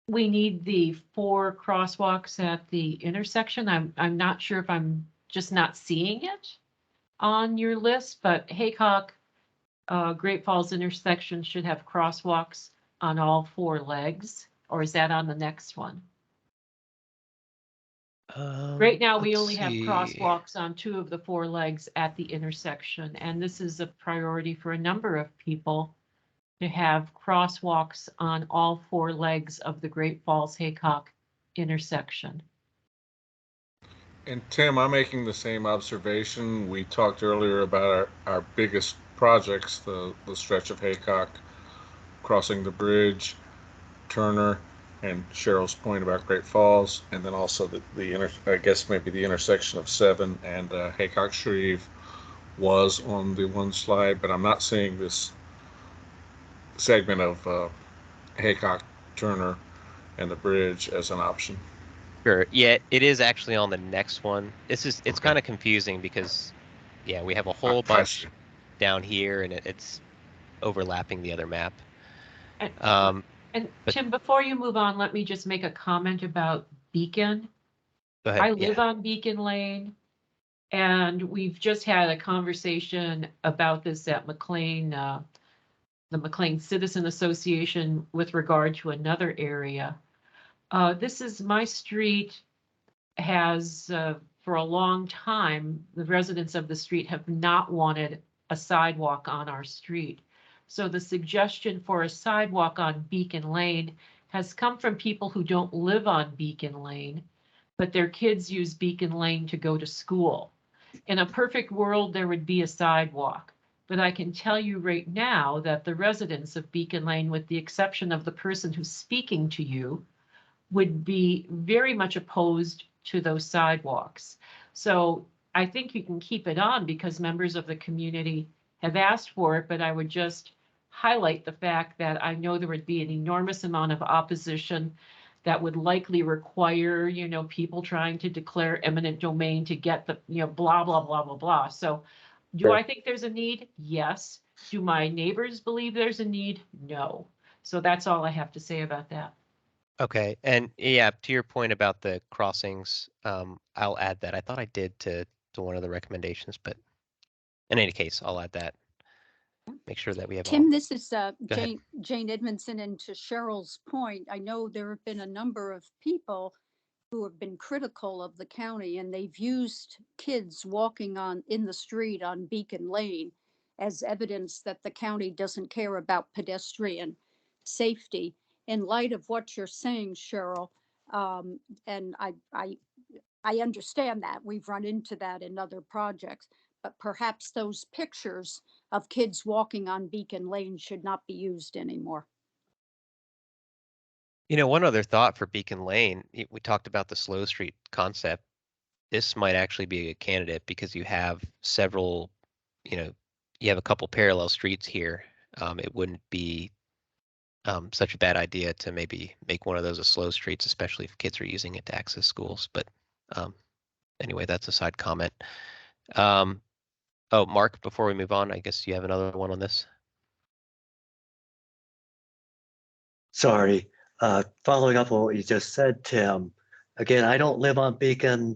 we need the 4 crosswalks at the intersection. I'm not sure if I'm just not seeing it on your list, but Haycock, Great Falls intersection should have crosswalks on all 4 legs, or is that on the next one? Right now, we only have crosswalks on 2 of the 4 legs at the intersection, and this is a priority for a number of people to have crosswalks on all 4 legs of the Great Falls Haycock intersection. And Tim, I'm making the same observation. We talked earlier about our biggest projects, the stretch of Haycock, crossing the bridge, Turner, and Cheryl's point about Great Falls, and then also I guess maybe the intersection of 7 and Haycock Shreve was on the one slide, but I'm not seeing this segment of Haycock, Turner, and the bridge as an option. Sure. Yeah, it is actually on the next one. It's kind of confusing because, yeah, we have a whole bunch down here, and it's overlapping the other map. And Tim, before you move on, let me just make a comment about Beacon. Go ahead. I live on Beacon Lane, and we've just had a conversation about this at McLean, the McLean Citizen Association, with regard to another area. This is my street. Has for a long time, the residents of the street have not wanted a sidewalk on our street. So the suggestion for a sidewalk on Beacon Lane has come from people who don't live on Beacon Lane, but their kids use Beacon Lane to go to school. In a perfect world, there would be a sidewalk, but I can tell you right now that the residents of Beacon Lane, with the exception of the person who's speaking to you, would be very much opposed to those sidewalks. So I think you can keep it on because members of the community have asked for it, but I would just highlight the fact that I know there would be an enormous amount of opposition that would likely require, people trying to declare eminent domain to get the, blah, blah, blah, blah, blah. So do I think there's a need? Yes. Do my neighbors believe there's a need? No. So that's all I have to say about that. Okay, and yeah, to your point about the crossings, I'll add that. I thought I did to one of the recommendations, but in any case, I'll add that. Make sure that we have Tim, all. this is Jane Edmondson, and to Cheryl's point, I know there have been a number of people who have been critical of the county, and they've used kids walking in the street on Beacon Lane as evidence that the county doesn't care about pedestrian safety. In light of what you're saying, Cheryl, and I understand that we've run into that in other projects, but perhaps those pictures of kids walking on Beacon Lane should not be used anymore. One other thought for Beacon Lane, we talked about the slow street concept. This might actually be a candidate because you have several, you have a couple parallel streets here. It wouldn't be such a bad idea to maybe make one of those a slow streets, especially if kids are using it to access schools. But anyway, that's a side comment. Oh, Mark, before we move on, I guess you have another one on this. Sorry. Following up on what you just said, Tim, again, I don't live on Beacon.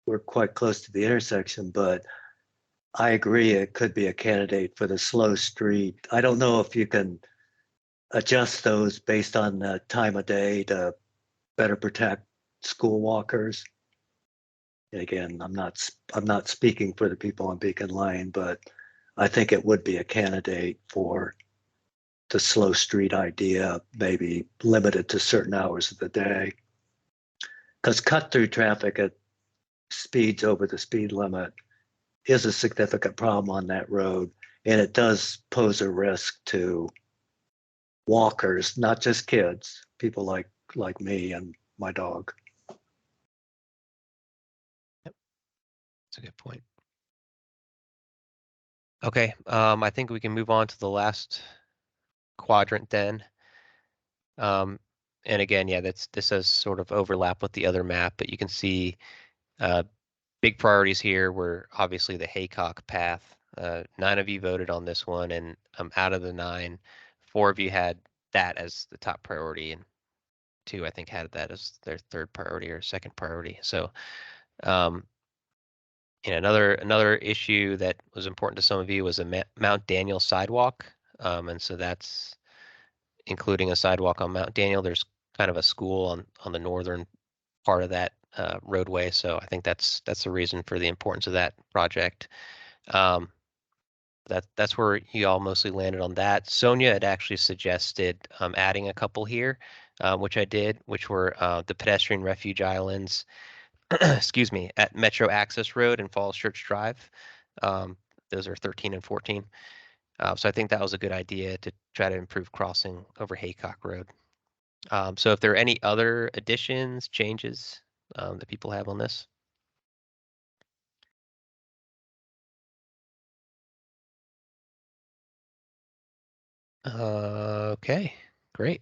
We're quite close to the intersection, but I agree it could be a candidate for the slow street. I don't know if you can adjust those based on the time of day to better protect school walkers. And again, I'm not speaking for the people on Beacon Lane, but I think it would be a candidate for the slow street idea, maybe limited to certain hours of the day. Because cut through traffic at speeds over the speed limit is a significant problem on that road. And it does pose a risk to walkers, not just kids, people like me and my dog. That's a good point. Okay, I think we can move on to the last quadrant then. And again, yeah, this does sort of overlap with the other map, but you can see big priorities here were obviously the Haycock path. 9 of you voted on this one, and out of the 9, 4 of you had that as the top priority, and 2, I think, had that as their third priority or second priority. So, another issue that was important to some of you was a Mount Daniel sidewalk, and so that's including a sidewalk on Mount Daniel. There's kind of a school on the northern part of that roadway, so I think that's the reason for the importance of that project. That's where you all mostly landed on that. Sonia had actually suggested adding a couple here, which I did, which were the pedestrian refuge islands, excuse me, at Metro Access Road and Falls Church Drive. Those are 13 and 14. So I think that was a good idea to try to improve crossing over Haycock Road. So if there are any other additions, changes that people have on this? Okay, great.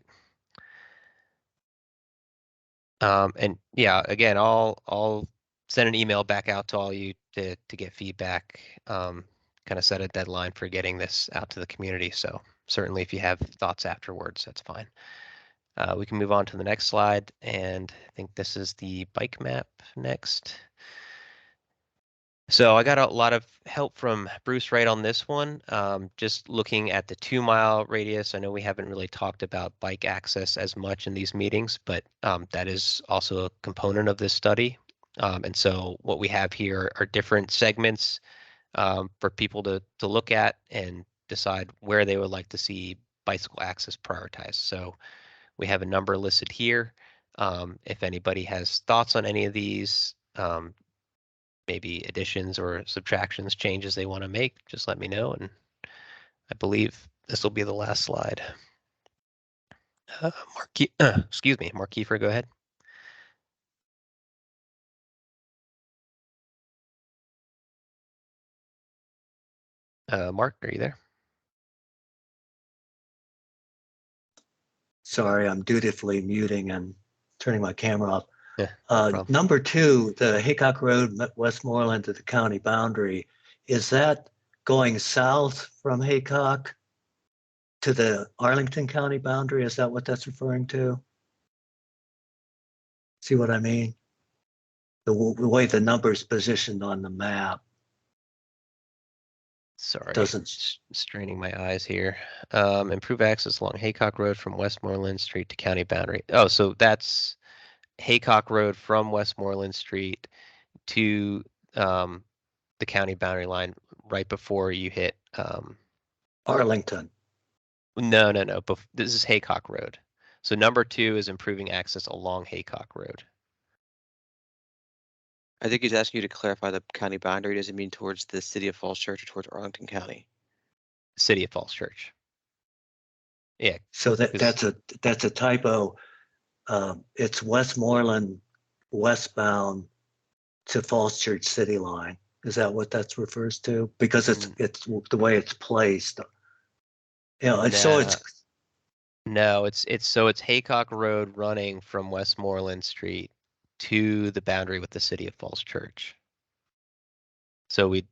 And yeah, again, I'll send an email back out to all you to get feedback. Kind of set a deadline for getting this out to the community. So certainly, if you have thoughts afterwards, that's fine. We can move on to the next slide, and I think this is the bike map next. So I got a lot of help from Bruce Wright on this one. Just looking at the 2-mile radius, I know we haven't really talked about bike access as much in these meetings, but that is also a component of this study. And so what we have here are different segments for people to look at and decide where they would like to see bicycle access prioritized. So we have a number listed here. If anybody has thoughts on any of these, maybe additions or subtractions, changes they want to make, just let me know. And I believe this will be the last slide. Excuse me, Mark Kiefer, go ahead. Mark, are you there? Sorry, I'm dutifully muting and turning my camera off. Yeah, no Number 2, the Haycock Road, Westmoreland to the county boundary, is that going south from Haycock to the Arlington County boundary? Is that what that's referring to? See what I mean? The way the number's positioned on the map. Sorry, doesn't straining my eyes here. Improve access along Haycock Road from Westmoreland Street to county boundary. Oh, so that's Haycock Road from Westmoreland Street to the county boundary line right before you hit Arlington. No. This is Haycock Road. So number 2 is improving access along Haycock Road. I think he's asking you to clarify the county boundary. Does it mean towards the city of Falls Church or towards Arlington County? City of Falls Church. Yeah. So that's a typo. It's Westmoreland westbound to Falls Church city line. Is that what that refers to? Because it's the way it's placed. No, it's Haycock Road running from Westmoreland Street to the boundary with the city of Falls Church. So we'd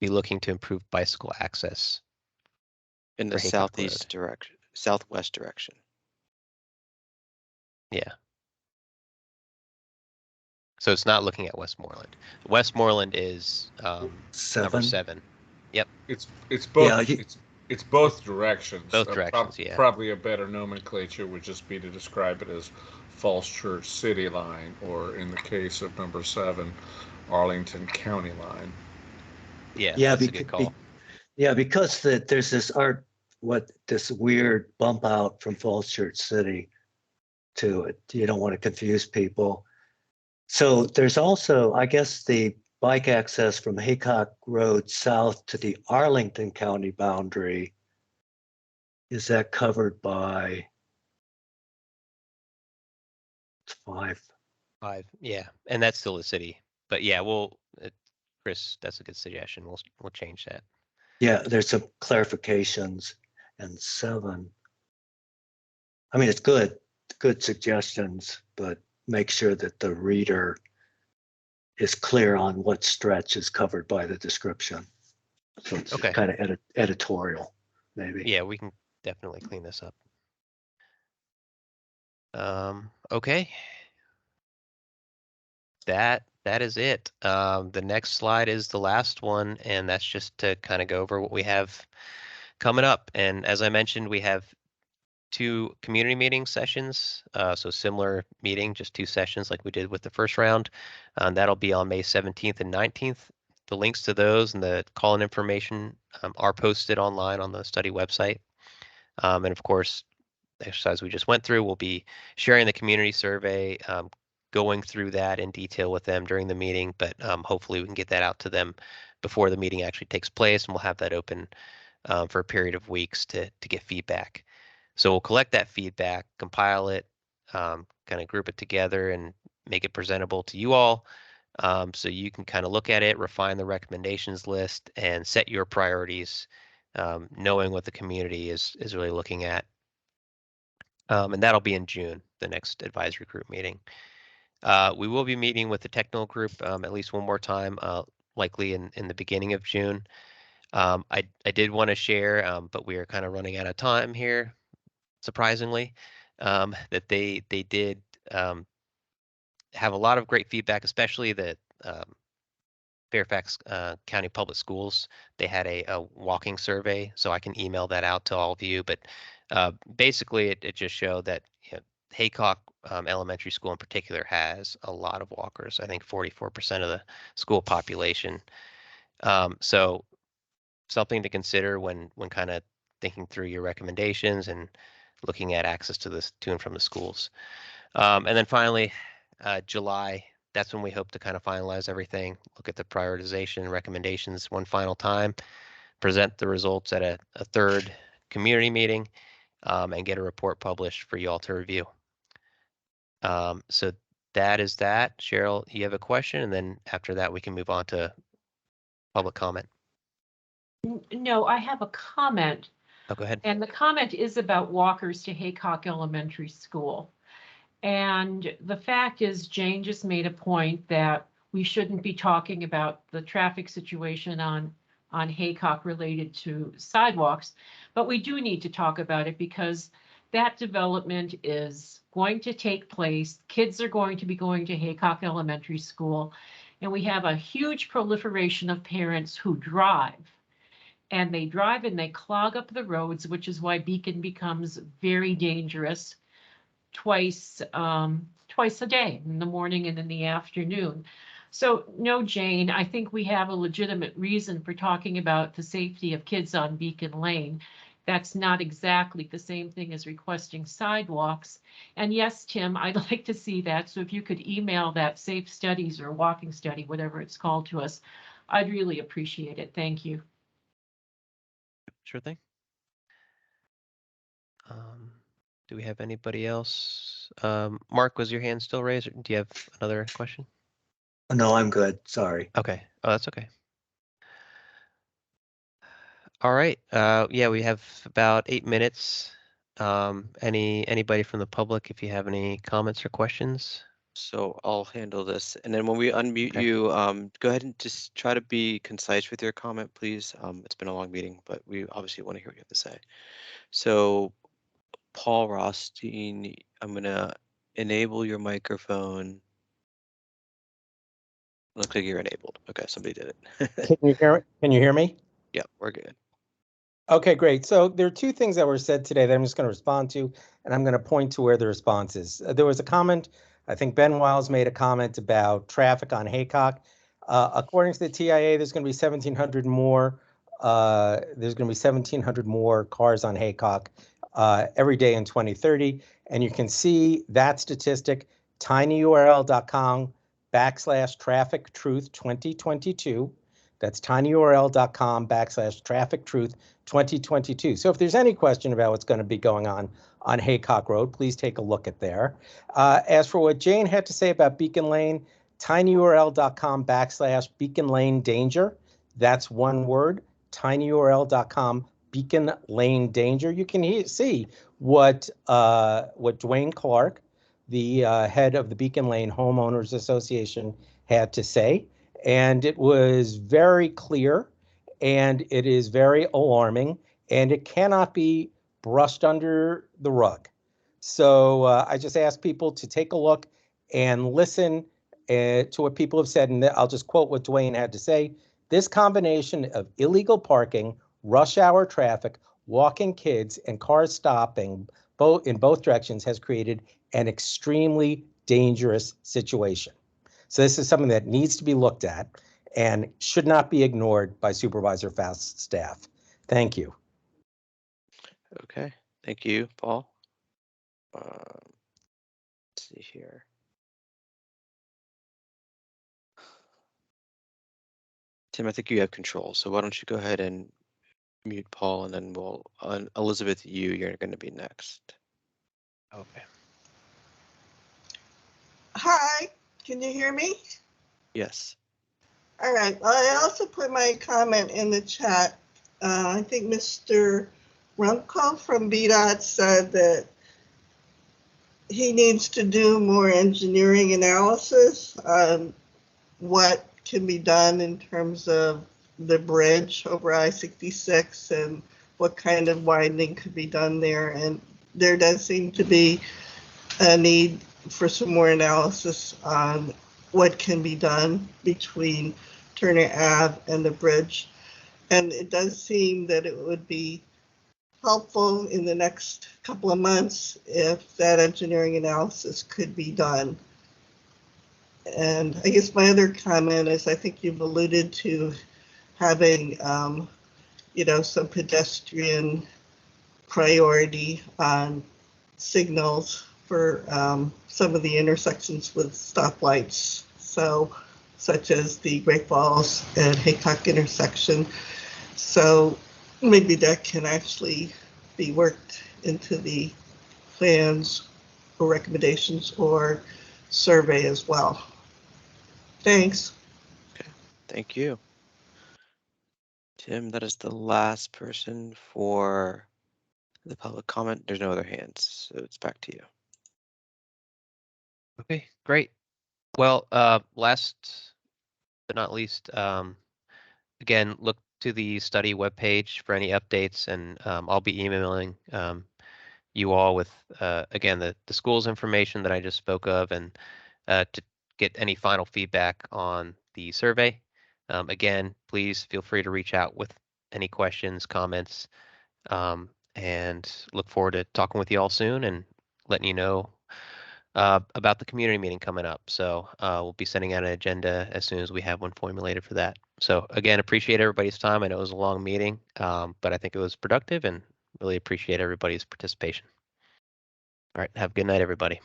be looking to improve bicycle access in the southwest direction. Yeah. So it's not looking at Westmoreland. Westmoreland is number 7. Yep. It's both. Yeah, It's both directions. Both directions, yeah. Probably a better nomenclature would just be to describe it as Falls Church City Line, or in the case of number 7, Arlington County Line. Yeah, yeah, that's a good call. because there's this weird bump out from Falls Church City to it. You don't want to confuse people. So there's also, I guess, the bike access from Haycock Road south to the Arlington County boundary. Is that covered by 5? 5, yeah, and that's still the city. But yeah, Chris, that's a good suggestion. We'll change that. Yeah, there's some clarifications. And 7. I mean, it's good suggestions, but make sure that the reader is clear on what stretch is covered by the description. So it's Okay. kind of editorial, maybe. Yeah, we can definitely clean this up. Okay. That is it. The next slide is the last one, and that's just to kind of go over what we have coming up. And as I mentioned, we have 2 community meeting sessions. So similar meeting, just 2 sessions like we did with the first round. That'll be on May 17th and 19th. The links to those and the call-in information are posted online on the study website. And of course, the exercise we just went through, we'll be sharing the community survey, going through that in detail with them during the meeting, but hopefully we can get that out to them before the meeting actually takes place, and we'll have that open for a period of weeks to get feedback. So we'll collect that feedback, compile it, kind of group it together and make it presentable to you all. So you can kind of look at it, refine the recommendations list, and set your priorities, knowing what the community is really looking at. And that'll be in June, the next advisory group meeting. We will be meeting with the technical group at least one more time, likely in the beginning of June. I did want to share, but we are kind of running out of time here, surprisingly, that they did have a lot of great feedback, especially the Fairfax County Public Schools. They had a walking survey, so I can email that out to all of you. But basically, it just showed that Haycock Elementary School in particular has a lot of walkers. I think 44% of the school population. So something to consider when kind of thinking through your recommendations and looking at access to and from the schools. And then finally, July, that's when we hope to kind of finalize everything, look at the prioritization and recommendations one final time, present the results at a 3rd community meeting, and get a report published for you all to review. So that is that. Cheryl, you have a question, and then after that we can move on to public comment. No, I have a comment. Oh, go ahead. And the comment is about walkers to Haycock Elementary School. And the fact is, Jane just made a point that we shouldn't be talking about the traffic situation on Haycock related to sidewalks, but we do need to talk about it because that development is going to take place. Kids are going to be going to Haycock Elementary School, and we have a huge proliferation of parents who drive. And they drive and they clog up the roads, which is why Beacon becomes very dangerous twice a day, in the morning and in the afternoon. So no, Jane, I think we have a legitimate reason for talking about the safety of kids on Beacon Lane. That's not exactly the same thing as requesting sidewalks. And yes, Tim, I'd like to see that. So if you could email that safe studies or walking study, whatever it's called, to us, I'd really appreciate it. Thank you. Sure thing. Do we have anybody else? Mark, was your hand still raised? Do you have another question? No, I'm good. Sorry. Okay. Oh, that's okay. All right. Yeah, we have about 8 minutes. Anybody from the public, if you have any comments or questions? So I'll handle this. And then when we unmute Okay. you, go ahead and just try to be concise with your comment, please. It's been a long meeting, but we obviously want to hear what you have to say. So Paul Rothstein, I'm going to enable your microphone. Looks like you're enabled. Okay, somebody did it. Can you hear me? Yeah, we're good. Okay, great. So there are two things that were said today that I'm just going to respond to, and I'm going to point to where the response is. There was a comment, I think Ben Wiles made a comment about traffic on Haycock. According to the TIA, there's going to be 1,700 more. There's going to be 1,700 more cars on Haycock every day in 2030. And you can see that statistic, tinyurl.com/traffic truth 2022. That's tinyurl.com/traffic truth 2022. So if there's any question about what's going to be going on Haycock Road, please take a look at there. As for what Jane had to say about Beacon Lane, tinyurl.com/Beacon Lane Danger. That's one word, tinyurl.com Beacon Lane Danger. You can see what Dwayne Clark, the head of the Beacon Lane Homeowners Association, had to say. And it was very clear, and it is very alarming, and it cannot be brushed under the rug. So I just ask people to take a look and listen to what people have said, and I'll just quote what Dwayne had to say. This combination of illegal parking, rush hour traffic, walking kids, and cars stopping in both directions has created an extremely dangerous situation. So this is something that needs to be looked at and should not be ignored by Supervisor Faust's staff. Thank you. Okay, thank you, Paul. Let's see here. Tim, I think you have control, so why don't you go ahead and mute Paul, and then we'll, Elizabeth, you're going to be next. Okay. Hi, can you hear me? Yes. All right. Well, I also put my comment in the chat. I think Mr. Runkle from BDOT said that he needs to do more engineering analysis on what can be done in terms of the bridge over I-66 and what kind of widening could be done there. And there does seem to be a need for some more analysis on what can be done between Turner Ave and the bridge. And it does seem that it would be helpful in the next couple of months if that engineering analysis could be done. And I guess my other comment is I think you've alluded to having, some pedestrian priority on signals for some of the intersections with stoplights. So, such as the Great Falls and Haycock intersection. So maybe that can actually be worked into the plans or recommendations or survey as well. Thanks. Okay, thank you. Tim, that is the last person for the public comment. There's no other hands, so it's back to you. Okay, great. Well, last but not least, again, look to the study webpage for any updates, and I'll be emailing you all with, again, the school's information that I just spoke of, and to get any final feedback on the survey. Again, please feel free to reach out with any questions, comments, and look forward to talking with you all soon and letting you know about the community meeting coming up. So we'll be sending out an agenda as soon as we have one formulated for that. So again, appreciate everybody's time. I know it was a long meeting, but I think it was productive and really appreciate everybody's participation. All right, have a good night, everybody.